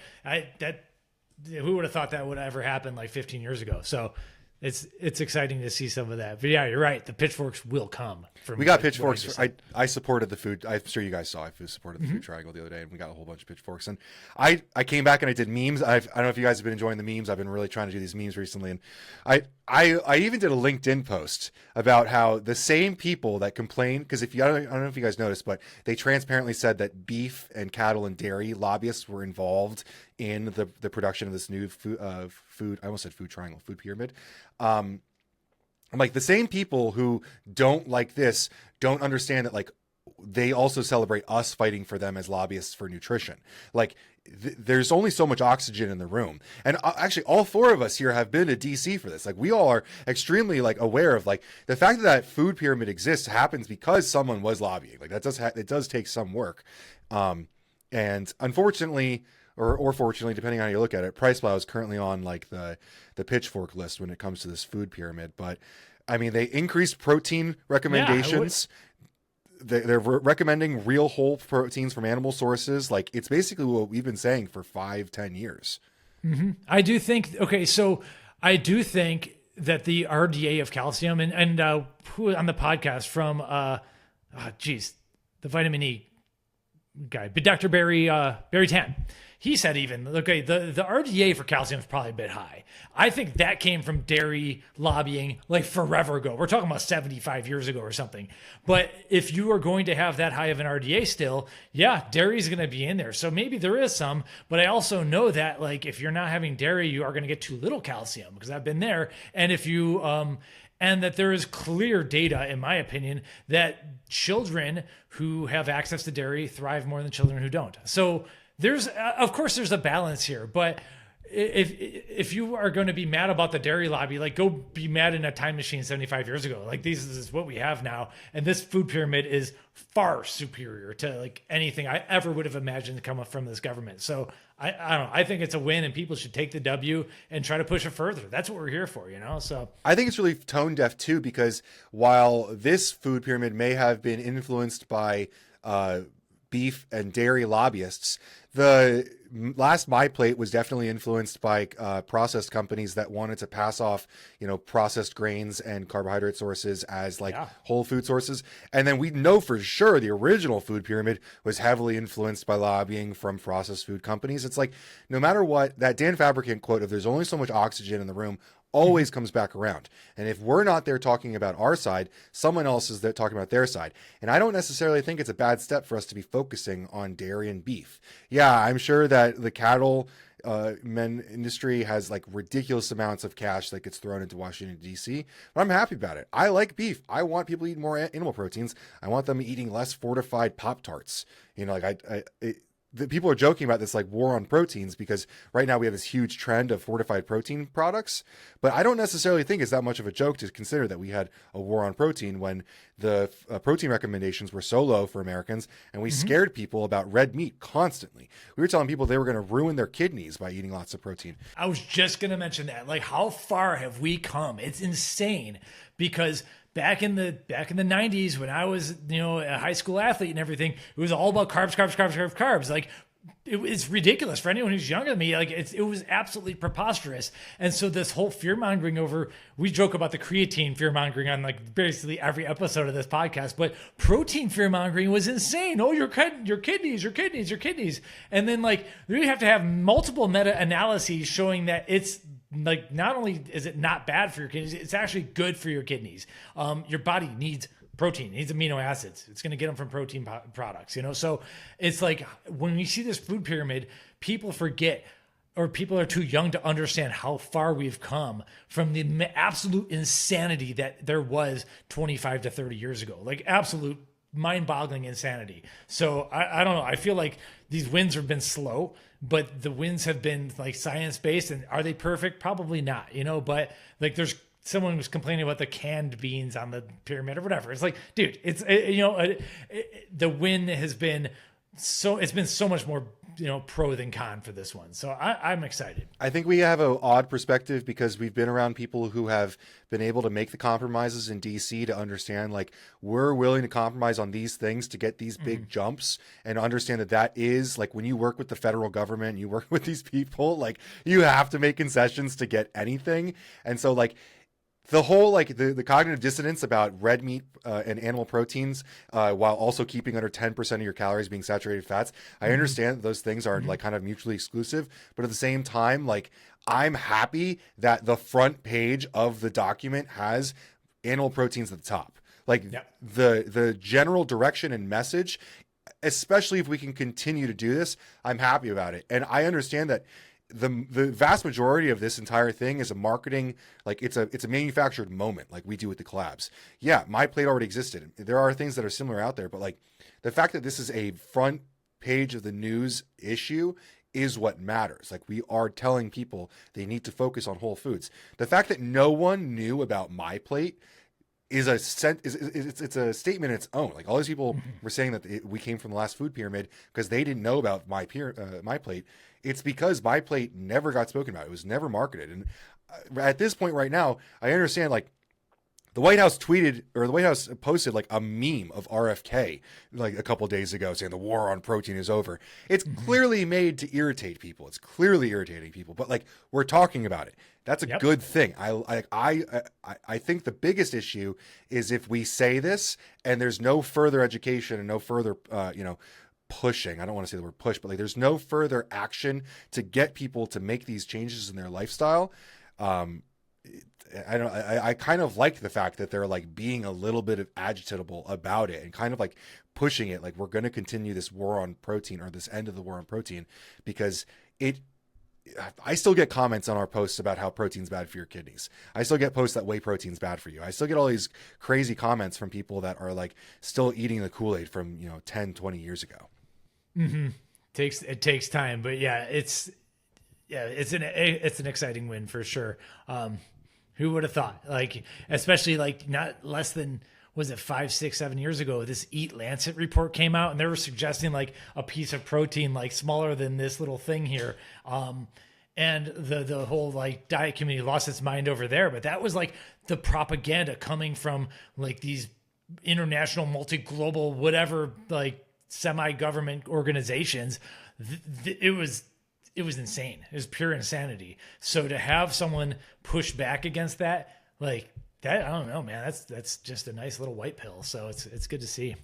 who would have thought that would ever happen like 15 years ago? So. It's exciting to see some of that, but yeah, you're right. The pitchforks will come. We got pitchforks. I supported the food. I'm sure you guys saw. I supported the food triangle the other day, and we got a whole bunch of pitchforks. And I came back and I did memes. I don't know if you guys have been enjoying the memes. I've been really trying to do these memes recently, and I even did a LinkedIn post about how the same people that complain, because I don't know if you guys noticed, but they transparently said that beef and cattle and dairy lobbyists were involved in the production of this new food. I almost said food triangle, food pyramid. I'm like, the same people who don't like this don't understand that like they also celebrate us fighting for them as lobbyists for nutrition. Like there's only so much oxygen in the room. And actually all four of us here have been to DC for this. Like we all are extremely like aware of like the fact that food pyramid exists happens because someone was lobbying. Like that it does take some work. And unfortunately, or fortunately, depending on how you look at it, PricePlow is currently on like the pitchfork list when it comes to this food pyramid. But I mean, they increased protein recommendations. They're recommending real whole proteins from animal sources. Like it's basically what we've been saying for 5-10 years. Mm-hmm. I do think that the RDA of calcium and who on the podcast from the vitamin E guy, but Dr. Barry Tan. He said even, okay, the RDA for calcium is probably a bit high. I think that came from dairy lobbying like forever ago. We're talking about 75 years ago or something. But if you are going to have that high of an RDA still, yeah, dairy is going to be in there. So maybe there is some, but I also know that like if you're not having dairy, you are going to get too little calcium because I've been there. And if you, and that there is clear data, in my opinion, that children who have access to dairy thrive more than children who don't. So there's, of course, there's a balance here, but if you are going to be mad about the dairy lobby, like go be mad in a time machine 75 years ago. Like this is what we have now, and this food pyramid is far superior to like anything I ever would have imagined to come up from this government. So I don't know. I think it's a win, and people should take the W and try to push it further. That's what we're here for, So I think it's really tone deaf too, because while this food pyramid may have been influenced by beef and dairy lobbyists, the last My Plate was definitely influenced by processed companies that wanted to pass off, processed grains and carbohydrate sources as whole food sources. And then we know for sure the original food pyramid was heavily influenced by lobbying from processed food companies. It's like, no matter what, that Dan Fabricant quote of "there's only so much oxygen in the room" always comes back around. And if we're not there talking about our side, someone else is there talking about their side. And I don't necessarily think it's a bad step for us to be focusing on dairy and beef. Yeah, I'm sure that the cattle industry has like ridiculous amounts of cash that gets thrown into Washington, D.C., but I'm happy about it. I like beef. I want people eating more animal proteins. I want them eating less fortified Pop-Tarts. The people are joking about this like war on proteins because right now we have this huge trend of fortified protein products, but I don't necessarily think it's that much of a joke to consider that we had a war on protein when the protein recommendations were so low for Americans, and we scared people about red meat constantly. We were telling people they were going to ruin their kidneys by eating lots of protein. I was just going to mention that. Like, how far have we come? It's insane because back in the 90s when I was, a high school athlete and everything, it was all about carbs. Like, it's ridiculous for anyone who's younger than me. Like it was absolutely preposterous. And so this whole fear mongering we joke about the creatine fear mongering on like basically every episode of this podcast, but protein fear mongering was insane. Oh, your kidneys. And then like we have to have multiple meta analyses showing that it's like, not only is it not bad for your kidneys, it's actually good for your kidneys. Your body needs protein, needs amino acids. It's going to get them from protein products, So it's like when we see this food pyramid, people forget, or people are too young to understand how far we've come from the absolute insanity that there was 25 to 30 years ago, like absolute mind-boggling insanity. So I don't know. I feel like these wins have been slow, but the wins have been like science-based. And are they perfect? Probably not, but like there's someone was complaining about the canned beans on the pyramid or whatever. It's like, dude, the win has been it's been so much more, pro than con for this one. So I'm excited. I think we have an odd perspective because we've been around people who have been able to make the compromises in DC to understand, like, we're willing to compromise on these things to get these big jumps, and understand that is like, when you work with the federal government, you work with these people, like, you have to make concessions to get anything. And so, like, the whole, like, the cognitive dissonance about red meat and animal proteins, while also keeping under 10% of your calories being saturated fats, I understand that those things are like kind of mutually exclusive, but at the same time, like, I'm happy that the front page of the document has animal proteins at the top. Like, the general direction and message, especially if we can continue to do this, I'm happy about it. And I understand that the vast majority of this entire thing is a marketing, like, it's a manufactured moment, like we do with the collabs. Yeah, my plate already existed. There are things that are similar out there, but, like, the fact that this is a front page of the news issue is what matters. Like, we are telling people they need to focus on whole foods. The fact that no one knew about my plate is it's a statement in its own. Like, all these people were saying that we came from the last food pyramid because they didn't know about my plate. It's because my plate never got spoken about. It was never marketed. And at this point right now, I understand, like, the White House posted like a meme of RFK like a couple of days ago saying the war on protein is over. It's clearly made to irritate people. It's clearly irritating people, but, like, we're talking about it. That's a good thing. I think the biggest issue is if we say this and there's no further education and no further, pushing. I don't want to say the word push, but, like, there's no further action to get people to make these changes in their lifestyle. I kind of like the fact that they're, like, being a little bit of agitatable about it and kind of, like, pushing it. Like, we're going to continue this war on protein, or this end of the war on protein, because I still get comments on our posts about how protein's bad for your kidneys. I still get posts that whey protein's bad for you. I still get all these crazy comments from people that are, like, still eating the Kool-Aid from, 10, 20 years ago. It takes time, but it's an exciting win for sure. Who would have thought? Like, especially, like, not less than, was it 5, 6, 7 years ago, this Eat Lancet report came out, and they were suggesting, like, a piece of protein, like, smaller than this little thing here. And the whole, like, diet community lost its mind over there. But that was, like, the propaganda coming from, like, these international, multi-global, whatever, like, semi-government organizations. It was insane. It was pure insanity. So to have someone push back against that, like, that, I don't know, man, that's just a nice little white pill. So it's good to see.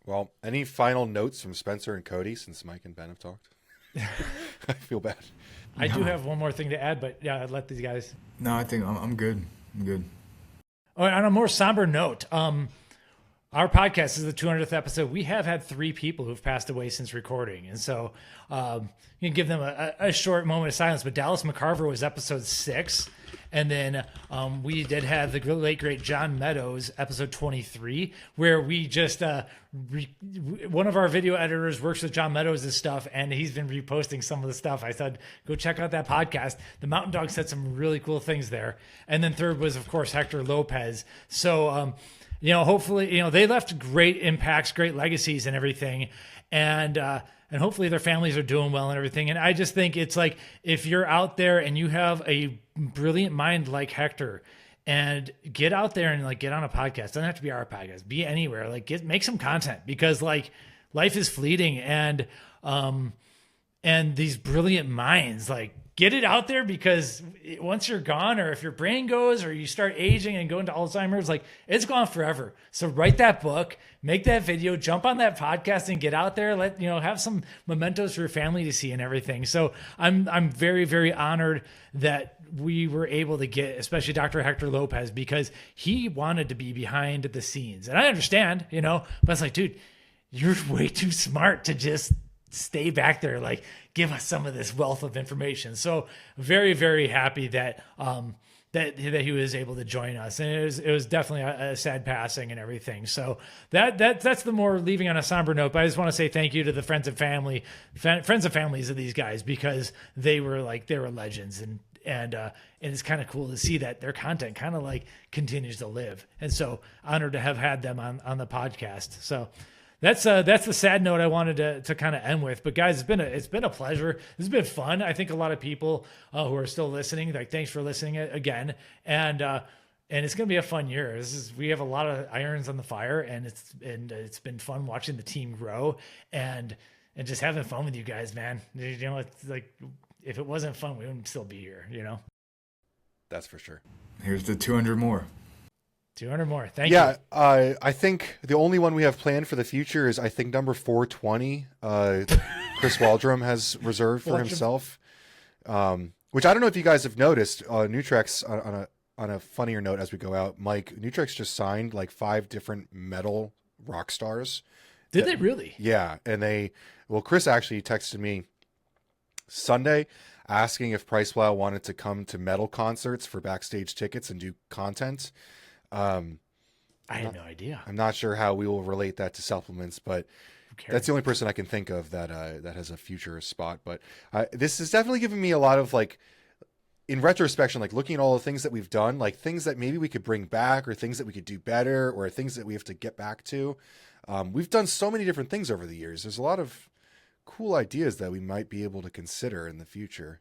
Well, any final notes from Spencer and Cody, since Mike and Ben have talked? I feel bad. I do have one more thing to add, but yeah, I'd let these guys. No, I think I'm good. I'm good. Oh, on a more somber note, our podcast is the 200th episode. We have had 3 people who've passed away since recording. And so you can give them a short moment of silence. But Dallas McCarver was episode 6. And then we did have the late, great John Meadows, episode 23, where we just, one of our video editors works with John Meadows' stuff, and he's been reposting some of the stuff. I said, go check out that podcast. The Mountain Dog said some really cool things there. And then third was, of course, Hector Lopez. So, hopefully, they left great impacts, great legacies and everything. And hopefully their families are doing well and everything. And I just think it's like, if you're out there and you have a brilliant mind like Hector, and get out there and, like, get on a podcast. Doesn't have to be our podcast, be anywhere, like, make some content, because, like, life is fleeting, and these brilliant minds, like, get it out there, because once you're gone, or if your brain goes, or you start aging and go into Alzheimer's, like, it's gone forever. So write that book, make that video, jump on that podcast, and get out there. Have some mementos for your family to see and everything. So I'm very, very honored that we were able to get, especially Dr. Hector Lopez, because he wanted to be behind the scenes. And I understand, but it's like, dude, you're way too smart to just stay back there, like, give us some of this wealth of information. So very, very happy that that he was able to join us, and it was definitely a sad passing and everything. So that's the more leaving on a somber note. But I just want to say thank you to the friends and families of these guys, because they were legends, and it's kind of cool to see that their content kind of like continues to live. And so honored to have had them on the podcast. So that's the sad note I wanted to kind of end with. But guys, it's been a pleasure. This has been fun. I think a lot of people who are still listening, like, thanks for listening again. And it's going to be a fun year. We have a lot of irons on the fire, and it's been fun watching the team grow and just having fun with you guys, man. You know, it's like, if it wasn't fun, we wouldn't still be here, you know? That's for sure. Here's the 200 more. 200 more. Thank you. Yeah, I think the only one we have planned for the future is, I think, number 420. Chris Waldrum has reserved for himself, which I don't know if you guys have noticed. Nutrex, on a funnier note as we go out, Mike, Nutrex just signed like 5 different metal rock stars. Did they really? Yeah, and Chris actually texted me Sunday asking if PricePlow wanted to come to metal concerts for backstage tickets and do content. I had no idea. I'm not sure how we will relate that to supplements, but that's the only person I can think of that has a future spot. But this has definitely given me a lot of, like, in retrospection, like looking at all the things that we've done, like things that maybe we could bring back or things that we could do better or things that we have to get back to. We've done so many different things over the years. There's a lot of cool ideas that we might be able to consider in the future.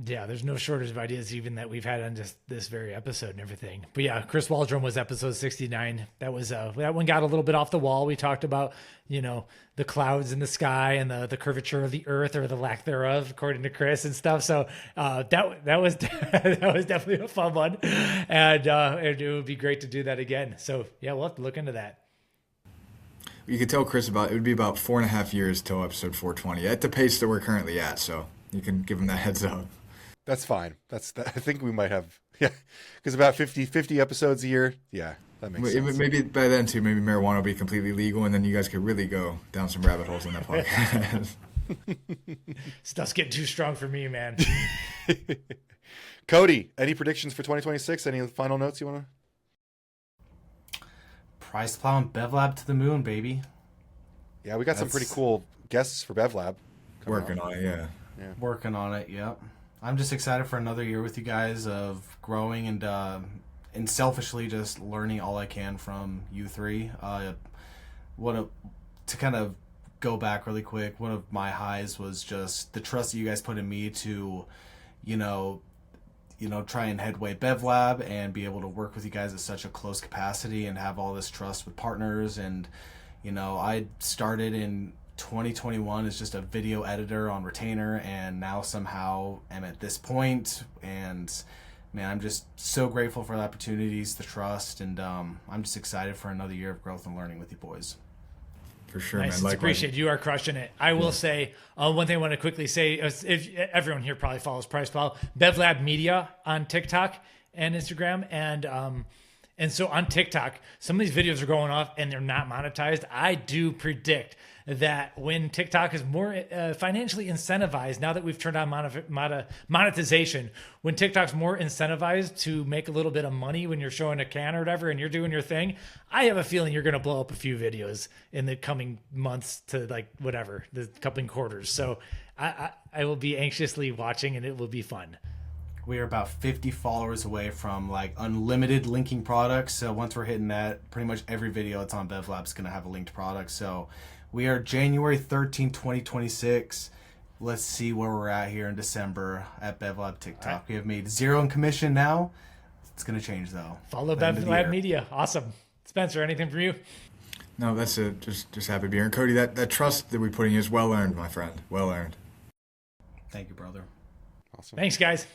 Yeah, there's no shortage of ideas even that we've had on just this very episode and everything. But yeah, Chris Waldrum was episode 69. That was that one got a little bit off the wall. We talked about, you know, the clouds in the sky and the curvature of the earth, or the lack thereof, according to Chris and stuff. So that was that was definitely a fun one, and it would be great to do that again. So yeah, we'll have to look into that. You could tell Chris it would be about 4.5 years till episode 420 at the pace that we're currently at. So you can give him that heads up. That's fine. I think we might have, because about 50 episodes a year. Yeah, that makes sense. Maybe by then too, maybe marijuana will be completely legal, and then you guys could really go down some rabbit holes in that podcast. Stuff's getting too strong for me, man. Cody, any predictions for 2026? Any final notes you want to? PricePlow and BevLab to the moon, baby. Yeah, we got some pretty cool guests for BevLab. Working on it, yeah. Working on it, yep. I'm just excited for another year with you guys of growing and selfishly just learning all I can from you three. To kind of go back really quick, one of my highs was just the trust that you guys put in me to, you know, try and headway BevLab and be able to work with you guys at such a close capacity and have all this trust with partners. And, you know, I started in 2021 as just a video editor on retainer, and now somehow am at this point. And man, I'm just so grateful for the opportunities, the trust, and I'm just excited for another year of growth and learning with you boys. For sure, nice. man. Appreciate you are crushing it. I will say one thing I want to quickly say is, if everyone here probably follows PricePlow, BevLab Media on TikTok and Instagram, and so on TikTok, some of these videos are going off and they're not monetized. I do predict that when TikTok is more financially incentivized, now that we've turned on monetization, when TikTok's more incentivized to make a little bit of money when you're showing a can or whatever and you're doing your thing, I have a feeling you're going to blow up a few videos in the coming months to, like, whatever, the coming quarters. So I will be anxiously watching, and it will be fun. We are about 50 followers away from like unlimited linking products. So once we're hitting that, pretty much every video that's on BevLab is going to have a linked product. So we are January 13, 2026. Let's see where we're at here in December at BevLab TikTok. Right. We have made 0 in commission now. It's going to change though. Follow BevLab Media. Awesome. Spencer, anything from you? No, that's it. Just happy to be here. And Cody, that trust that we put in you is well earned, my friend. Well earned. Thank you, brother. Awesome. Thanks, guys.